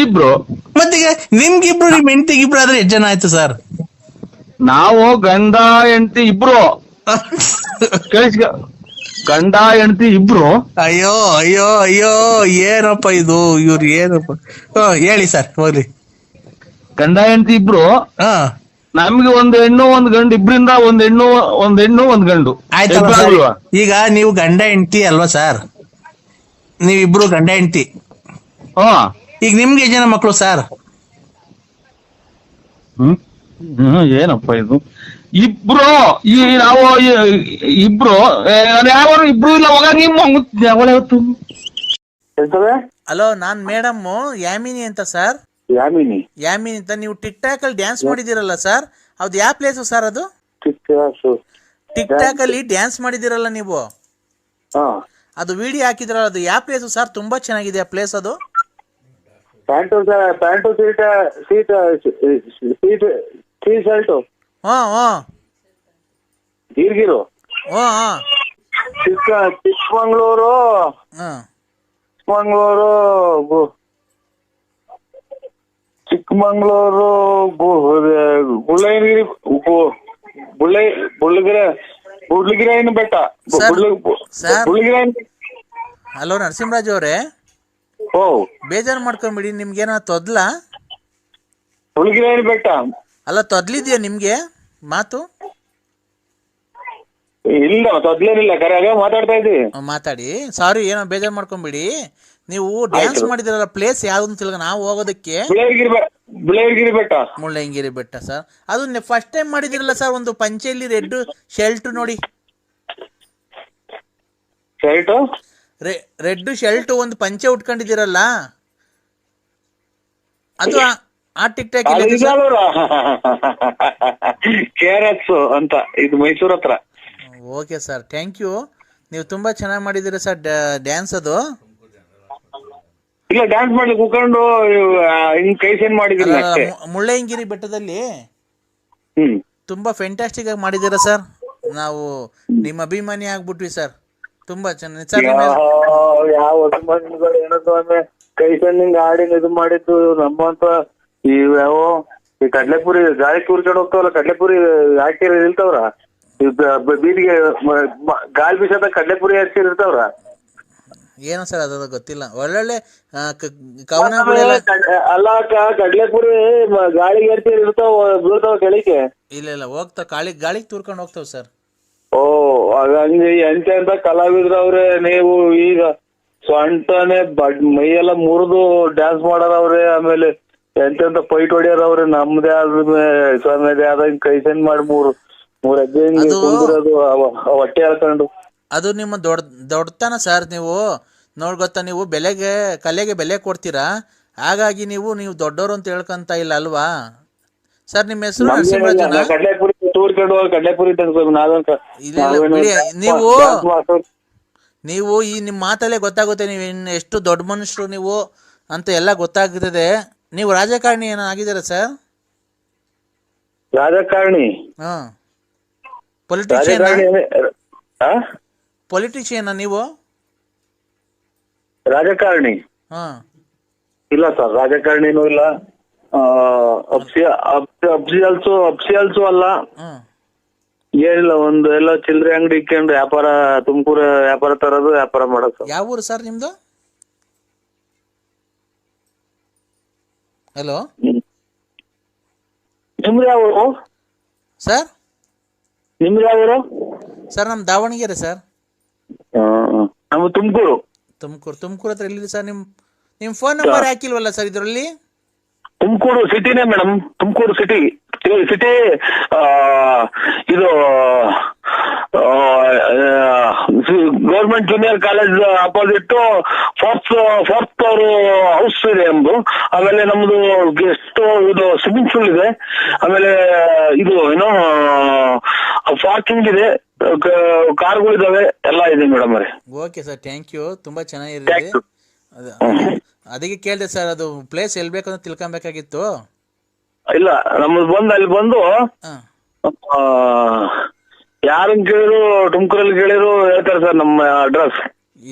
ಇಬ್ರು. ಮತ್ತೀಗ ನಿಮ್ಗಿಬ್ರು ನಿಮ್ ಹೆಂಡತಿಗೆ 2 ಆದ್ರೆ ಎಷ್ಟು ಜನ ಆಯ್ತು ಸರ್? ನಾವು ಗಂಡ ಹೆಂಡತಿ ಇಬ್ರು. ಗಂಡ ಹೆಂಡತಿ ಇಬ್ರು. ಅಯ್ಯೋ ಅಯ್ಯೋ ಅಯ್ಯೋ, ಏನಪ್ಪ ಇದು? ಇವ್ರು ಏನಪ್ಪ? ಹೇಳಿ ಸರ್ ಹೋಗ್ಲಿ. ಗಂಡ ಹೆಂಡತಿ ಇಬ್ರು. ನಮ್ಗೆ 1 ಹೆಣ್ಣು 1 ಗಂಡು. ಇಬ್ರಿಂದ 1 ಹೆಣ್ಣು 1 ಗಂಡು. ಆಯ್ತಲ್ವಾ? ಈಗ ನೀವು ಗಂಡ ಹೆಂಡತಿ ಅಲ್ವಾ ಸರ್? ನೀವಿಬ್ರು ಗಂಡ ಹೆಂಡತಿ. ಈಗ ನಿಮ್ಗೆ ಎಷ್ಟು ಜನ ಮಕ್ಕಳು ಸರ್? ಏನಪ್ಪ ಇದು? ಇಬ್ರು. ನಾವು ಇಬ್ರು. ಯಾರು ಇಬ್ರು ಇಲ್ಲ. ಹೋಗ ನಿಮ್ಮ ಹಲೋ, ನಾನ್ ಮೇಡಮ್ ಯಾಮಿನಿ ಅಂತ ಸರ್. ಯಾಮಿನಿ ಅಂತ. ನೀವು ಟಿಕ್ ಟಾಕ್ ಅಲ್ಲಿ ಡ್ಯಾನ್ಸ್ ಮಾಡಿದಿರಲ್ಲ ಸರ್, ಅದು ಯಾವ ಪ್ಲೇಸ್ ಸರ್? ಅದು ಟಿಕ್ ಟಾಕ್ ಅಲ್ಲಿ ಡ್ಯಾನ್ಸ್ ಮಾಡಿದಿರಲ್ಲ ನೀವು, ಅದು ವಿಡಿಯೋ ಹಾಕಿದ್ರಲ್ಲ, ಅದು ಯಾವ ಪ್ಲೇಸ್ ಸರ್? ತುಂಬಾ ಚೆನ್ನಾಗಿದೆ ಆ ಪ್ಲೇಸ್. ಅದು ಪ್ಯಾಂಟು ಶರ್ಟು ಗೀರ್ಗಿರು ಚಿಕ್ಕಮಂಗ್ಳೂರು ಬುಳ್ಳಗಿರಿ ಬುಳ್ಳಗಿರಾಯನ ಬೆಟ್ಟ. ಹಲೋ ನರಸಿಂಹರಾಜ್ ಅವರೇ, ಬೇಜಾರು ಮಾಡ್ಕೊಂಬಿಡಿ. ನಿಮ್ಗೇನ ತೊದ್ಲ? ಬುಳ್ಳಗಿರಾಯನ ಬೆಟ್ಟ ಅಲ್ಲ, ತೊದ್ಲಿದ್ಯಾ ನಿಮ್ಗೆ ಮಾತು? ಇಲ್ಲ, ತೊದ್ಲೇನಿಲ್ಲ. ಕರೆಯಾಗ ಮಾತಾಡ್ತಾ ಇದ್ದೀವಿ. ಮಾತಾಡಿ. ಸಾರಿ, ಏನೋ ಬೇಜಾರು ಮಾಡ್ಕೊಂಬಿಡಿ. ನೀವು ಡ್ಯಾನ್ಸ್ ಮಾಡಿದಿರಲ್ಲ, ಪ್ಲೇಸ್ ಯಾವ್ದು ಅಂತ ತಿಳ್ಕ ನಾವು ಹೋಗೋದಕ್ಕೆ. ಮುಳ್ಳಯ್ಯನಗಿರಿ ಬೆಟ್ಟ. ಮುಳ್ಳಯ್ಯನಗಿರಿ ಬೆಟ್ಟ ಸರ್. ಅದು ಫಸ್ಟ್ ಟೈಮ್ ಮಾಡಿದಿರಲ್ಲ ಸರ್, ಒಂದು ಪಂಚೆಯಲ್ಲಿ ರೆಡ್ ಶರ್ಟ್ ನೋಡಿ. ರೆಡ್ ಶರ್ಟ್ ಒಂದು ಪಂಚೆ ಉಟ್ಕೊಂಡಿದ್ದೀರಲ್ಲ, ಅದು ಆ ಟಿಕ್ ಟಾಕ್ ಅಂತ. ಇದು ಮೈಸೂರ್ ಹತ್ರ. Okay sir, thank you. ನೀವು ತುಂಬಾ ಚೆನ್ನಾಗಿ ಮಾಡಿದಿರ ಸರ್ ಡ್ಯಾನ್ಸ್. ಅದು ಇಲ್ಲ, ಡ್ಯಾನ್ಸ್ ಮಾಡಿ ಕೂತ್ಕೊಂಡು ಹಿಂಗ್ ಕೈ ಸೆಂಡ್ ಮಾಡಿದಿಲ್ಲ. ಮುಳ್ಳಯ್ಯನಗಿರಿ ಬೆಟ್ಟದಲ್ಲಿ ತುಂಬಾ ಫ್ಯಾಂಟಾಸ್ಟಿಕ್ ಆಗಿ ಮಾಡಿದಿರ ಸರ್. ನಾವು ನಿಮ್ಮ ಅಭಿಮಾನಿ ಆಗ್ಬಿಟ್ವಿ ಸರ್. ತುಂಬಾ ಚೆನ್ನಾಗಿ ಸರ್. ಯಾವ ಅಭಿಮಾನಿಗಳು ಏನೋ ಕೈ ಸೆಂಡ್ ಆಡಿ ಇದು ಮಾಡಿದ್ದು ನಮ್ಮಂತ ಯಾವ ಈ ಕಡ್ಲೆಪುರಿ ಗಾಳಿ ಕೂರ್ಕೊಂಡು ಹೋಗ್ತಾವಲ್ಲ, ಕಡ್ಲೆಪುರಿ ಹಾಕಿರ ಇಲ್ತವ್ರ ಬೀದಿಗೆ ಗಾಳಿ ಬೀಸದ ಕಡ್ಲೆಪುರಿ ಹಾಕಿರ್ತಾವ್ರ. ಏನೋ ಸರ್ ಅದು ಗೊತ್ತಿಲ್ಲ. ಒಳ್ಳೊಳ್ಳೆ ಕವನಗಳೆಲ್ಲ. ಅಲ್ಲ ಅಕ್ಕ, ಕಡ್ಲೆಪುರಿ ಗಾಳಿಗೆ ಏರ್ತೀರಿ ಇರ್ತಾವ, ಬೀಳ್ತಾವ ಕೆಳಗೆ. ಇಲ್ಲ ಹೋಗ್ತಾವ, ಗಾಳಿಗೆ ತೂರ್ಕೊಂಡು ಹೋಗ್ತಾವ ಸರ್. ಹಂಗೆ ಎಂತ ಕಲಾವಿದ್ರವ್ರೆ ನೀವು. ಈಗ ಸೊಂಟನೆ ಮೈಯೆಲ್ಲ ಮುರಿದು ಡ್ಯಾನ್ಸ್ ಮಾಡಾರವ್ರೆ. ಆಮೇಲೆ ಎಂತೆಂತ ಪೈಟ್ ಹೊಡಿಯಾರವ್ರೆ. ನಮ್ದೇ ಆದ ಸ್ವಾಮಿದೇ ಆದ ಕೈ ಸೆಂಡ್ ಮಾಡಿ ಮೂರ್ ಹೆಜ್ಜೆ ಹಿಂಗೆ ಅದು- ಕುಂದಿರೋದು ಹೊಟ್ಟೆ ಹೇಳ್ಕೊಂಡು. ಅದು ನಿಮ್ಮ ದೊಡ್ಡತನ ಸರ್. ನೀವು ಗೊತ್ತಾ, ನೀವು ಕಲೆಗೆ ಬೆಲೆ ಕೊಡ್ತೀರಾ, ಹಾಗಾಗಿ ನೀವು ದೊಡ್ಡವರು ಅಂತ ಹೇಳ್ಕೊಂತ ಇಲ್ಲ ಅಲ್ವಾ ಸರ್? ನಿಮ್ಮ ಹೆಸರು ನರಸಿಂಹರಾಜನ? ಕಡ್ಲೆಪುರಿ ತೂರ್ಕೊಂಡು ಕಡ್ಲೆಪುರಿ ಇಲ್ಲ ಬಿಡಿ, ನೀವು ಈ ನಿಮ್ಮ ಮಾತಲ್ಲೇ ಗೊತ್ತಾಗುತ್ತೆ ನೀವು ಎಷ್ಟು ದೊಡ್ಡ ಮನುಷ್ಯರು ನೀವು ಅಂತ ಎಲ್ಲ ಗೊತ್ತಾಗ್ತದೆ. ನೀವು ರಾಜಕಾರಣಿ ಏನಾಗಿದ್ದೀರಾ ಸರ್? ರಾಜಕಾರಣಿ? ಪೊಲಿಟಿಷಿಯನ್ ನೀವು? ರಾಜಕಾರಣಿ ಇಲ್ಲ ಸರ್, ರಾಜಕಾರಣಿನೂ ಇಲ್ಲ, ಅಪ್ಸಿಯಲ್ಸು ಅಲ್ಲ, ಏನಿಲ್ಲ. ಒಂದು ಎಲ್ಲ ಚಿಲ್ಲರೆ ಅಂಗಡಿ ಇಕ್ಕೊಂಡು ವ್ಯಾಪಾರ, ತುಮಕೂರು ವ್ಯಾಪಾರ ತರೋದು, ವ್ಯಾಪಾರ ಮಾಡೋದು. ಯಾವ ಊರು ಸರ್ ನಿಮ್ದು? ಹಲೋ, ನಿಮ್ದು ಯಾವ ಊರು ಸರ್? ನಿಮ್ದು ಯಾವ ಊರು ಸರ್ ನಮ್ ದಾವಣಗೆರೆ ಸರ್. ನಮ್ಮ ತುಮಕೂರು. ತುಮಕೂರು ಹತ್ರ ಎಲ್ಲಿದೆ ಸರ್? ನಿಮ್ ಫೋನ್ ನಂಬರ್ ಹಾಕಿಲ್ವಲ್ಲ ಸರ್ ಇದರಲ್ಲಿ? ತುಮಕೂರು ಸಿಟಿನೇ ಮೇಡಮ್, ತುಮಕೂರು ಸಿಟಿ. ಇದು government junior college opposite fourth ಅವರು ಹೌಸ್ ಇದೆ ನಮ್ದು. ಆಮೇಲೆ ನಮ್ದು ಗೆಸ್ಟ್ ಇದು ಸ್ವಿಮ್ಮಿಂಗ್ ಪೂಲ್ ಇದೆ. ಆಮೇಲೆ ಇದು ಏನೋ ಪಾರ್ಕಿಂಗ್ ಇದೆ, ಕಾರ್ಗಳಿದಾವೆ, ಎಲ್ಲ ಇದೆ ಮೇಡಮ್ ಅವರೇ. Okay sir, thank you. ತುಂಬಾ ಚೆನ್ನಾಗಿರುತ್ತೆ. ಅದಕ್ಕೆ ಕೇಳಿದೆ ಸರ್, ಅದು ಪ್ಲೇಸ್ ಎಲ್ಲಿ ಬೇಕಂತ ತಿಳ್ಕೊಬೇಕಾಗಿತ್ತು. ಇಲ್ಲ, ನಮ್ದು ಅಲ್ಲಿ ಬಂದು ಯಾರನ್ನ ಕೇಳಿದ್ರು, ತುಮಕೂರಲ್ಲಿ ಕೇಳಿದ್ರು ಹೇಳ್ತಾರೆ ಸರ್ ನಮ್ಮ ಅಡ್ರೆಸ್.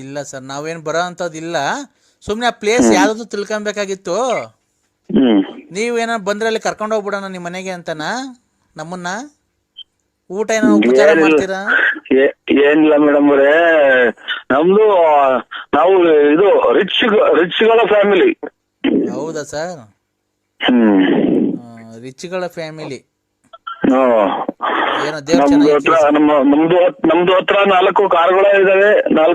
ಇಲ್ಲ ಸರ್, ನಾವೇನು ಬರೋ ಅಂತದಿಲ್ಲ, ಸುಮ್ಮನೆ ಆ ಪ್ಲೇಸ್ ಯಾವ್ದು ತಿಳ್ಕೊಬೇಕಾಗಿತ್ತು. ನೀವೇನ ಬಂದ್ರೆ ಅಲ್ಲಿ ಕರ್ಕೊಂಡು ಹೋಗ್ಬಿಡೋಣ ನಿಮ್ಮ ಮನೆಗೆ ಅಂತನಾ? ನಮ್ಮನ್ನ ಊಟ ಏನೋ ಉಪಚಾರ ಮಾಡ್ತೀರಾ? ಏನಿಲ್ಲ ಮೇಡಮ್ ಅವರೇ, ನಮ್ದು ನಾವು ಇದು ರಿಚ್ಗಳ ಫ್ಯಾಮಿಲಿ. ಹೌದಾ ಸರ್? ರಿಚ್ಗಳ ಫ್ಯಾಮಿಲಿ. ಏನೋ ದೇವ್ರ ನಮ್ದು ಹತ್ರ 4 ಕಾರ್ಗಳು ಇದಾವೆ, 4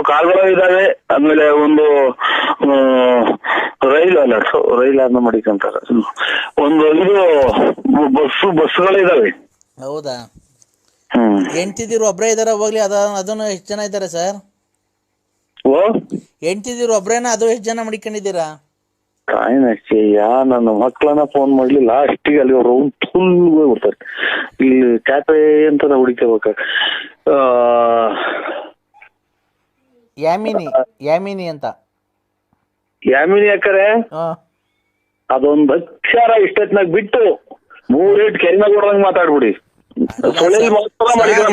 ಕಾರ್ಗಳು ಇದಾವೆ. ಆಮೇಲೆ ಒಂದು ರೈಲ್ ಮಾಡಿಕಂತಾರ, ಒಂದು ಇದು ಬಸ್ಗಳಿದಾವೆ. ಹೌದಾ? ಹೆಂಡ್ತಿದಿರು ಒಬ್ರೇ ಇದಾರ? ಹೋಗ್ಲಿ, ಅದನ್ನು ಎಷ್ಟು ಜನ ಇದ್ದಾರೆ ಸರ್? ಹೆಂಡ್ತಿದಿರು ಒಬ್ರೇನ? ಅದು ಎಷ್ಟು ಜನ ಮಡಿಕೊಂಡಿದ್ದೀರಾ? ನನ್ನ ಮಕ್ಕಳನ್ನ ಫೋನ್ ಮಾಡ್ಲಿ, ಲಾಸ್ಟಿಗೆ ಅಲ್ಲಿ ರೌಂಡ್ ಫುಲ್ ಹೋಗ್ಬಿಡ್ತಾರೆ. ಇಲ್ಲಿ ಕ್ಯಾಫೆ ಅಂತ ಹುಡುಕಬೇಕ. ಯಾಮಿನಿ ಅಂತ. ಯಾಮಿನಿ ಅಕ್ಕರೆ, ಅದೊಂದು ಅಕ್ಷರ ಇಷ್ಟೊತ್ನಾಗ ಬಿಟ್ಟು 3 ಕೆರಿನಾಗ ಕೊಡಂಗ್ ಮಾತಾಡ್ಬಿಡಿ.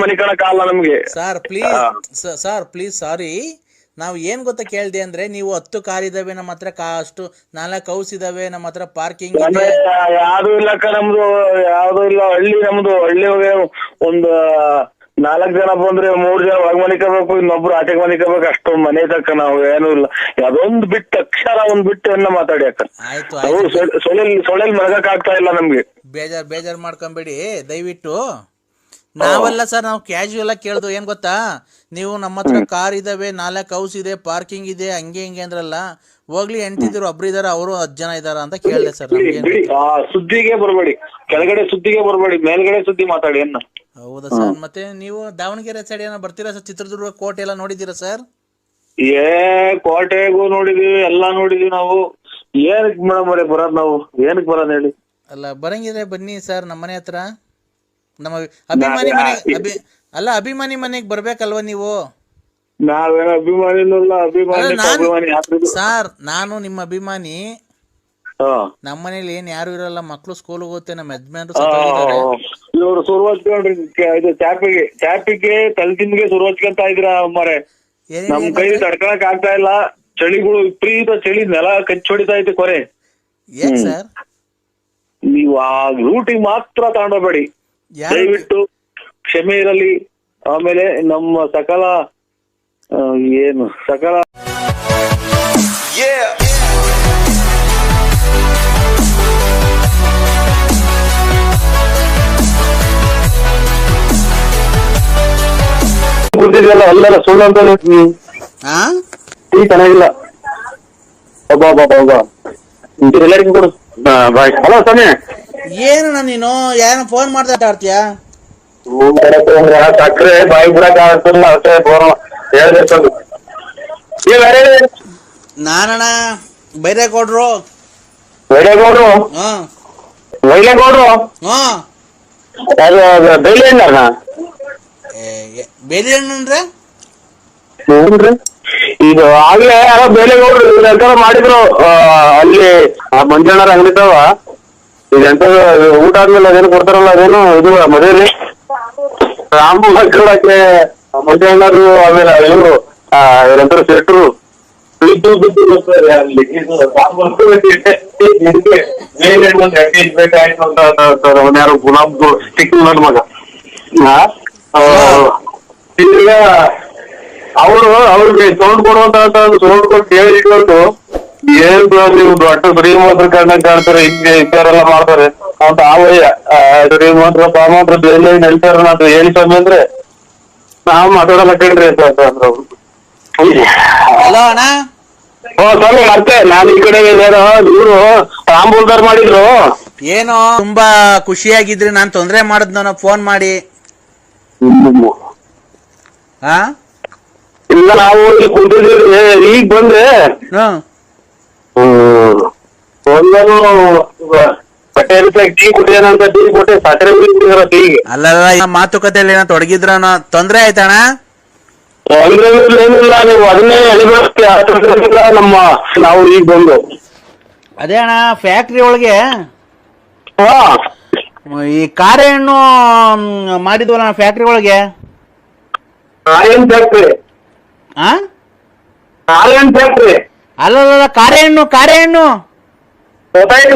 ಮನಿಕಣ ಕಾಲ ನಮ್ಗೆ. ಸರ್ ಪ್ಲೀಸ್ ಸಾರಿ, ನಾವು ಏನ್ ಗೊತ್ತಾ ಕೇಳ್ದೆ ಅಂದ್ರೆ, ನೀವು 10 ಕಾರ್ ಇದಾವೆ ನಮ್ಮ ಹತ್ರ, ಅಷ್ಟು 4 ಹೌಸ್ ಇದಾವೆ ನಮ್ಮ ಹತ್ರ, ಪಾರ್ಕಿಂಗ್ ಇದೆ. ಯಾವ್ದು ಇಲ್ಲ ನಮ್ದು, ಯಾವ್ದು ಇಲ್ಲ. ಹಳ್ಳಿ ಒಂದು 4 ಜನ ಬಂದ್ರೆ 3 ಜನ ಒಳಗ್ ಮನಿಕಬೇಕು, ಇನ್ನೊಬ್ರು ಆಚೆಗೆ ಮನಿಕಬೇಕು, ಅಷ್ಟೊಂದು ಮನೆ ತಕ್ಕ ನಾವು ಏನೂ ಇಲ್ಲ. ಅದೊಂದು ಬಿಟ್ಟು ಅಕ್ಷರ ಒಂದ್ ಬಿಟ್ಟು ಎನ್ನ ಮಾತಾಡಿ ಅಕ್ಕ. ಸೊಳ್ಳೆಲ್ ಮಲಗಕ್ ಆಗ್ತಾ ಇಲ್ಲ ನಮ್ಗೆ. ಬೇಜಾರ್ ಮಾಡ್ಕೊಂಬೇಡಿ ದಯವಿಟ್ಟು. ನಾವೆಲ್ಲ ಸರ್, ನಾವು ಕ್ಯಾಶುಯಲ್ ಆಗಿ ಕೇಳ್ದು. ಏನ್ ಗೊತ್ತಾ, ನೀವು ನಮ್ಮ ಹತ್ರ ಕಾರ್ ಇದಾವೆ, 4 ಹೌಸ್ ಇದೆ, ಪಾರ್ಕಿಂಗ್ ಇದೆ, ಹಂಗೆ ಹಿಂಗೆ ಅಂದ್ರಲ್ಲ. ಹೋಗ್ಲಿ, ಹೆಂಡ್ತಿದ್ರು ಒಬ್ರು ಇದಾರ, ಅವರು 10 ಜನ ಇದಾರ ಅಂತ ಕೇಳಿದೆ ಸರ್. ಸುದ್ದಿಗೆ ಬರ್ಬೇಡಿ, ಕೆಳಗಡೆ ಸುದ್ದಿಗೆ ಬರ್ಬೇಡಿ, ಮೇಲ್ಗಡೆ ಸುದ್ದಿ ಮಾತಾಡಿ ಅನ್ನ. ಹೌದಾ ಸರ್? ಮತ್ತೆ ನೀವು ದಾವಣಗೆರೆ ಸೈಡ್ ಏನೋ ಬರ್ತೀರಾ ಸರ್? ಚಿತ್ರದುರ್ಗ ಕೋಟೆ ಎಲ್ಲ ನೋಡಿದ್ದೀರಾ ಸರ್? ಕೋಟೆಗೂ ನೋಡಿದೀವಿ, ಎಲ್ಲಾ ನೋಡಿದೀವಿ ನಾವು. ಏನಕ್ಕೆ ಮೇಡಮ್ ಅವರೇ ಬರೋದ್ ನಾವು? ಏನಕ್ಕೆ ಬರೋದ್ ಹೇಳಿ? ಅಲ್ಲ, ಬರಂಗಿದ್ರೆ ಬನ್ನಿ ಸರ್ ನಮ್ಮ ಮನೆ ಹತ್ರ. ನಮ್ಮ ಅಭಿಮಾನಿ ಮನೆ ಅಭಿಮಾನಿ ಮನೆಗೆ ಬರ್ಬೇಕಲ್ವಾ ನೀವು? ನಾವೇನು ಅಭಿಮಾನಿ ಸರ್, ನಾನು ನಿಮ್ಮ ಅಭಿಮಾನಿ. ನಮ್ಮ ಮನೇಲಿ ಏನ್ ಯಾರು ಇರಲ್ಲ, ಮಕ್ಳು ಸ್ಕೂಲ್ ಹೋಗುತ್ತೆ, ನಮ್ಮ ಯಜಮಾನ್ರು ಇವ್ರು ಸುರು ಹಚ್ಕೊಂಡ್ರಿ. ಇದು ಚಾಪಿಗೆ ತಲೆದಿಂಬಿಗೆ ಸುರು ಹಚ್ಕೊಂತ ಇದ್ರ ಅಮ್ಮರೆ. ನಮ್ ಕೈ ತಡ್ಕೊಳಕ್ ಆಗ್ತಾ ಇಲ್ಲ, ಚಳಿಗಳು ವಿಪರೀತ ಚಳಿ, ನೆಲ ಕಚ್ಚೊಡಿತಾ ಐತೆ ಕೊರೆ. ಏನ್ ಸರ್? ನೀವು ಆ ರೂಟಿಗೆ ಮಾತ್ರ ತಗೊಂಡೋಗ್ಬೇಡಿ ದಯವಿಟ್ಟು, ಕ್ಷಮೆ ಇರಲಿ. ಆಮೇಲೆ ನಮ್ಮ ಸಕಲ ಕೂತಿದ್ಯಲ್ಲ ಅಲ್ಲೆಲ್ಲ ಸುಳ್ಳು ಅಂತ ಚೆನ್ನಾಗಿಲ್ಲ. ಎಲ್ಲರಿಗೂ ಕೊಡು. ಬಾಯ್. ಹಲೋ ಸಮಯ ಏನಣ್ಣ ನೀನು ಯಾರ ಫೋನ್ ಮಾಡ್ತಾ ಆಡ್ತೀಯ? ಸಕ್ಕರೆ ಬಾಯಿ ಬಿಡಕ್ ಆಗ್ತಿಲ್ಲ ಅಷ್ಟೇ ಫೋನ್ ಹೇಳ್ಬೇಕು. ನಾನಣ್ಣ ಬೈರೇಗೌಡ್ರು. ವೈರೇಗೌಡ್ರು ಹಾ ವೈರೇಗೌಡ್ರು ಹಾ ಅದು ಡೈಲಿ ಹಣ್ಣಾರ ಬೇರೆ ಹಣ್ಣು ಅಂದ್ರೆ ನೋಡ್ರಿ ಈಗ ಆಗ್ಲೇ ಯಾರೋ ಬೇಲೆಗೌಡ್ರು ಎಂತಾರ ಮಾಡಿದ್ರು ಅಲ್ಲಿ ಆ ಮಂಜಣ್ಣರ ಅಂಗಡಿತಾವ ಈಗ ಎಂತ ಊಟ ಆದ್ಮೇಲೆ ಅದೇನು ಕೊಡ್ತಾರಲ್ಲ ಅದೇನು ಇದು ಮದುವೆಲಿ ರಾಮು ಮಕ್ಕಳಕ್ಕೆ ಮಂಜಣ್ಣರು ಆಮೇಲೆ ಇವರು ಎಂತಾರ ಶೆಟ್ರು ಬೇಕಾಯ್ತು ಅಂತ ಯಾರು ಗುಲಾಬ್ದು ಚಿಕ್ಕ ನನ್ನ ಮಗ ಈಗ ಅವ್ರಿಗೆ ಸೌಂಡ್ ಕೊಡುವಂತ ಸೌಂಡ್ ಕೊಟ್ಟು ಹೇಳಿಟ್ಟು ಏನ್ ನೀವು ದೊಡ್ಡ ಶ್ರೀಮಂತರ ಕಣ್ಣಾಗ ಕಾಣ್ತಾರೆ ಹಿಂಗೆ ಇಂಥವ್ರೆಲ್ಲ ಮಾಡ್ತಾರೆ ಅಂತ ಆವಯ್ಯ ಶ್ರೀಮಂತರ ಪಾಮಂತ್ರ ಬೇಲೆ ನಡೀತಾರ ಅಂತ ಹೇಳಿ ಸ್ವಾಮಿ ಅಂದ್ರೆ ನಾವು ಮಾತಾಡಲ್ಲ ಕಣ್ರಿ ಅಂತ ಅಂದ್ರು. ಹಲೋ ಅಣ್ಣ. ಸ್ವಾಮಿ ಮತ್ತೆ ನಾನು ಈ ಕಡೆ ಇವರು ತಾಂಬೂಲ್ದಾರ್ ಮಾಡಿದ್ರು. ಏನೋ ತುಂಬಾ ಖುಷಿಯಾಗಿದ್ರಿ, ನಾನ್ ತೊಂದ್ರೆ ಮಾಡಿದ್ನ ಫೋನ್ ಮಾಡಿ. ಹಾ ಇಲ್ಲ ನಾವು ಇಲ್ಲಿ ಕುಂತಿದ್ದೀವಿ ಈಗ ಬಂದ್ರೆ ಒಂದನು ಬಟ್ಟೆ ಟೀ ಕುಡಿಯೋಣಂತ ಟೀ ಕೊಟ್ಟೆ ಸಕ್ಕರೆ ಟೀಗೆ. ಅಲ್ಲ ಮಾತುಕತೆಯಲ್ಲಿ ಏನೋ ತೊಡಗಿದ್ರ ತೊಂದ್ರೆ ಆಯ್ತಣ್ಣ? ಏನಿಲ್ಲ ನೀವು ಅದನ್ನೇ ಎಳಿಬೇಕಿಲ್ಲ ನಮ್ಮ ನಾವು ಈಗ ಬಂದು. ಅದೇ ಅಣ್ಣ ಫ್ಯಾಕ್ಟ್ರಿ ಒಳಗೆ ಹಾ ಈ ಕಾರೆ ಹಣ್ಣು ಮಾಡಿದ್ವಲ್ಲ ಫ್ಯಾಕ್ಟ್ರಿ ಒಳಗೆ. ಆರ್ಯನ್ ಫ್ಯಾಕ್ಟ್ರಿ ಆರ್ಯನ್ ಫ್ಯಾಕ್ಟ್ರಿ ಅಲ್ಲ ಕಾರೆ ಹಣ್ಣು ಗೊತ್ತಾಯ್ತು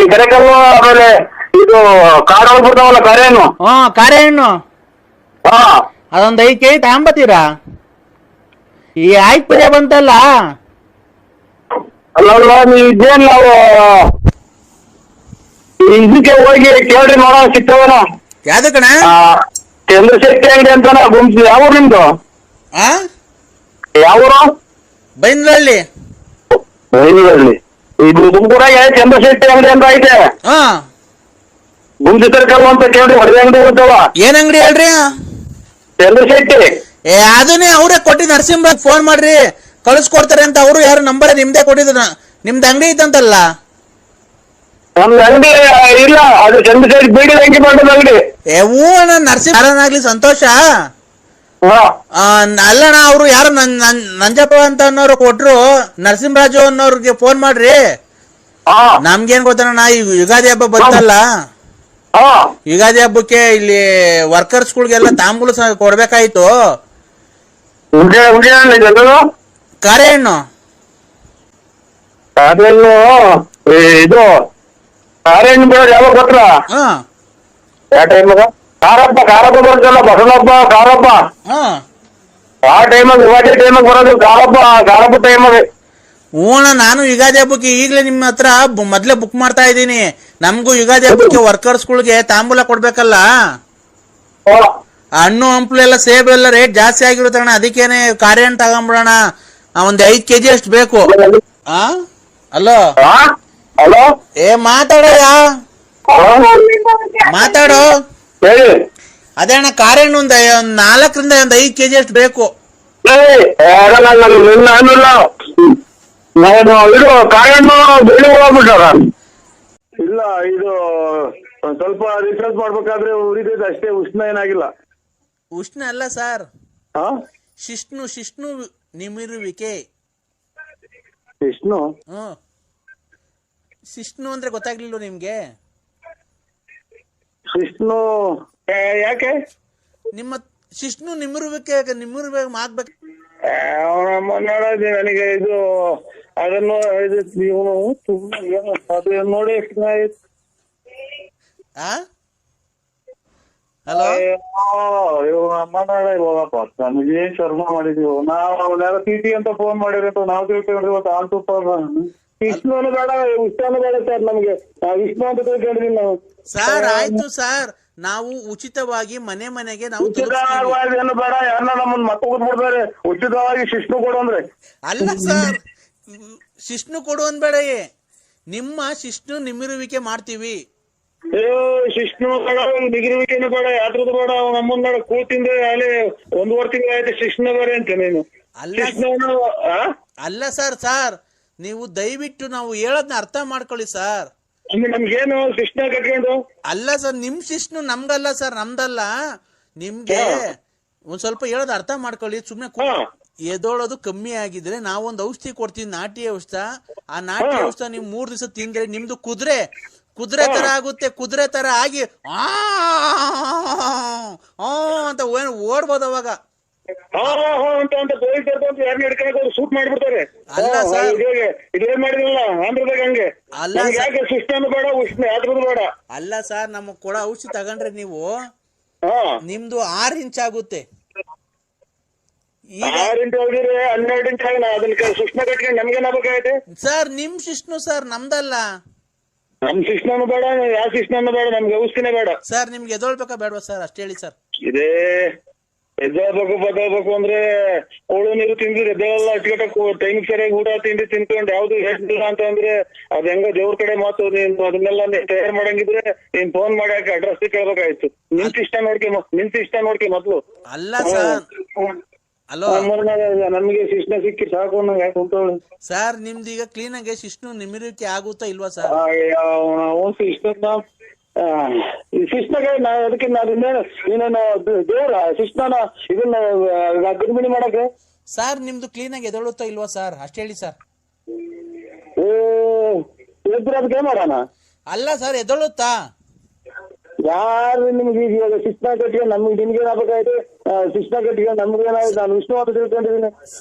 ಈ ಕರೆಕಲ್ಲು ಆಮೇಲೆ ಇದು ಕಾಡೊಳಗೆ ಬರ್ತಾವಲ್ಲ ಕರೆಯನ್ನು. ಕಾರೆ ಹಣ್ಣು ಹಾ ಅದೊಂದ್ 5 ಕೆಜಿ ತಗೊಂಬತ್ತೀರಾ? ಈ ಆಯ್ತು ಪೂಜೆ ಬಂತಲ್ಲ ಅಲ್ಲ ನೀವು ಇದೇನ್ ನಾವು ಇದಕ್ಕೆ ಹೋಗಿ ಕೇಳ್ರಿ ನೋಡೋ ಸಿಗ್ತಾವನ. ಯಾವ್ದಕ್ಕಣ? ಚಂದ್ರಶೆಟ್ಟಿ ಅಂಗಡಿ ಅಂತಾನ ಗುಂಪು. ಯಾವ ನಿಮ್ದು? ಯಾವೂರು? ಬೈಂದ್ರಳ್ಳಿ. ಬೈಂದ್ರಳ್ಳಿ. ಇದು ತುಮಕೂರಾಗ ಚಂದ್ರಶೆಟ್ಟಿ ಅಂಗಡಿ ಅಂತ ಐತೆ. ಗುಂಜಿ ಸರ್ಕಲ್ ಅಂತ ಕೇಳ್ರಿ, ಹೊಡೆದ ಅಂಗಡಿ ಬರ್ತಾವ. ಏನ್ ಅಂಗಡಿ ಹೇಳ್ರಿ? ಚಂದ್ರಶೆಟ್ಟಿ. ಅದನ್ನೇ ಅವ್ರೇ ಕೊಟ್ಟಿ ನರಸಿಂಹ ಫೋನ್ ಮಾಡ್ರಿ ಕಳಿಸ್ಕೊಡ್ತಾರೆ ಅಂತ. ಅವರು ಯಾರು ನಂಬರ್ ನಿಮ್ದೇ ಕೊಟ್ಟಿದ್ರು. ನಿಮ್ದು ಅಂಗಡಿ ಐತಂತಲ್ಲ? ನಮ್ದು ಅಂಗಡಿ ಇಲ್ಲ, ಅದು ಚಂದ್ರಶೆಟ್ಟಿ ಬೀಡಿ ಅಂಗಡಿ ಮಾಡೋದು ಅಂಗಡಿ. ಹೂ ಅಣ್ಣ, ನರಸಿಂಹನಾಗ್ಲಿ ಸಂತೋಷ. ಅಲ್ಲಣ್ಣ ಅವರು ಯಾರು ನಂಜಪ್ಪ ಅಂತ ಅನ್ನೋರು ಕೊಟ್ರು, ನರಸಿಂಹರಾಜು ಅನ್ನೋರ್ಗೆ ಫೋನ್ ಮಾಡ್ರಿ. ನಮ್ಗೇನ್ ಗೊತ್ತಣ್ಣ, ಈ ಯುಗಾದಿ ಹಬ್ಬ ಬಂತಲ್ಲ, ಯುಗಾದಿ ಹಬ್ಬಕ್ಕೆ ಇಲ್ಲಿ ವರ್ಕರ್ಸ್ಗಳಿಗೆಲ್ಲ ತಾಂಬೂಲ ಕೊಡ್ಬೇಕಾಯ್ತು. ಕಾರೆ ಹಣ್ಣು ಅದೇನು ಇದು ಕಾರೆ ಹಣ್ಣು ಬೇಡ ಯಾವಾಗ ಕೊಟ್ರ? ಯಾವ ಟೈಮಾಗ? ಕಾರಪ್ಪ ಬರ್ತಲ್ಲ, ಬಸವಪ್ಪ ಕಾರಪ್ಪ. ಆ ಟೈಮಾಗ ಯುಗಾದಿ ಟೈಮಾಗ ಬರೋದು ಕಾರಪ್ಪ ಟೈಮಾಗ. ಹೂಣ, ನಾನು ಯುಗಾದಿ ಹಬ್ಬಕ್ಕೆ ಈಗಲೇ ನಿಮ್ಮ ಹತ್ರ ಮೊದ್ಲೇ ಬುಕ್ ಮಾಡ್ತಾ ಇದ್ದೀನಿ. ನಮ್ಗೂ ಯುಗಾದಿ ಹಬ್ಬಕ್ಕೆ ವರ್ಕರ್ಸ್ಗಳಿಗೆ ತಾಂಬೂಲ ಕೊಡ್ಬೇಕಲ್ಲ. ಹಣ್ಣು ಹಂಪ್ಲು ಎಲ್ಲ ಸೇಬು ಎಲ್ಲ ರೇಟ್ ಜಾಸ್ತಿ ಆಗಿರುತ್ತಣ್ಣ, ಅದಕ್ಕೇನೆ ಕಾರೆ ಹಣ್ಣು ತಗೊಂಬಿಡೋಣ. ಒಂದ್ 5 ಕೆಜಿ ಅಷ್ಟು ಬೇಕು. ಹಲೋ ಹಲೋ, ಮಾತಾಡೋಯ ಮಾತಾಡೋ. ಅದೇ ಅಣ್ಣ, ಕಾರೆ ಹಣ್ಣು ಒಂದ್ 4ರಿಂದ 5 ಕೆಜಿ ಅಷ್ಟು ಬೇಕು. ಇದು ಕಾರೆ ಹಣ್ಣು ಬೆಳಿ ಹೋಗ್ಬಿಟ್ಟಾರ. ಇಲ್ಲ, ಇದು ಒಂದ್ ಸ್ವಲ್ಪ ರಿಸರ್ಚ್ ಮಾಡ್ಬೇಕಾದ್ರೆ ಉರಿದೈತೆ ಅಷ್ಟೇ, ಉಷ್ಣ ಏನಾಗಿಲ್ಲ. ಉಷ್ಣ ಅಲ್ಲ ಸರ್, ಶಿಷ್ಣು ನಿಮಿರುವಿಕೆ. ಶಿಷ್ಣು ಅಂದ್ರೆ ಗೊತ್ತಾಗ್ಲಿಲ್ಲ ನಿಮ್ಗೆ? ಶಿಷ್ಣು ಯಾಕೆ? ನಿಮ್ಮ ಶಿಷ್ಣು ನಿಮಿರುವಿಕೆ ಆಗ್ಬೇಕು. ನನಗೆ ಇದು ಅದನ್ನು ನೋಡಿ. ಹಲೋ, ನಮಗೆ ಶರ್ಮ ಮಾಡಿದೀವಿ ನಾವು. ಅವನ್ನೆಲ್ಲ ಟಿಟಿ ಅಂತ ಫೋನ್ ಮಾಡಿರೋ ನಾವು ತಿಳ್ಕೊಂಡ್ರಿ. ಇವತ್ತು ಆಲ್ತುಪ್ಪ ವಿಷ್ಣುನು ಬೇಡ, ಉಷ್ಣಾನು ಬೇಡ ಸರ್ ನಮ್ಗೆ. ವಿಷ್ಣು ಅಂತ ತಿಳ್ಕೊಂಡಿದೀವಿ ನಾವು. ಸರ್ ಆಯ್ತು ಸರ್, ನಾವು ಉಚಿತವಾಗಿ ಮನೆಗೆ ನಾವು ಏನು ಬೇಡ, ಯಾರನ್ನ ನಮ್ಮನ್ನ ಮತ್ತೆ ಕೂತ್ಬಿಡ್ತಾರೆ. ಉಚಿತವಾಗಿ ಶಿಷ್ಣು ಕೊಡು ಅಂದ್ರೆ. ಅಲ್ಲ ಸರ್, ಶಿಷ್ಣು ಕೊಡು ಅನ್ಬೇಡ. ನಿಮ್ಮ ಶಿಷ್ಣು ನಿಮಿರುವಿಕೆ ಮಾಡ್ತೀವಿ. ಶಿಷ್ಣು ಬೇಡ, ನಿಗಿರುವಿಕೆನು ಬೇಡ, ಯಾತ್ರದ್ದು ಬೇಡ. ನಮ್ಮನ್ನ ಕೂತಿಂದ ಅಲ್ಲಿ 1.5 ತಿಂಗಳು ಆಯ್ತು ಶಿಷ್ಣ ಬೇರೆ ಅಂತ ನೀನು. ಅಲ್ಲ ಸರ್ ನೀವು ದಯವಿಟ್ಟು ನಾವು ಹೇಳೋದ್ನ ಅರ್ಥ ಮಾಡ್ಕೊಳ್ಳಿ ಸರ್. ನಮ್ಗೇನು ಶಿಷ್ಣ ಕಟ್ಕೊಂಡು? ಅಲ್ಲ ಸರ್, ನಿಮ್ ಶಿಷ್ಣು ನಮ್ಗಲ್ಲ ಸರ್, ನಮ್ದಲ್ಲ. ನಿಮ್ಗೆ ಒಂದ್ ಸ್ವಲ್ಪ ಹೇಳೋದು ಅರ್ಥ ಮಾಡ್ಕೊಳ್ಳಿ. ಸುಮ್ನೆ ಎದೋಳೋದು ಕಮ್ಮಿ ಆಗಿದ್ರೆ ನಾವೊಂದು ಔಷಧಿ ಕೊಡ್ತೀವಿ, ನಾಟಿ ಔಷಧ. ಆ ನಾಟಿ ಔಷಧ ನೀವು 3 ದಿವಸ ತಿಂದ್ರೆ ನಿಮ್ದು ಕುದುರೆ ತರ ಆಗುತ್ತೆ. ಕುದುರೆ ತರ ಆಗಿ ಅಂತ ಓಡ್ಬೋದು ಅವಾಗ. ಸೂಟ್ ಮಾಡ್ಬಿಡ್ತಾರೆ. ಅಲ್ಲ ಸರ್, ಇದೇನ್ ಮಾಡಿದ್ರಲ್ಲ ಆಂಧ್ರದಾಗ ಹಂಗೆ. ಅಲ್ಲ ಯಾಕೆ ಶಿಷ್ಟನು ಬೇಡ, ಉಷ್ಣ ಯಾತ್ರದ್ದು ಬೇಡ. ಅಲ್ಲ ಸರ್, ನಮಗ್ ಕೊಡೋ ಔಷಧಿ ತಗೊಂಡ್ರೆ ನೀವು ನಿಮ್ದು 6 ಇಂಚ್ ಆಗುತ್ತೆ. 6 ಇಂಚ್ ಹೋಗಿದ್ರೆ 12 ಇಂಚ್ ಆಗ ಅದನ್ನ ಶಿಷ್ಣ ಕಟ್ಕೊಂಡು ನಮ್ಗೇನಾಗಬೇಕಾಗೈತೆ ಸರ್? ನಿಮ್ ಶಿಷ್ಣು ಸರ್, ನಮ್ದಲ್ಲ. ನಮ್ ಶಿಷ್ಣನು ಬೇಡ, ಯಾವ ಶಿಷ್ಣನು ಬೇಡ, ನಮ್ಗೆ ಔಷಧಿನೇ ಬೇಡ. ಸರ್ ನಿಮ್ಗೆ ಎದೊಳ್ಬೇಕಾ ಬೇಡವಾ ಸರ್? ಅಷ್ಟೇ ಹೇಳಿ ಸರ್. ಇದೇ ಎದ್ದೇಳ್ಬೇಕು ಬದಲ್ಬೇಕು ಅಂದ್ರೆ ಕೋಳು ನೀರು ತಿಂದಿದ್ರೆ ಎದ್ದೇಳಲ್ಲ. ಅಟ್ಕಟ್ಟಕ್ಕೂ ಟೈಮಿಗೆ ಸರಿಯಾಗಿ ಊಟ ತಿಂಡಿ ತಿನ್ಕೊಂಡು ಯಾವ್ದು ಹೇಳಿಲ್ಲ ಅಂತ ಅಂದ್ರೆ ಅದ್ ಹೆಂಗ ದೇವ್ರ ಕಡೆ ಮಾತು. ನೀನ್ ಅದನ್ನೆಲ್ಲ ತಯಾರು ಮಾಡಂಗಿದ್ರೆ ನೀನ್ ಫೋನ್ ಮಾಡಿ ಅಡ್ರೆಸ್ ಕೇಳ್ಬೇಕಾಯ್ತು. ನಿಂತ ಇಷ್ಟ ನೋಡ್ಕೆ ಮೊದ್ಲು. ಅಲ್ಲ ಸರ್, ಹಲೋ, ನಮ್ಗೆ ಶಿಷ್ಣ ಸಿಕ್ಕಿ ಸಾಕು ಯಾಕೆ ಉಂಟವಳು ಸರ್. ನಿಮ್ದು ಈಗ ಕ್ಲೀನ್ ಆಗಿ ಶಿಷ್ಣು ನಿಮಿರುವಿಕೆ ಆಗುತ್ತಾ ಇಲ್ವಾ ಸರ್? ಶಿಷ್ಣಗೆ ಅದಕ್ಕೆ ನೀನೇನು ದೇವ್ರ ಶಿಷ್ಣನ ಇದನ್ನ ಗರ್ಭಿಣಿ ಮಾಡಕ್ಕೆ? ಸರ್ ನಿಮ್ದು ಕ್ಲೀನ್ ಆಗಿ ಎದೊಳುತ್ತಾ ಇಲ್ವಾ ಸರ್? ಅಷ್ಟೇ ಹೇಳಿ ಸರ್. ಎದ್ರ ಅದಕ್ಕೆ ಮಾಡೋಣ. ಅಲ್ಲ ಸರ್, ಎದೊಳುತ್ತಾ? ಯಾರು ನಿಮ್ಗೆ ಇವಾಗ ಶಿಕ್ಷಣ ಕಟ್ಕೊಂಡು ನಮ್ಗೆ ನಿಮ್ಗೇನಾಗಬೇಕಾಯ್ತು? ಶಿಕ್ಷಣ ಕಟ್ಕೊಂಡು ನಮ್ಗೇನಾಯ್ತು? ನಾನು ವಿಷ್ಣು ಅಂತ ತಿಳ್ಕೊಂಡಿದ್ದೀನಿ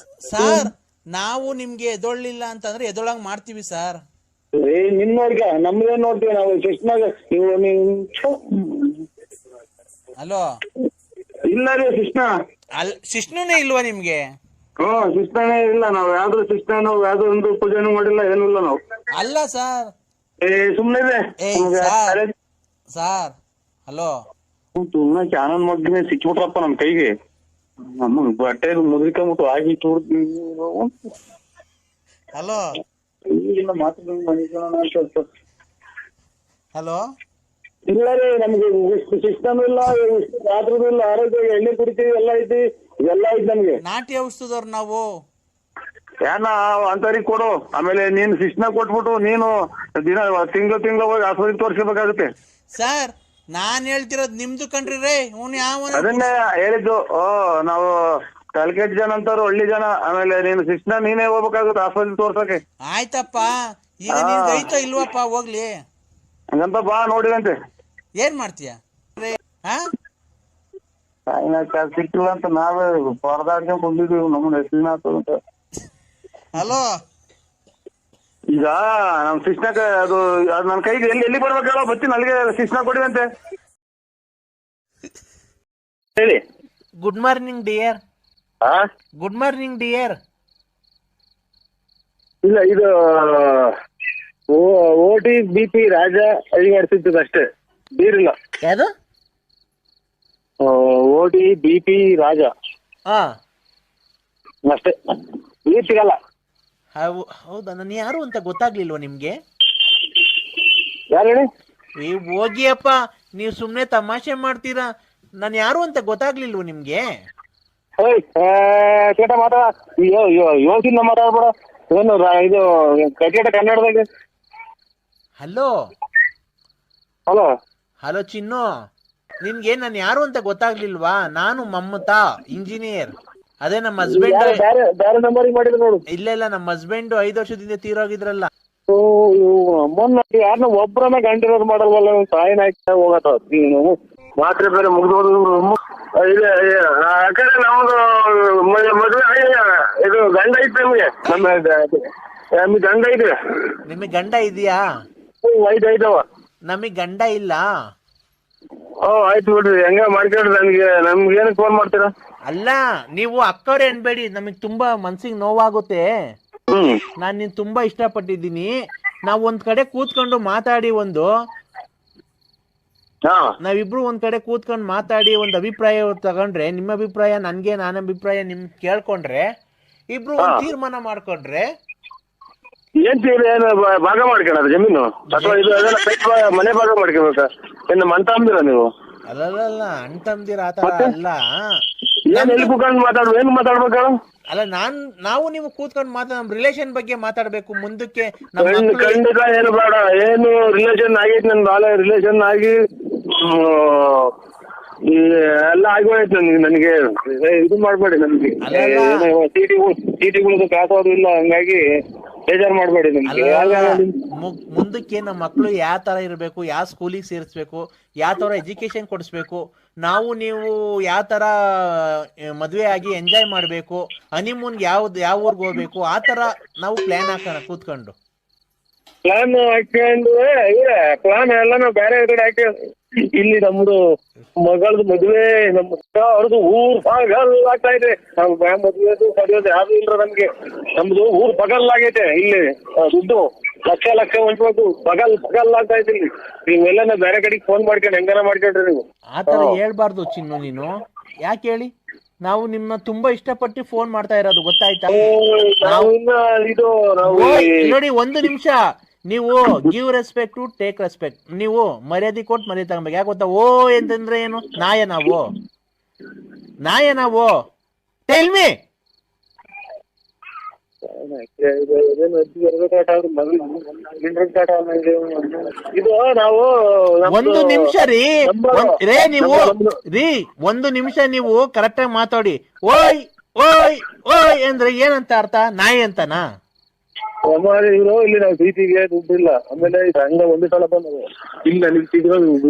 ಸರ್. ನಾವು ನಿಮ್ಗೆ ಎದೊಳ್ಳಿಲ್ಲ ಅಂತಂದ್ರೆ ಎದೊಳಂಗ್ ಮಾಡ್ತೀವಿ ಸರ್. ನಿಮ್ ನೋಡ್ಕ ನಮ್ಗೇನ್ ನೋಡ್ತೀವಿ ನಾವು ಶಿಕ್ಷಣಾಗ. ಹಲೋ, ಇಲ್ಲ ರೀ ಶಿಕ್ಷಣ. ಶಿಷ್ಣುನೇ ಇಲ್ವಾ ನಿಮ್ಗೆ? ಶಿಕ್ಷಣನೇ ಇಲ್ಲ. ನಾವ್ ಯಾವ್ದು ಶಿಕ್ಷಣ ಯಾವ್ದು ಒಂದು ಪೂಜೆನೂ ಮಾಡಿಲ್ಲ, ಏನೂ ಇಲ್ಲ ನಾವು. ಅಲ್ಲ ಸರ್, ಸುಮ್ನೆ ಸರ್ ಹಲೋ, ಚಾನಲ್ ಮಗ್ಗಿನ ಸಿಕ್ಬಿಟ್ರಪ್ಪ ನಮ್ ಕೈಗೆ. ನಮಗ್ ಬಟ್ಟೆ ಮುದ್ರಿಕೊಂಬಿಟ್ಟು ಆಗಿ ಹಲೋ ಹಲೋ. ಇಲ್ಲ ರೀ, ನಮ್ಗೆ ಸಿಸ್ಟಮ್ ಇಲ್ಲ, ಯಾತ್ರದ್ದು ಇಲ್ಲ, ಆರೋಗ್ಯ ಎಣ್ಣೆ ಕುಡಿತೀವಿ, ಎಲ್ಲ ಐತಿ, ಎಲ್ಲ ಐತಿ ನಮ್ಗೆ. ನಾಟಿ ಔಷಧದವ್ರು ನಾವು. ಏನ ಅಂತವ್ರಿಗೆ ಕೊಡು. ಆಮೇಲೆ ನೀನ್ ಶಿಕ್ಷಣ ಕೊಟ್ಬಿಟ್ಟು ನೀನು ತಿಂಗಳು ಹೋಗಿ ಆಸ್ಪತ್ರೆ ತೋರಿಸ್ಬೇಕಾಗುತ್ತೆ. ಸರ್ ನಾನ್ ಹೇಳ್ತಿರೋದ್ ನಿಮ್ದು ಕಣ್ರಿ ರೇ. ಅದನ್ನೇ ಹೇಳಿದ್ದು. ನಾವು ಕಲ್ಕೆಟ್ ಜನ ಅಂತವ್ರು, ಹಳ್ಳಿ ಜನ. ಆಮೇಲೆ ನೀನು ಶಿಕ್ಷಣ ನೀನೇ ಹೋಗ್ಬೇಕಾಗುತ್ತೆ ಆಸ್ಪತ್ರೆ ತೋರ್ಸಕ್ಕೆ. ಆಯ್ತಪ್ಪ, ಈಗ ನಿನ್ಗೆ ಐತೋ ಇಲ್ವಪ್ಪ? ಹೋಗ್ಲಿ ಹಂಗಂತ ಬಾ ನೋಡಿದಂತೆ. ಏನ್ ಮಾಡ್ತೀಯ? ಸಿಕ್ಕಿಲ್ಲ ಅಂತ ನಾವೇ ಪರದಾಡ್ಕೊಂಡ್ ಬಂದಿದ್ದೀವಿ. ನಮ್ಮನ್ನ ಹೆಸರಿನ ಅಂತ. ಹಲೋ, ಈಗ ನಮ್ ಶಿಕ್ಷಣಕ್ಕೆ ಅದು ನನ್ ಕೈಗೆ ಎಲ್ಲಿ ಬರ್ಬೇಕು ಹೇಳೋ ಬರ್ತೀನಿ. ಅಲ್ಲಿಗೆ ಶಿಕ್ಷಣ ಕೊಡಿದಂತೆ ಹೇಳಿ. Good morning dear. Good morning dear. ಇಲ್ಲ, ಇದು OT BP ರಾಜ ಅಡಿಗಾಡ್ತಿದ್ದು ಅಷ್ಟೇ, ಬೀರಿಲ್ಲ. ಯಾವುದು? OT BP ರಾಜ ಅಷ್ಟೇ, ನೀರ್ ಸಿಗಲ್ಲ. ಹೌದಾ? ನಾನು ಯಾರು ಅಂತ ಗೊತ್ತಾಗ್ಲಿಲ್ವಾ ನಿಮ್ಗೆ? ಯಾರು ಹೇಳಿ? ಹೋಗಿಯಪ್ಪ, ನೀವು ಸುಮ್ನೆ ತಮಾಷೆ ಮಾಡ್ತೀರಾ. ನಾನು ಯಾರು ಅಂತ ಗೊತ್ತಾಗ್ಲಿಲ್ವ ನಿಮ್ಗೆ? ಕೇಟ ಮಾತಾಡ, ಯೋಚಿನ ಮಾತಾಡ್ಬೇಡ. ಏನು ಇದು ಕಟ್ಟಿಟ ಕನ್ನಡದಾಗ. ಹಲೋ ಹಲೋ ಹಲೋ ಚಿನ್ನು, ನಿನ್ಗೆ ನಾನು ಯಾರು ಅಂತ ಗೊತ್ತಾಗ್ಲಿಲ್ವಾ? ನಾನು ಮಮತಾ, ಇಂಜಿನಿಯರ್. ಅದೇ ನಮ್ಮ ಹಸ್ಬೆಂಡ್. ಬೇರೆ ನಂಬರಿಗೆ ಮಾಡಿದ್ರು ನೋಡು. ಇಲ್ಲ, ನಮ್ಮ ಹಸ್ಬೆಂಡ್ 5 ವರ್ಷದಿಂದ ತೀರೋಗಿದ್ರಲ್ಲ. ಮೊನ್ನೆ ಯಾರನ್ನ ಒಬ್ಬರನ್ನ ಗಂಟಿರೋದು ಮಾಡಲ್ವಲ್ಲ, ಸಾಯಿನ ಹೋಗತ್ತ. ನೀನು ಮಾತ್ರೆ ಬೇರೆ ಮುಗ್ದೋದ್ರು. ಯಾಕಂದ್ರೆ ನಮ್ದು ಮದುವೆ ಇದು ಗಂಡ ಐತೆ ನಮ್ಗೆ. ನಮ್ಗೆ ಗಂಡ ಇದೆ. ನಿಮಗ್ ಗಂಡ ಇದೆಯಾ? 5 ಐದವ. ನಮಗ್ ಗಂಡ ಇಲ್ಲ. ಆಯ್ತು ಬಿಡ್ರಿ, ಹೆಂಗ ಮಾಡ್ಕೊಂಡ್ರಿ. ನಮ್ಗೇನಕ್ಕೆ ಫೋನ್ ಮಾಡ್ತೀರಾ? ಅಲ್ಲ, ನೀವು ಅಕ್ಕವ್ರೆ ಅನ್ಬೇಡಿ, ನಮಗ್ ತುಂಬಾ ಮನ್ಸಿಗೆ ನೋವಾಗುತ್ತೆ. ನಾನ್ ನಿನ್ ತುಂಬಾ ಇಷ್ಟಪಟ್ಟಿದ್ದೀನಿ. ನಾವ್ ಒಂದ್ ಕಡೆ ಕೂತ್ಕೊಂಡು ಮಾತಾಡಿ ನಾವಿಬ್ರು ಒಂದ್ ಕಡೆ ಕೂತ್ಕೊಂಡು ಮಾತಾಡಿ ಒಂದು ಅಭಿಪ್ರಾಯ ತಗೊಂಡ್ರೆ, ನಿಮ್ಮ ಅಭಿಪ್ರಾಯ ನನ್ಗೆ, ನನ್ನ ಅಭಿಪ್ರಾಯ ನಿಮ್ ಕೇಳ್ಕೊಂಡ್ರೆ, ಇಬ್ರು ಒಂದ್ ತೀರ್ಮಾನ ಮಾಡ್ಕೊಂಡ್ರೆ ಏನ್ ಏನು ಭಾಗ ಮಾಡ್ಕೊಳದ ಜಮೀನು ಅಥವಾ ಇದು ಅದೆಲ್ಲ ಮನೆ ಭಾಗ ಮಾಡ್ಕೋಬೇಕಾ ಏನು ಮಂತ ಅಂದಿರ ನೀವು? ಅಲ್ಲ ಅಣ್ಣ ತಮ್ದಿರ ಆತರ ಅಲ್ಲ. ಏನ್ ಎಲ್ಲಿ ಕೂತ್ಕೊಂಡು ಏನ್ ಮಾತಾಡ್ಬೇಕ? ಅಲ್ಲ ನಾವು ನೀವು ಕೂತ್ಕೊಂಡು ನಮ್ ರಿಲೇಷನ್ ಬಗ್ಗೆ ಮಾತಾಡ್ಬೇಕು ಮುಂದಕ್ಕೆ. ಖಂಡಿತ ಏನು ಬೇಡ. ಏನು ರಿಲೇಷನ್ ಆಗೈತಿ ನನ್ ಬಾಳ ರಿಲೇಷನ್ ಆಗಿ ಈ ಎಲ್ಲ ಆಗೋಯ್ತು ನನಗೆ. ಇದು ಮಾಡ್ಬೇಡಿ ನನ್ಗೆ. ಚೀಟಿಗಳು ಕಾಸೋದು ಇಲ್ಲ, ಹಂಗಾಗಿ ಬೇಜಾರ್ ಮಾಡ್ಬೇಡಿ ನಮ್ಗೆ. ಮುಂದಕ್ಕೆ ನಮ್ಮ ಮಕ್ಳು ಯಾವ ತರ ಇರ್ಬೇಕು, ಯಾವ ಸ್ಕೂಲಿಗೆ ಸೇರಿಸ್ಬೇಕು, ಯಾವ ತರ ಎಜುಕೇಶನ್ ಕೊಡಿಸ್ಬೇಕು, ನಾವು ನೀವು ಯಾವ ತರ ಮದ್ವೆ ಆಗಿ ಎಂಜಾಯ್ ಮಾಡ್ಬೇಕು, ಹನಿಮೂನ್ ಯಾವ ಊರ್ಗ್ ಹೋಗ್ಬೇಕು, ಆ ತರ ನಾವು ಪ್ಲಾನ್ ಹಾಕೋಣ ಕೂತ್ಕೊಂಡು. ಪ್ಲಾನ್ ಹಾಕೊಂಡು ಪ್ಲಾನ್ ಎಲ್ಲ ನಾವು ಬೇರೆ ಕಡೆ ಹಾಕಿ ಇಲ್ಲಿ ನಮ್ದು ಮಗಳದು ಮದ್ವೆ ನಮ್ಮ ಅವ್ರದ್ದು ಊರ್ ಪಗಲ್ ಆಗ್ತಾ ಇದೆ. ನಾವು ಮದ್ವೆದು ಕಡಿಯೋದು ಯಾವ್ದು ಇಲ್ರ ನಮ್ಗೆ. ನಮ್ದು ಊರ್ ಪಗಲ್ ಆಗೈತೆ ಇಲ್ಲಿ. ದುಡ್ಡು ಲಕ್ಷ ಹೊಂಟ್ಬೇಕು. ಪಗಲ್ ಆಗ್ತಾ ಇದೆ ಇಲ್ಲಿ. ನೀವೆಲ್ಲ ಬೇರೆ ಕಡೆಗೆ ಫೋನ್ ಮಾಡ್ಕೊಂಡು ಹೆಂಗನ ಮಾಡ್ಕೊಂಡ್ರಿ ನೀವು. ಆತರ ಹೇಳ್ಬಾರ್ದು ಚಿನ್ನು ನೀನು. ಯಾಕೆ ಹೇಳಿ, ನಾವು ನಿಮ್ಮ ತುಂಬಾ ಇಷ್ಟಪಟ್ಟು ಫೋನ್ ಮಾಡ್ತಾ ಇರೋದು ಗೊತ್ತಾಯ್ತಾ? ನೋಡಿ, ಒಂದು ನಿಮಿಷ. ನೀವು give respect to take respect. ನೀವು ಮರ್ಯಾದೆ ಕೊಟ್ಟು ಮರ್ಯಾದೆ ತಗೊಬೇಕು. ಯಾಕೆ ಗೊತ್ತಾ? ಓ ಅಂತಂದ್ರೆ ಏನು? ನಾಯ ನಾವು ಟೆಲ್ ಮಿ. ಇದು ನಾವು ಒಂದು ನಿಮಿಷ ಒಂದು ನಿಮಿಷ ನೀವು ಕರೆಕ್ಟ್ ಆಗಿ ಮಾತಾಡಿ. ಓಯ್ ಓಯ್ ಓಯ್ ಅಂದ್ರೆ ಏನಂತ ಅರ್ಥ? ನಾಯಿ ಅಂತನಾ? ಇವರು ಇಲ್ಲಿ ನಾವು ಪ್ರೀತಿಗೆ ದುಡ್ಡಿಲ್ಲ. ಆಮೇಲೆ ಹಂಗ ಒಂದು ಸಲ ಬಂದ ಇಲ್ಲ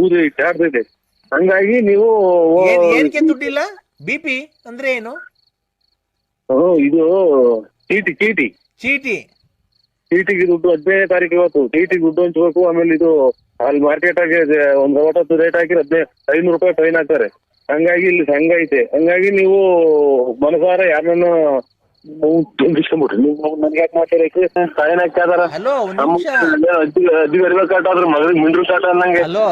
ಊರು ಇಟ್ಟಾಡ್ತೈತೆ. ಹಂಗಾಗಿ ನೀವು ಏನಕ್ಕೆ ದುಡ್ಡಿಲ್ಲ? BP ಅಂದ್ರೆ ಏನು? ಇದು ಚೀಟಿಗೆ ದುಡ್ಡು 15ನೇ ತಾರೀಕು ಇವತ್ತು. ಚೀಟಿಗೆ ದುಡ್ಡು ಹಂಚ್ಬೇಕು. ಆಮೇಲೆ ಇದು ಅಲ್ಲಿ ಮಾರ್ಕೆಟ್ ಆಗಿ ಒಂದ್ 50 ರೇಟ್ ಹಾಕಿ 500 ರೂಪಾಯಿ ಫೈನ್ ಹಾಕ್ತಾರೆ. ಹಂಗಾಗಿ ಇಲ್ಲಿ ಸಂಘ ಐತೆ. ಹಂಗಾಗಿ ನೀವು ಮನಸಾರ ಯಾರನ್ನ ನನ್ಗೆ ಯಾಕೆ ಮಾತಾಡಕ್ಕೆ ಸಾಯನ್ ಹಾಕ್ತಾರ? ಅಜ್ಜಿಗೆ ಕಾಟಾದ್ರ ಮಗಳಿಗೆ ಮಿಂಡ್ರು ಕಾಟ ಅನ್ನಂಗೆ. ಹಲೋ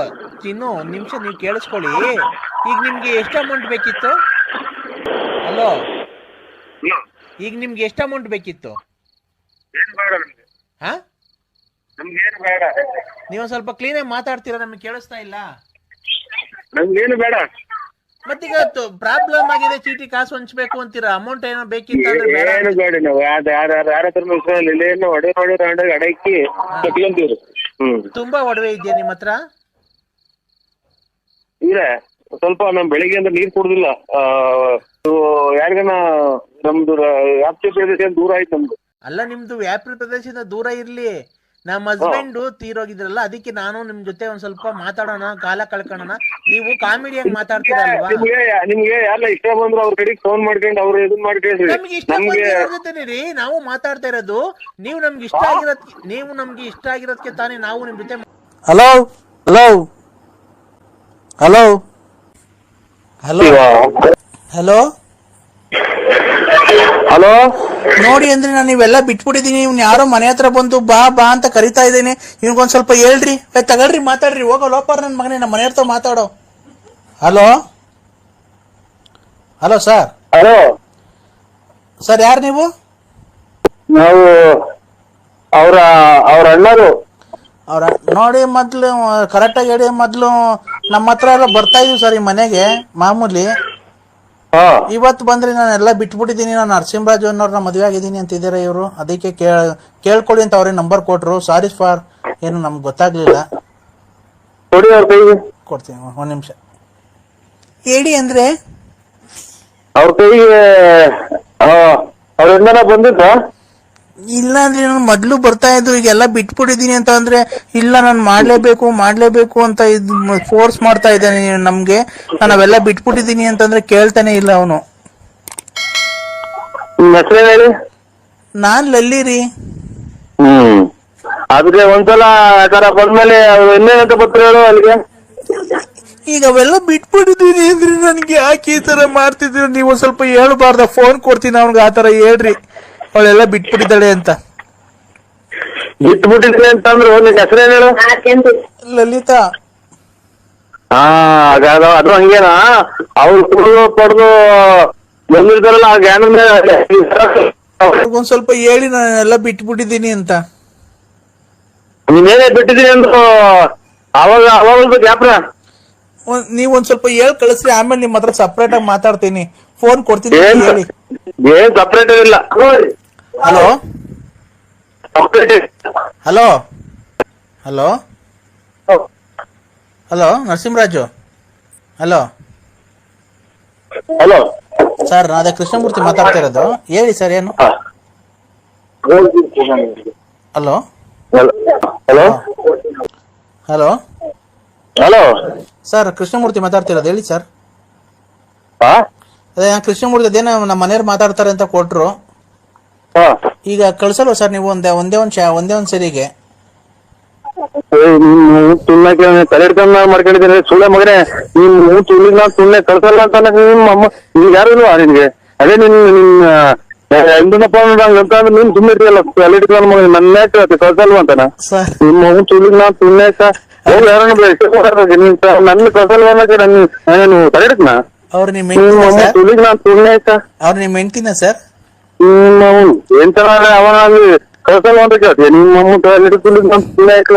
ಚಿನ್ನು, ಒಂದ್ ನಿಮಿಷ ನೀವು ಕೇಳಿಸ್ಕೊಳ್ಳಿ. ಈಗ ನಿಮ್ಗೆ ಎಷ್ಟು ಅಮೌಂಟ್ ಬೇಕಿತ್ತು? ಹಲೋ, ಈಗ ನಿಮ್ಗೆ ಎಷ್ಟು ಅಮೌಂಟ್ ಬೇಕಿತ್ತು? ಹಾ, ನಮ್ಗೇನು ಬೇಡ. ನೀವು ಸ್ವಲ್ಪ ಕ್ಲೀನ್ ಆಗಿ ಮಾತಾಡ್ತೀರಾ? ನಮ್ಗೆ ಕೇಳಿಸ್ತಾ ಇಲ್ಲ. ನಮ್ಗೇನು ಬೇಡ. ಮತ್ತೀಗ ಪ್ರಾಬ್ಲಮ್ ಆಗಿದೆ, ಚೀಟಿ ಕಾಸು ಹಂಚ್ಬೇಕು ಅಂತೀರಾ. ಅಮೌಂಟ್ ಏನೋ ಬೇಕಿತ್ತು ಅಂದ್ರೆ ಏನು ಬೇಡ. ನಾವು ಯಾರ ಅಡಕ್ಕಿ ಕಟ್ಕೊಂತೀವ್ರಿ. ತುಂಬಾ ಒಡವೆ ಇದೆಯಾ ನಿಮ್ಮ ಹತ್ರ? ಇಲ್ಲ, ಸ್ವಲ್ಪ ನಮ್ ಬೆಳಿಗ್ಗೆ ಅಂದ್ರೆ ನೀರ್ ಕುಡ್ದಿಲ್ಲ. ಯಾರಿಗನ ನಮ್ದು ವ್ಯಾಪ್ತಿ ಪ್ರದೇಶ ದೂರ ಆಯ್ತು ನಮ್ದು. ಅಲ್ಲ, ನಿಮ್ದು ವ್ಯಾಪ್ತಿ ಪ್ರದೇಶದಿಂದ ದೂರ ಇರ್ಲಿ. ನಮ್ಮ ಹಸ್ಬೆಂಡ್ ತೀರೋಗಿದ್ರಲ್ಲ, ಅದಕ್ಕೆ ನಾನು ನಿಮ್ ಜೊತೆ ಒಂದ್ ಸ್ವಲ್ಪ ಮಾತಾಡೋಣ, ಕಾಲ ಕಳ್ಕೊಳ್ಳೋಣ. ನೀವು ಕಾಮಿಡಿಯಾಗಿ ಮಾತಾಡ್ತೀರಲ್ವಾ? ನಿಮ್ಗೆ ಯಾರ ಇಷ್ಟ ಬಂದ್ರು ಅವ್ರ ಕಡೆಗೆ ಫೋನ್ ಮಾಡ್ಕೊಂಡು ಅವ್ರು ಇದನ್ ಮಾಡ್ಕೊಂಡ್ರಿ. ನಮ್ಗೆ ಇಷ್ಟ ಜೊತೆ ನಾವು ಮಾತಾಡ್ತಾ ಇರೋದು. ನೀವು ನಮ್ಗೆ ಇಷ್ಟ ಆಗಿರೋದಕ್ಕೆ ತಾನೇ ನಾವು ನಿಮ್ ಜೊತೆ. Hello hello hello hello hello hello ನೋಡಿ ಅಂದ್ರೆ ನಾನು ಇವೆಲ್ಲ ಬಿಟ್ಬಿಟ್ಟಿದೀನಿ. ಇವ್ನು ಯಾರೋ ಮನೆ ಹತ್ರ ಬಂದು ಬಾ ಬಾ ಅಂತ ಕರಿತಾ ಇದ್ದೇನೆ. ಇವ್ನಿಗೊಂದ್ ಸ್ವಲ್ಪ ಹೇಳ್ರಿ. ತಗೊಳ್ರಿ, ಮಾತಾಡ್ರಿ. ಹೋಗೋ ಲೋಪರ್ ನನ್ ಮಗನೇ, ನಮ್ಮ ಮನೆ ಹತ್ರ ಮಾತಾಡೋ. Hello hello sir. Hello sir, ಯಾರು ನೀವು? ನಾವು ಅವ್ರ ಅಣ್ಣರು. ನೋಡಿ, ಮೊದ್ಲು ಕರೆಕ್ಟ್ ಆಗಿ ಹೇಳಿ. ಮೊದ್ಲು ನಮ್ಮ ಹತ್ರ ಎಲ್ಲ ಬರ್ತಾ ಇದೀವಿ ಸರ್ ಈ ಮನೆಗೆ ಮಾಮೂಲಿ. ಇವತ್ತು ಬಂದ್ರೆ ನಾನೆಲ್ಲ ಬಿಟ್ಬಿಟ್ಟಿದ್ದೀನಿ. ನಾನು ನರಸಿಂಹರಾಜು ಅನ್ನೋರ್ನ ಮದುವೆ ಆಗಿದ್ದೀನಿ ಅಂತಿದ್ದಾರೆ ಇವರು. ಅದಕ್ಕೆ ಕೇಳ್ಕೊಳ್ಳಿ ಅಂತ ಅವ್ರಿಗೆ ನಂಬರ್ ಕೊಟ್ರು. ಸಾರಿ ಫಾರ್ ಏನು ನಮ್ಗೆ ಗೊತ್ತಾಗ್ಲಿಲ್ಲ. ಕೊಡ್ತೀನಿ, ಒಂದ್ ನಿಮಿಷ ಹೇಳಿ ಅಂದ್ರೆ. ಅವ್ರ ಕೈಗೆ ಅವ್ರಿಂದ ಬಂದಿದ್ರ? ಇಲ್ಲ ಅಂದ್ರೆ ನಾನು ಮೊದ್ಲು ಬರ್ತಾ ಇದ್ದು, ಈಗೆಲ್ಲ ಬಿಟ್ಬಿಟ್ಟಿದೀನಿ ಅಂತ ಅಂದ್ರೆ ಇಲ್ಲ ನಾನು ಮಾಡ್ಲೇಬೇಕು ಅಂತ ಫೋರ್ಸ್ ಮಾಡ್ತಾ ಇದ್ದಾನೆ ನಮ್ಗೆ. ನಾನು ಅವೆಲ್ಲ ಬಿಟ್ಬಿಟ್ಟಿದೀನಿ ಅಂತಂದ್ರೆ ಕೇಳ್ತಾನೆ ಇಲ್ಲ ಅವನು. ನಾನ್ ಲಲ್ಲಿ ರೀ. ಅದಕ್ಕೆ ಒಂದ್ಸಲ ಬಂದ್ಮೇಲೆ ಇನ್ನೇನಂತ ಬರ್ತೀರ ಅಲ್ಲಿಗೆ? ಈಗ ಅವೆಲ್ಲ ಬಿಟ್ಬಿಟ್ಟಿದೀನಿ ಅಂದ್ರೆ ನನ್ಗೆ ಯಾಕೆ ಈ ತರ ಮಾಡ್ತಿದ್ದೀರ? ನೀವು ಸ್ವಲ್ಪ ಹೇಳ್ಬಾರ್ದ? ಫೋನ್ ಕೊಡ್ತೀನಿ ಅವ್ನಿಗೆ, ಆತರ ಹೇಳ್ರಿ. ಅವಳೆಲ್ಲ ಬಿಟ್ಬಿಟ್ಟಿದ್ದಾಳೆ ಅಂತ. ಬಿಟ್ಬಿಟ್ಟಿದ್ದೀನಿ ಅಂತಂದ್ರು ನಿನ್ ಹೆಸರೇನು ಹೇಳು? ಲಲಿತಾ. ಅದು ಹಂಗೇನಾ? ಅವ್ರು ಕುಡಿದು ಪಡೆದು ಬಂದಿರ್ತಾರಲ್ಲ ಆ ಜ್ಞಾನ ಒಂದ್ ಸ್ವಲ್ಪ ಹೇಳಿ ನಾನೆಲ್ಲ ಬಿಟ್ಬಿಟ್ಟಿದ್ದೀನಿ ಅಂತ. ನೀನೇನೇ ಬಿಟ್ಟಿದ್ದೀನಿ ಅಂದ್ರು ಅವಾಗ ಗ್ಯಾಪ್ರ ನೀವ್ ಒಂದ್ ಸ್ವಲ್ಪ ಹೇಳ್ ಕಳಿಸ್ರಿ, ಆಮೇಲೆ ನಿಮ್ ಹತ್ರ ಸಪ್ರೇಟ್ ಆಗಿ ಮಾತಾಡ್ತೀನಿ. ಫೋನ್ ಕೊಡ್ತೀನಿ ಏನ್ ಹೇಳಿ. ಏನ್ ಸಪ್ರೇಟ್ ಇಲ್ಲ. Hello separate hello hello hello Narasimharaju. Hello hello sir, ಅದೇ ಕೃಷ್ಣಮೂರ್ತಿ ಮಾತಾಡ್ತಾ ಇರೋದು. ಹೇಳಿ ಸರ್, ಏನು? Hello hello hello hello sir, Krishnamurthy ಮಾತಾಡ್ತಿರೋದು. ಹೇಳಿ ಸರ್. ಅದೇ ಕೃಷ್ಣಮೂರ್ತಿ ಅದೇನೋ ನಮ್ಮ ಮನೆಯವ್ರು ಮಾತಾಡ್ತಾರೆ ಅಂತ ಕೊಟ್ರು. ಈಗ ಕಳ್ಸಲ್ವ ಸರ್ ನೀವು? ಒಂದೇ ಒಂದ್ ಸರಿಗೆ ತುಳ್ಳಕ್ಕೆ ತಲೆ ಹಿಡ್ಕೊಂಡ್ ಮಾಡ್ಕೊಂಡಿದ್ದೀನಿ. ಸುಳ್ಳೆ ಮಗನೇ, ನೀನ್ ತುಳ್ಳಿಗ್ ನಾ ಸುಳ್ಳೆ ಕಳ್ಸಲ್ಲ ಅಂತ ನಿಮ್ಮ ಈಗ ಯಾರು ಇಲ್ವಾ ನಿನ್ಗೆ? ಅದೇ ನಿನ್ನಪ್ಪ ಅಂತಂದ್ರೆ ನೀನ್ ಸುಮ್ಮನೆ ಇರ್ತೀಯಲ್ಲ, ತಲೆ ಹಿಡ್ಕೊಂಡ್ ಮಗ ನನ್ನ ಕಳ್ಸಲ್ವ ಅಂತನ? ಸರ್ ನಿಮ್ಮ ಮಗನ್ ತುಳ್ಳಿಗ್ ನಾ ತುಳ್ಳೆಕ ಯಾರನ್ನ ನನ್ನ ಕಳ್ಸಲ್ವ ಅನ್ನಕ್ಕೆ ನಾನು ತಲೆ ಹಿಡ್ಕನ? ಅವ್ರು ನಿಮ್ ನಿಮ್ಮ ಮಗನ್ ತುಳ್ಳಿಗ್ ನಾ ತುಳ್ಳೆಕ ಅವ್ರು ನಿಮ್ ಹೆಂಡ್ತಿನ ಸರ್? ನಿಮ್ಮ ಏನ್ ಚೆನ್ನಾಗಿ ಅವನಾಗಿ ಕಳ್ಸಲ್ವ ಅಂತ ಕೇಳ್ತೀಯ? ನಿಮ್ಮ ಮಮ್ಮ ತಲೆ ಹಿಡ್ಕೊಳ್ಳಿಗ್ ನಾ ತುಳ್ಳೆಕ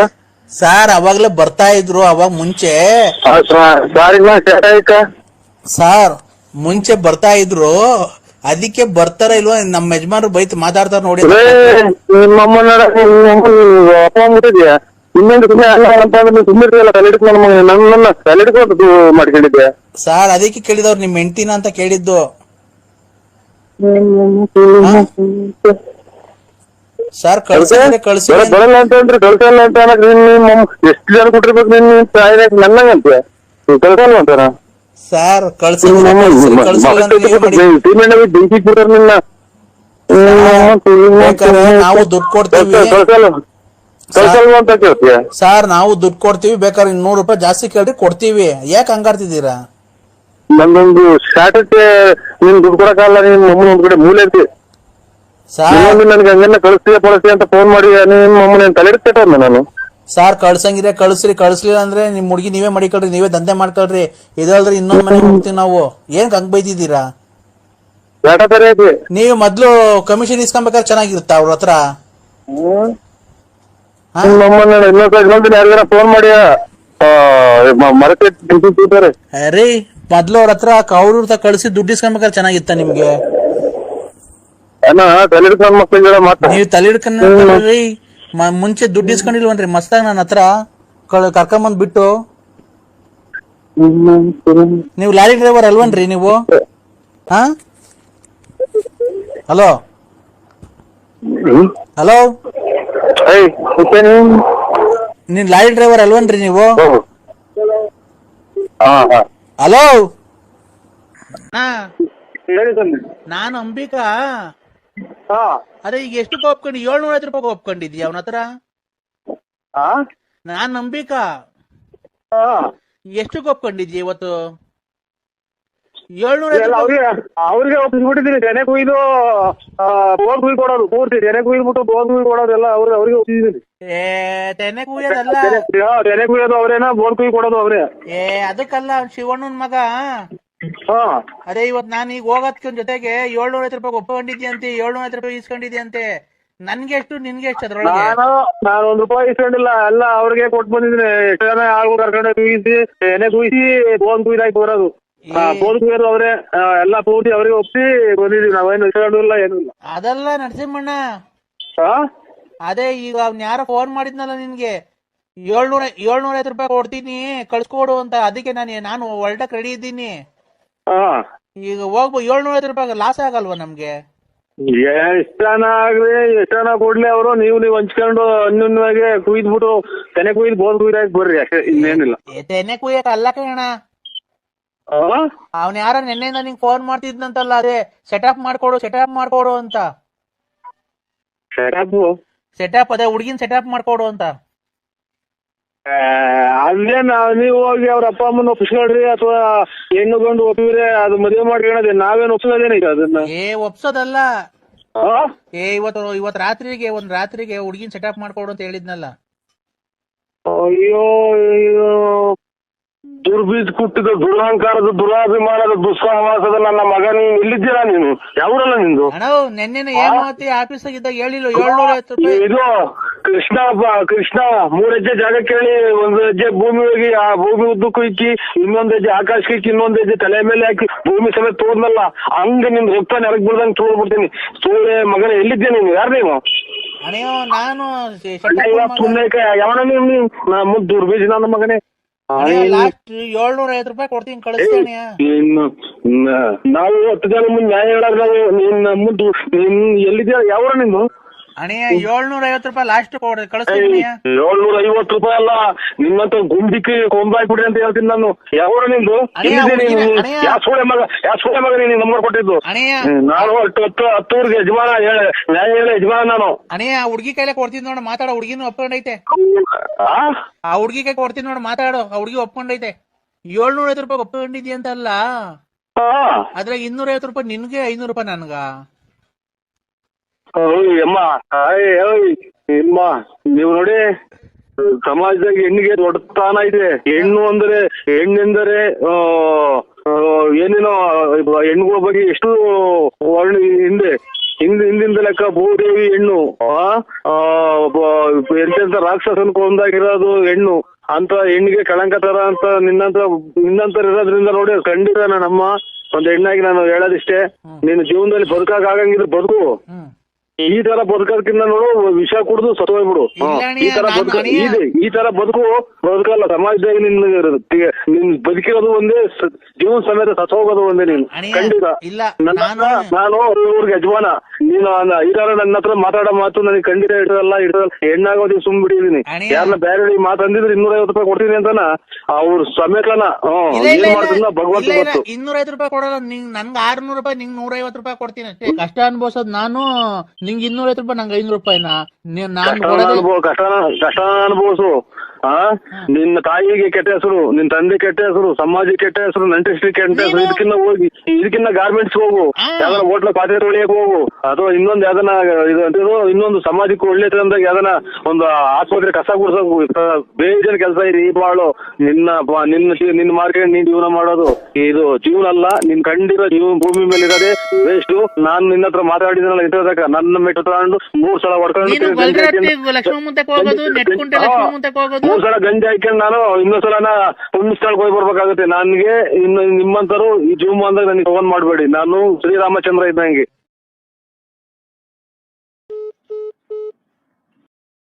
ಸರ್ ಅವಾಗ್ಲೇ ಬರ್ತಾ ಇದ್ರು. ಅವಾಗ ಮುಂಚೆ ಸರ್ ಮುಂಚೆ ಬರ್ತಾ ಇದ್ರು. ಅದಕ್ಕೆ ಬರ್ತಾರ ಇಲ್ವಾ ನಮ್ಮ ಯಜಮಾನ್ರು ಬೈತ್ ಮಾತಾಡ್ತಾರ ನೋಡಿ. ನಿಮ್ಮಮ್ಮ ಅಪ್ಪ ಮುಟ್ಟಿದ್ಯಾ? ಇನ್ನೊಂದು ಸುಮ್ಮನೆ ಅಂತಂದ್ರೆ ಸುಮ್ಮನೆ ತಲೆ ಹಿಡ್ಕೊಂಡು ನನ್ನ ತಲೆ ಹಿಡ್ಕೊಂಡು ಮಾಡ್ಕೊಂಡಿದ್ಯಾ? ಸರ್ ಅದಕ್ಕೆ ಕೇಳಿದವ್ರು ನಿಮ್ ಹೆಂಡ್ತಿನ ಅಂತ ಕೇಳಿದ್ದು. ಸರ್ ಕಳ್ಸಿದ್ರೆ ಕಳ್ಸಿ. ಬರಲ್ಲ ಅಂತಂದ್ರೆ ಕಳ್ಸಲ್ಲ ಅಂತ ಎಷ್ಟು ಜನ ಕೊಟ್ಟಿರ್ಬೇಕು ನಿನ್ ನನ್ನಂಗಂತ ಕಳ್ಸಲ್ವ ಅಂತಾರ? ಸರ್ ಕಳ್ಸಿಲ್ಲ ಬೆಂಕಿ ಕೊಟ್ಟಾರ ನಿನ್ನ. ನಾವು ದುಡ್ಡು ಕೊಡ್ತೀವಿ ಕಳ್ಸಲ್ವ ಅಂತ ಕೇಳ್ತೀಯ? ಸರ್ ನಾವು ದುಡ್ಡು ಕೊಡ್ತೀವಿ, ಬೇಕಾದ್ರೆ 200 ರೂಪಾಯಿ ಜಾಸ್ತಿ ಕೇಳ್ರಿ ಕೊಡ್ತೀವಿ. ಯಾಕೆ ಹಂಗಾಡ್ತಿದ್ದೀರಾ? ನಂದೊಂದು ಶಾಟಕ್ಕೆ ನೀನ್ ದುಡ್ಡು ಕೊಡಕ್ಕಾಗಲ್ಲ. ನಿನ್ ಮಮ್ಮನ ಒಂದ್ ಕಡೆ ಮೂಲೆ ಇರ್ತಿ. ನನ್ಗೆ ಹಂಗೆಲ್ಲ ಕಳಿಸ್ತೀಯ ಪಳಿಸ್ತೀಯ ಅಂತ ಫೋನ್ ಮಾಡಿ ನಿಮ್ಮ ಮಮ್ಮನ ತಲೆ ಹಿಡ್ತೇಟವ್ನ ನಾನು. ಸಾರ್ ಕಳ್ಸಂಗಿದ್ರೆ ಕಳ್ಸ್ರಿ, ಕಳ್ಸ್ಲಿಲ್ಲ ಅಂದ್ರೆ ನಿಮ್ ಹುಡುಗಿ ನೀವೇ ಮಾಡಿಕೊಳ್ರಿ, ನೀವೇ ದಂಧೆ ಮಾಡ್ಕೊಳ್ರಿ. ಇದಲ್ದ್ರೆ ಇನ್ನೊಂದ್ ಮನೆಗೆ ಹೋಗ್ತೀವಿ ನಾವು. ಏನ್ ಹಂಗ್ ಬೈದಿದ್ದೀರಾ? ನೀವು ಮೊದ್ಲು ಕಮಿಷನ್ ಇಸ್ಕೊಂಬೇಕಾದ್ರೆ ಚೆನ್ನಾಗಿರುತ್ತ ಅವ್ರ ಹತ್ರ? ಇನ್ನೊಂದಿನ ಯಾರಿಗಾರ ಫೋನ್ ಮಾಡಿ ಮರಕ್ಕೆ ರೀ ಮೊದ್ಲು ಅವ್ರ ಹತ್ರ ಅವ್ರ ಕಳ್ಸಿ ದುಡ್ಡು ಇಸ್ಕೊಂಬೇಕಾದ್ರೆ ಚೆನ್ನಾಗಿತ್ತ ನಿಮ್ಗೆ? ನೀವ್ ತಲೆ ಹಿಡ್ಕೊಂಡ್ರಿ. ಮುಂಚೆ ದುಡ್ಡು ಇಸ್ಕೊಂಡಿಲ್ವನ್ರಿ ಮಸ್ತಾಗ ನನ್ನ ಹತ್ರ ಕರ್ಕೊಂಬಂದ್ ಬಿಟ್ಟು. ನೀವು ಲಾರಿ ಡ್ರೈವರ್ ಅಲ್ವನ್ರಿ ನೀವು? ಹಾ ಹಲೋ ಹಲೋ ನೀನ್ ಲಾರಿ ಡ್ರೈವರ್ ಅಲ್ವನ್ರಿ ನೀವು? ಹಲೋ ನಾನು ಅಂಬಿಕಾ. ಅದೇ ಈಗ ಎಷ್ಟಕ್ಕೆ ಒಪ್ಕೊಂಡು? 750 ರೂಪಾಯಿ ಒಪ್ಕೊಂಡಿದ್ಯಾ ಅವನ ಹತ್ರ? ನಾನ್ ಅಂಬಿಕಾ. ಎಷ್ಟಕ್ಕೆ ಒಪ್ಕೊಂಡಿದ್ಯಾ ಇವತ್ತು? 750 ಅವ್ರಿಗೆ ಒಪ್ಪಿಸ್ಬಿಟ್ಟಿದ್ದೀನಿ. ತೆನೆ ಕುಯ್ದು ಬೋನ್ ಕುಯ್ ಕೊಡೋದು ಪೂರ್ತಿ. ತೆನೆ ಕುಯ್ದ್ಬಿಟ್ಟು ಬೋನ್ ಕುಯ್ ಕೊಡೋದೆಲ್ಲ ಅವ್ರಿಗೆ ಒಪ್ಪಿಸಿದ್ದೀನಿ. ತೆನೆ ಕುಯ್ಯೋದಲ್ಲ, ತೆನೆ ಕುಯ್ಯೋದು ಅವ್ರೇನ, ಬೋನ್ ಕುಯ್ ಕೊಡೋದು ಅವ್ರೆ. ಅದಕ್ಕಲ್ಲ, ಶಿವಣ್ಣನ್ ಮಗ. ಅದೇ ಇವತ್ ನಾನು ಈಗ ಹೋಗೋದ್ಕೊಂದ್ ಜೊತೆಗೆ 750 ರೂಪಾಯಿ ಒಪ್ಕೊಂಡಿದ್ಯಾ ಅಂತೆ, 750 ರೂಪಾಯಿ ಇಸ್ಕೊಂಡಿದ್ಯಂತೆ. ನನ್ಗೆ ಎಷ್ಟು ನಿನ್ಗೆ ಎಷ್ಟು ಅದ್ರೊಳಗೆ? ನಾನು 1 ರೂಪಾಯಿ ಇಸ್ಕೊಂಡಿಲ್ಲ, ಎಲ್ಲ ಅವ್ರಿಗೆ ಕೊಟ್ಟು ಬಂದಿದ್ದೀನಿ. ಎಷ್ಟು ಜನ ಆಳ್ಗಳು ಕರ್ಕೊಂಡು ಕುಯ್ಸಿ ಎನೆ ಕುಯ್ಸಿ ಬೋನ್ ಕುಯ್ದಾಕಿ ಬರೋದು. ಬೋನ್ ಕುಯ್ಯೋದು ಅವ್ರೆ, ಎಲ್ಲ ಪೂರ್ತಿ ಅವ್ರಿಗೆ ಒಪ್ಸಿ ಬಂದಿದೀವಿ. ನಾವೇನು ಇಸ್ಕೊಂಡಿಲ್ಲ, ಏನೂ ಇಲ್ಲ. ಅದಲ್ಲ ನರಸಿಂಹಣ್ಣ, ಅದೇ ಈಗ ಅವ್ನ್ ಯಾರೋ ಫೋನ್ ಮಾಡಿದ್ನಲ್ಲ ನಿನ್ಗೆ, 750 ರೂಪಾಯಿ ಕೊಡ್ತೀನಿ ಕಳ್ಸ್ಕೊಡು ಅಂತ. ಅದಕ್ಕೆ ನಾನು ಹೊರಟಕ್ ರೆಡಿ ಇದ್ದೀನಿ. ಈಗ ಹೋಗ್ಬೋದು. 750 ರೂಪಾಯಿ ಲಾಸ್ ಆಗಲ್ವಾ ನಮ್ಗೆ? ಎಷ್ಟ್ ಜನ ಆಗ್ಲಿ, ಎಷ್ಟ್ ಜನ ಕೊಡ್ಲಿ ಅವರು, ನೀವು ಹಂಚ್ಕೊಂಡು ಅನ್ಯೂನ್ಯವಾಗಿ ಕುಯ್ದ್ಬಿಟ್ಟು ತೆನೆ ಕುಯ್ದು ಬೋನ್ ಕುಯ್ದಾಕಿ ಬರ್ರಿ ಅಷ್ಟೇ, ಇನ್ನೇನಿಲ್ಲ. ತೆನೆ ಕುಯ್ಯಕ್ ಅಲ್ಲ ಕಣ, ಅವ್ನ ಯಾರ ನೆನ್ನೆಯಿಂದ ನಿಂಗೆ ಫೋನ್ ಮಾಡ್ತಿದ್ನಂತಲ್ಲ, ಅದೇ ಸೆಟಪ್ ಮಾಡ್ಕೊಡು ಅಂತ. ಸೆಟಪ್ ಅದೇ ಹುಡ್ಗಿನ್ ಸೆಟಪ್ ಮಾಡ್ಕೊಡು ಅಂತ. ಅದೇನ ನೀವು ಹೋಗಿ ಅವ್ರ ಅಪ್ಪ ಅಮ್ಮನ ಒಪ್ಪಿಸ್ಕೊಳ್ರಿ, ಅಥವಾ ಹೆಣ್ಣು ಗಂಡು ಒಪ್ಪಿದ್ರೆ ಅದು ಮದುವೆ ಮಾಡ್ಕೊಳ್ಳೋದೇ. ನಾವೇನು ಒಪ್ಸೋದೇನೈತೆ ಅದನ್ನ? ಒಪ್ಸೋದಲ್ಲ. ಇವತ್ ರಾತ್ರಿಗೆ ಹುಡ್ಗಿನ್ ಸೆಟಪ್ ಮಾಡ್ಕೊಡು ಅಂತ ಹೇಳಿದ್ನಲ್ಲ. ಅಯ್ಯೋ ದುರ್ಬೀಜ ಕುಟ್ಟಿದ ದುರಹಂಕಾರದ ದುರಾಭಿಮಾನದ ದುಸ್ಸಹವಾಸದ ನನ್ನ ಮಗ ನೀನ್ ಎಲ್ಲಿದ್ದೀರಾ ನೀನು? ಯಾವ್ರಲ್ಲ ನಿಂದು? ಅಣ್ಣ ನೆನ್ನೆನ ಏನ್ ಮಾತಿ ಆಫೀಸಾಗ ಇದ್ದಾಗ ಹೇಳಿಲ್ಲ 750 ರೂಪಾಯಿ. ಇದು ಕೃಷ್ಣ 3 ಹೆಜ್ಜೆ ಜಾಗ ಕೇಳಿ 1 ಹೆಜ್ಜೆ ಭೂಮಿ ಹೋಗಿ ಆ ಭೂಮಿ ಉದ್ದಕ್ಕೂ ಇಕ್ಕಿ, 1 ಹೆಜ್ಜೆ ಆಕಾಶಕ್ಕೆ ಇಕ್ಕಿ, 1 ಹೆಜ್ಜೆ ತಲೆ ಮೇಲೆ ಹಾಕಿ ಭೂಮಿ ಸಮೇತ ತೋರ್ನಲ್ಲ, ಹಂಗ ನಿನ್ ರಕ್ತ ನೆರಗ್ ಬಿಡ್ದಂಗ್ ತೋರ್ಬಿಡ್ತೀನಿ. ಸೂಳೆ ಮಗನ ಎಲ್ಲಿದ್ದೆ ನೀನು? ಯಾರು ನೀವು? ಅಣ್ಣ ನಾನು ಯಾವನ ನೀವು? ಮುದ್ದು ದುರ್ಬೀಜ ನನ್ನ ಮಗನೇ. ಲಾಸ್ಟ್ 750 ರೂಪಾಯಿ ಕೊಡ್ತೀನಿ, ಕಳಿಸ್ತೇನೆ. ಇನ್ನು ನಾವು 10 ಜನ ಮುಂದೆ ನ್ಯಾಯ ಹೇಳಾಗ ನಾವು ನಿನ್ನ ಮುದ್ದು ಎಲ್ಲಿದ್ಯಾ? ಯಾವ್ರ ನೀನು? ಅಣ್ಣ 750 ರೂಪಾಯಿ ಲಾಸ್ಟ್ ಕಳಿಸ್ತೀನಿ. 750 ರೂಪಾಯಿ ಅಲ್ಲ, ನಿನ್ನಂತ ಗುಂಡಿಕ್ಕಿ ಕೊಂಬಾಯ್ಬಿಡಿ ಅಂತ ಹೇಳ್ತೀನಿ ನಾನು. ಯಾವ್ರ ನಿಂದು? ಯಾವ ಸೂಳೆ ಮಗ ನೀನು ನಂಬರ್ ಕೊಟ್ಟಿದ್ದು? ನಾನು 10 ಯಜಮಾನ ನ್ಯಾಯ ಹೇಳ ಯಜಮಾನ ನಾನು. ಅಣ್ಣ ಹುಡ್ಗಿ ಕೈಲೇ ಕೊಡ್ತೀನಿ ನೋಡ, ಮಾತಾಡೋ. ಹುಡ್ಗಿನೂ ಒಪ್ಕೊಂಡೈತೆ. ಆ ಹುಡ್ಗಿ ಕೈ ಕೊಡ್ತೀನಿ ನೋಡ, ಮಾತಾಡೋ. ಆ ಹುಡ್ಗಿ ಒಪ್ಕೊಂಡೈತೆ. 750 ರೂಪಾಯಿ ಒಪ್ಕೊಂಡಿದ್ಯ ಅಂತ ಅಲ್ಲ, ಅದ್ರಾಗ 250 ರೂಪಾಯಿ ನಿನ್ಗೆ, 500 ರೂಪಾಯಿ ನನ್ಗ. ಅಮ್ಮ ಅಮ್ಮ ನೀವು ನೋಡಿ, ಸಮಾಜದಾಗ ಹೆಣ್ಣಿಗೆ ದೊಡ್ಡ ಸ್ಥಾನ ಇದೆ. ಹೆಣ್ಣೆಂದರೆ ಏನೇನೋ ಹೆಣ್ಣುಗಳ ಬಗ್ಗೆ ಎಷ್ಟು ವರ್ಣ ಹಿಂದಿಂದ ಲೆಕ್ಕ ಭೂದೇವಿ ಹೆಣ್ಣು, ಎಂತೆಂತ ರಾಕ್ಷಸನ್ ಕೊಂದಾಗಿರೋದು ಹೆಣ್ಣು ಅಂತ ಹೆಣ್ಣಿಗೆ ಕಳಂಕ ತರ ಅಂತ ನಿನ್ನಂತರ ಇರೋದ್ರಿಂದ ನೋಡಿ, ಖಂಡಿತ ನನ್ನಮ್ಮ ಒಂದ್ ಹೆಣ್ಣಾಗಿ ನಾನು ಹೇಳೋದಿಷ್ಟೇ, ನೀನು ಜೀವನದಲ್ಲಿ ಬದುಕಾಗ ಆಗಂಗಿದ್ರೆ ಬದುಕು. ಈ ತರ ಬದುಕೋದಕ್ಕಿಂತ ನೋಡು, ವಿಷ ಕುಡಿದು ಸತ್ತೋಗ್ಬಿಡು. ಈ ತರ ಬದುಕಲ್ಲ. ಸಮಾಜದಾಗ ನಿನ್ ಬದುಕಿರೋದು ಒಂದೇ, ಜೀವನ ಸಮೇತ ಸತ್ತೋಗೋದು ಒಂದೇ. ನೀನು ಖಂಡಿತ ನಾನು ಊರ್ಗೆ ಯಜಮಾನ. ನೀನು ಈ ತರ ನನ್ನ ಹತ್ರ ಮಾತಾಡೋ ಮಾತು ನನಗೆ ಖಂಡಿತ ಇಡಲ್ಲ. ಹೆಣ್ಣಾಗೋದಿ ಸುಮ್ ಬಿಟ್ಟಿದೀನಿ. ಯಾರನ್ನ ಬೇರೆ ಮಾತಂದಿದ್ರೆ 250 ರೂಪಾಯಿ ಕೊಡ್ತೀನಿ ಅಂತಾನ ಅವ್ರ ಸಮೇತನ ಏನ್ ಮಾಡ್ತಿದ್ನ ಭಗವಂತ ಗೊತ್ತು. 250 ರೂಪಾಯಿ ಕೊಡಲ್ಲ, ನನ್ಗೆ 600 ರೂಪಾಯಿ, ನಿಂಗೆ 150 ರೂಪಾಯಿ ಕೊಡ್ತೀನಿ ಅಷ್ಟೇ. ಕಷ್ಟ ಅನ್ಬೋಸೋದ್ ನಾನು, ನಿಂಗೆ 250 ರೂಪಾಯಿ, ನಂಗೆ 500 ರೂಪಾಯಿನ. ಕಷ್ಟ ಅನುಭವಿಸು. ನಿನ್ನ ತಾಯಿಗೆ ಕೆಟ್ಟ ಹೆಸರು, ನಿನ್ ತಂದೆ ಕೆಟ್ಟ ಹೆಸರು, ಸಮಾಜಕ್ಕೆ ಕೆಟ್ಟ ಹೆಸರು, ನೆಂಟಸ್ಟ್ರಿಗೆ ಕೆಟ್ಟ ಹೆಸರು. ಇದಕ್ಕಿನ್ನ ಗಾರ್ಮೆಂಟ್ಸ್ ಹೋಗು, ಯಾವ್ದಾರ ಹೋಟ್ಲ ಪಾತ್ರೆ ತೊಳಿಯಕ್ ಹೋಗು, ಅಥವಾ ಇನ್ನೊಂದು ಯಾವ್ದನ ಇನ್ನೊಂದು ಸಮಾಜಕ್ಕೆ ಒಳ್ಳೆತಂದಾಗ ಯಾವ್ದನ ಒಂದು ಆಸ್ಪತ್ರೆ ಕಸ ಗುಡ್ಸೋಕು. ಬೇಜಾನ್ ಕೆಲಸ ಇದೆ ಈ ಬಾಳು. ನಿನ್ನ ಮಾರ್ಕೆಟ್ ನೀನ್ ಜೀವನ ಮಾಡೋದು ಇದು ಜೀವನ ಅಲ್ಲ. ನಿನ್ ಖಂಡಿತ ಜೀವನ ಭೂಮಿ ಮೇಲೆ ಇರೋದೇ ವೇಸ್ಟ್. ನಾನ್ ನಿನ್ನ ಹತ್ರ ಮಾತಾಡಿದ್ನಲ್ಲ ಇಂಟರ್ದಾಗ, ನನ್ನ ಮೆಟ್ಟು ತಗೊಂಡು 3 ಸಲ ಹೊಡ್ಕೊಂಡು 3 ಸಲ ಗಂಜಿ ಹಾಕೊಂಡು ನಾನು ಇನ್ನೊಂದ್ ಸಲ ಪುಣ್ಯಸ್ಥಳಕ್ಕೆ ಹೋಗಿ ಬರ್ಬೇಕಾಗುತ್ತೆ. ನನ್ಗೆ ಇನ್ನು ನಿಮ್ಮಂತರು ಈ ಜೀವ ಅಂದಾಗ ನನಗೆ ಫೋನ್ ಮಾಡ್ಬೇಡಿ. ನಾನು ಶ್ರೀರಾಮಚಂದ್ರ ಇದ್ದಂಗೆ.